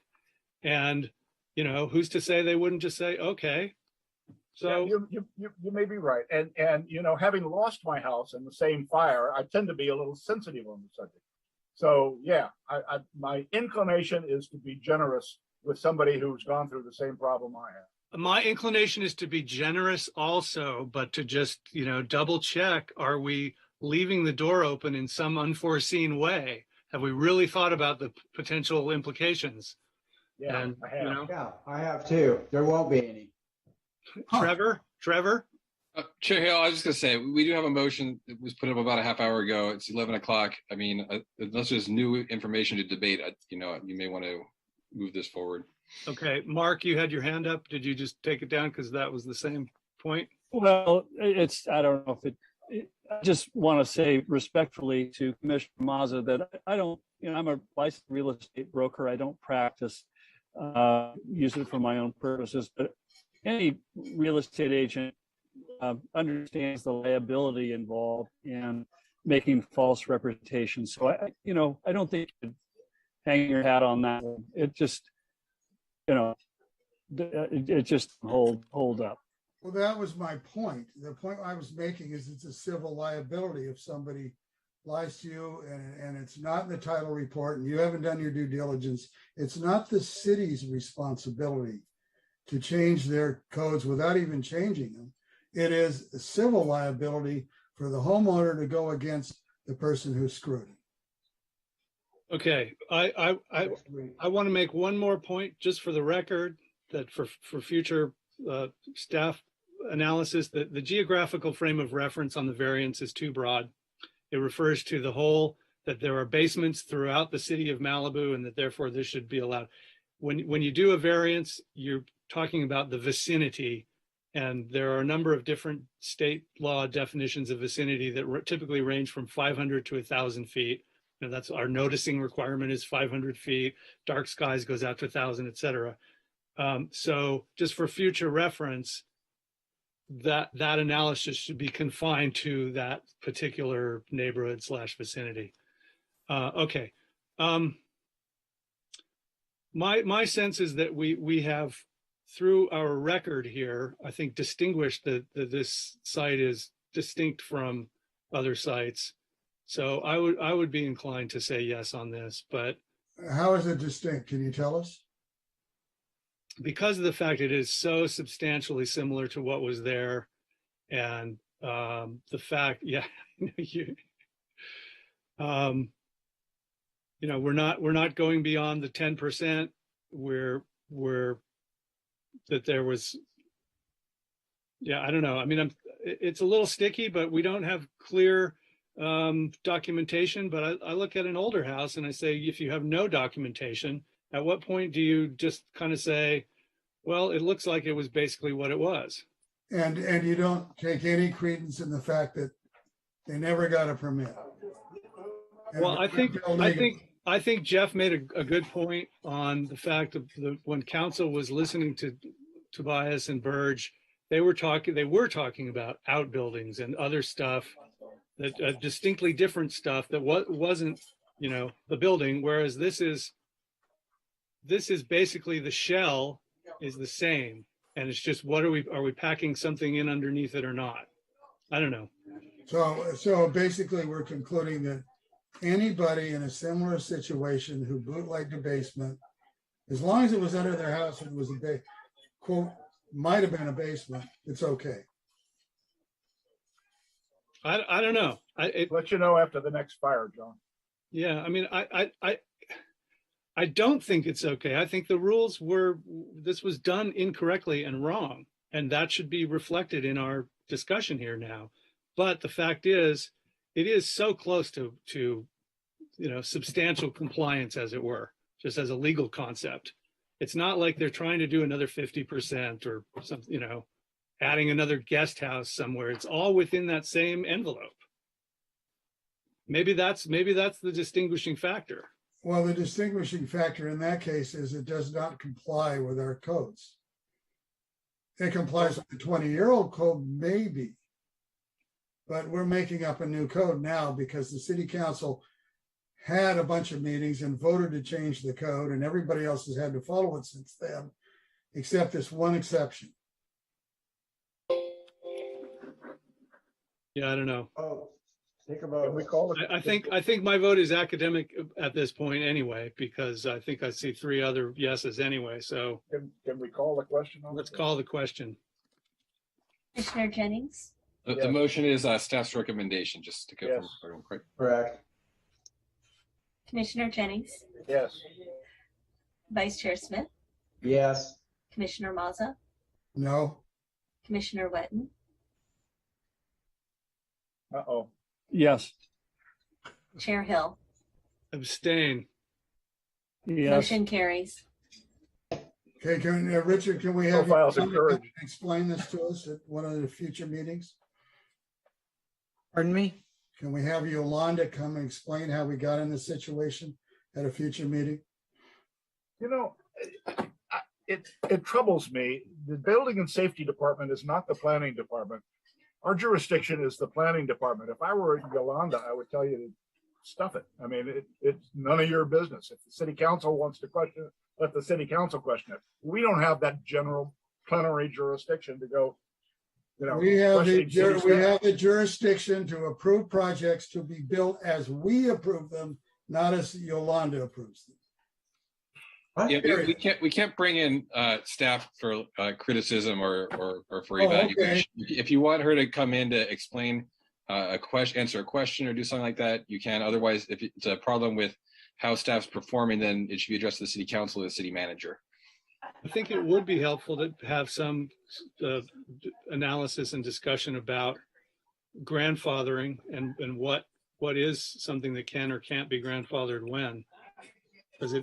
and you know, who's to say they wouldn't just say okay. So yeah, you may be right, and you know, having lost my house in the same fire, I tend to be a little sensitive on the subject. So yeah, my inclination is to be generous with somebody who's gone through the same problem I have. my inclination is to be generous also, but to just, you know, double check, are we leaving the door open in some unforeseen way? Have we really thought about the potential implications? Yeah, and I have. You know, Yeah, I have too. There won't be any. Trevor. Chair Hill, I was just going to say, we do have a motion that was put up about a half hour ago. It's 11 o'clock. I mean, unless there's new information to debate, you know, you may want to move this forward. Okay, Mark, you had your hand up. Did you just take it down because that was the same point? Well, I don't know if I just want to say respectfully to Commissioner Mazza that I don't, you know, I'm a licensed real estate broker. I don't practice, use it for my own purposes, but any real estate agent understands the liability involved in making false representations. So you know, I don't think hang your hat on that one. It just, you know, it just hold up. Well, that was my point. The point I was making is it's a civil liability if somebody lies to you and it's not in the title report and you haven't done your due diligence. It's not the city's responsibility to change their codes without even changing them. It is a civil liability for the homeowner to go against the person who screwed it. Okay, I want to make one more point just for the record, that for future staff analysis, that the geographical frame of reference on the variance is too broad. It refers to the whole, that there are basements throughout the city of Malibu and that therefore this should be allowed. When you do a variance, you're talking about the vicinity, and there are a number of different state law definitions of vicinity that typically range from 500 to 1,000 feet. You know, that's our noticing requirement is 500 feet. Dark skies goes out to 1,000, et cetera. So just for future reference, that analysis should be confined to that particular neighborhood / vicinity. Okay. My sense is that we have, through our record here, I think distinguished that this site is distinct from other sites. So I would be inclined to say yes on this, but how is it distinct? Can you tell us? Because of the fact it is so substantially similar to what was there, and the fact, yeah, you know, we're not going beyond the 10%. We're that there was, yeah, I don't know. I mean, it's a little sticky, but we don't have clear documentation. But I look at an older house and I say, if you have no documentation, at what point do you just kind of say, well, it looks like it was basically what it was? And you don't take any credence in the fact that they never got a permit. Well, I think Jeff made a good point on the fact of when council was listening to Tobias and Burge, they were talking about outbuildings and other stuff, that distinctly different stuff that wasn't, you know, the building, whereas this is basically the shell is the same, and it's just are we packing something in underneath it or not? I don't know. So basically we're concluding that anybody in a similar situation who bootlegged a basement, as long as it was under their house and it was a quote, might have been a basement, it's okay. I don't know. Let you know after the next fire, John. Yeah, I mean, I don't think it's okay. I think the rules this was done incorrectly and wrong. And that should be reflected in our discussion here now. But the fact is, it is so close to substantial compliance, as it were, just as a legal concept. It's not like they're trying to do another 50% or something, adding another guest house somewhere. It's all within that same envelope. Maybe that's the distinguishing factor. Well, the distinguishing factor in that case is it does not comply with our codes. It complies with the 20-year-old code, maybe. But we're making up a new code now because the city council had a bunch of meetings and voted to change the code, and everybody else has had to follow it since then, except this one exception. Yeah, I don't know. Oh, think about. We call it. I think my vote is academic at this point anyway, because I think I see 3 other yeses anyway. So Can we call the question? let's call the question. Commissioner Jennings, The motion is staff's recommendation, just to confirm. Yes. Correct. Commissioner Jennings, Yes. Vice Chair Smith, Yes. Commissioner Mazza, No. Commissioner Wetton, Uh-oh. Yes. Chair Hill. Abstain. Yes. Motion carries. Okay, Richard, can we have Profiles you encouraged. explain this to us at one of the future meetings? Pardon me? Can we have Yolanda come and explain how we got in this situation at a future meeting? It troubles me. The building and safety department is not the planning department. Our jurisdiction is the planning department. If I were Yolanda, I would tell you to stuff it. I mean, it's none of your business. If the city council wants to question it, let the city council question it. We don't have that general plenary jurisdiction to go, We have questioning city staff. the jurisdiction to approve projects to be built as we approve them, not as Yolanda approves them. Yeah, we can't bring in staff for criticism or for Oh, evaluation. okay. If you want her to come in to explain answer a question or do something like that, you can. Otherwise, if it's a problem with how staff's performing, then it should be addressed to the city council or the city manager. I think it would be helpful to have some analysis and discussion about grandfathering and what is something that can or can't be grandfathered when. Because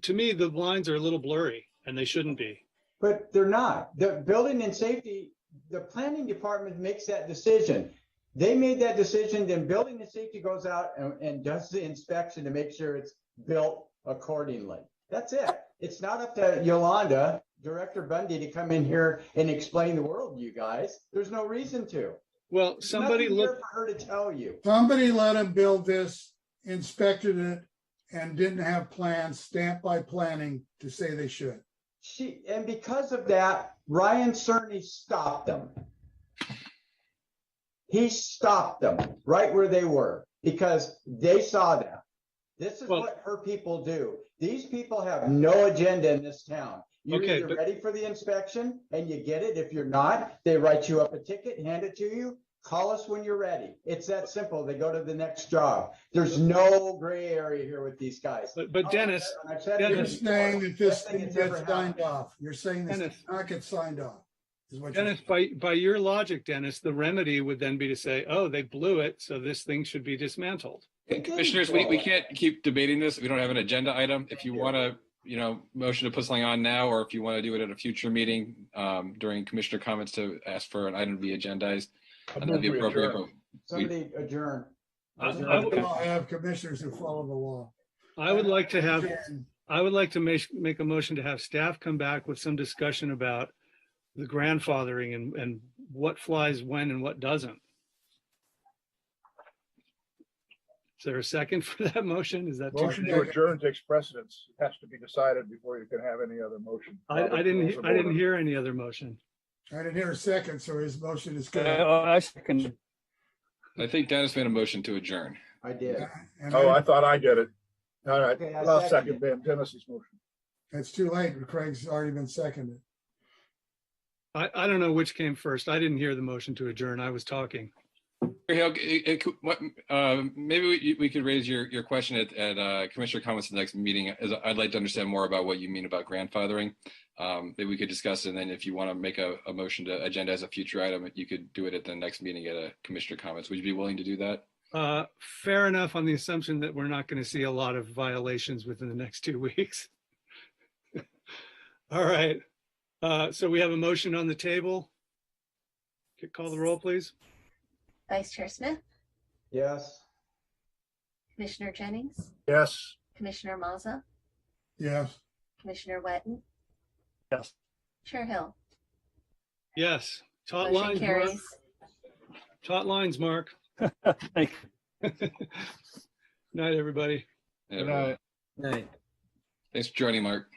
to me, the lines are a little blurry and they shouldn't be. But they're not. The building and safety, the planning department makes that decision. They made that decision, then building and safety goes out and does the inspection to make sure it's built accordingly. That's it. It's not up to Yolanda, Director Bundy, to come in here and explain the world to you guys. There's no reason to. Well, somebody look for her to tell you. Somebody let him build this, inspected it, and didn't have plans stamped by planning to say they should. And because of that, Ryan Cerny stopped them. He stopped them right where they were because they saw that. This is what her people do. These people have no agenda in this town. You're either ready for the inspection and you get it. If you're not, they write you up a ticket, hand it to you. Call us when you're ready. It's that simple. They go to the next job. There's no gray area here with these guys. But Dennis, You're saying that this thing gets signed off. You're saying this does not get signed off. Dennis, by your logic, Dennis, the remedy would then be to say, oh, they blew it, so this thing should be dismantled. Commissioners, we can't keep debating this. We don't have an agenda item. If you want to, motion to put something on now, or if you want to do it at a future meeting during commissioner comments to ask for an item to be agendized, that'd be appropriate. Somebody adjourn. I have commissioners who follow the law. I would like to make a motion to have staff come back with some discussion about the grandfathering and what flies when and what doesn't. Is there a second for that motion? Is that Motion to adjourn takes precedence. It has to be decided before you can have any other motion. I didn't hear any other motion. I didn't hear a second, so his motion is good. I second. I think Dennis made a motion to adjourn. I did. I thought I did it. All right, Okay, I'll second Dennis's motion. It's too late. Craig's already been seconded. I don't know which came first. I didn't hear the motion to adjourn. I was talking. Maybe we could raise your question at Commissioner comments at the next meeting. As I'd like to understand more about what you mean about grandfathering. that we could discuss. And then if you want to make a motion to agenda as a future item, you could do it at the next meeting at a commissioner comments. Would you be willing to do that? Fair enough, on the assumption that we're not going to see a lot of violations within the next 2 weeks. All right. So we have a motion on the table. Call the roll, please. Vice Chair Smith, Yes. Commissioner Jennings, Yes. Commissioner Mazza, Yes. Commissioner Wetton, Yes. Chair Hill. Yes. Taut Motion lines, Mark. carries. Taut lines, Mark. Thank you. Night, everybody. Good night. Night. Thanks for joining, Mark.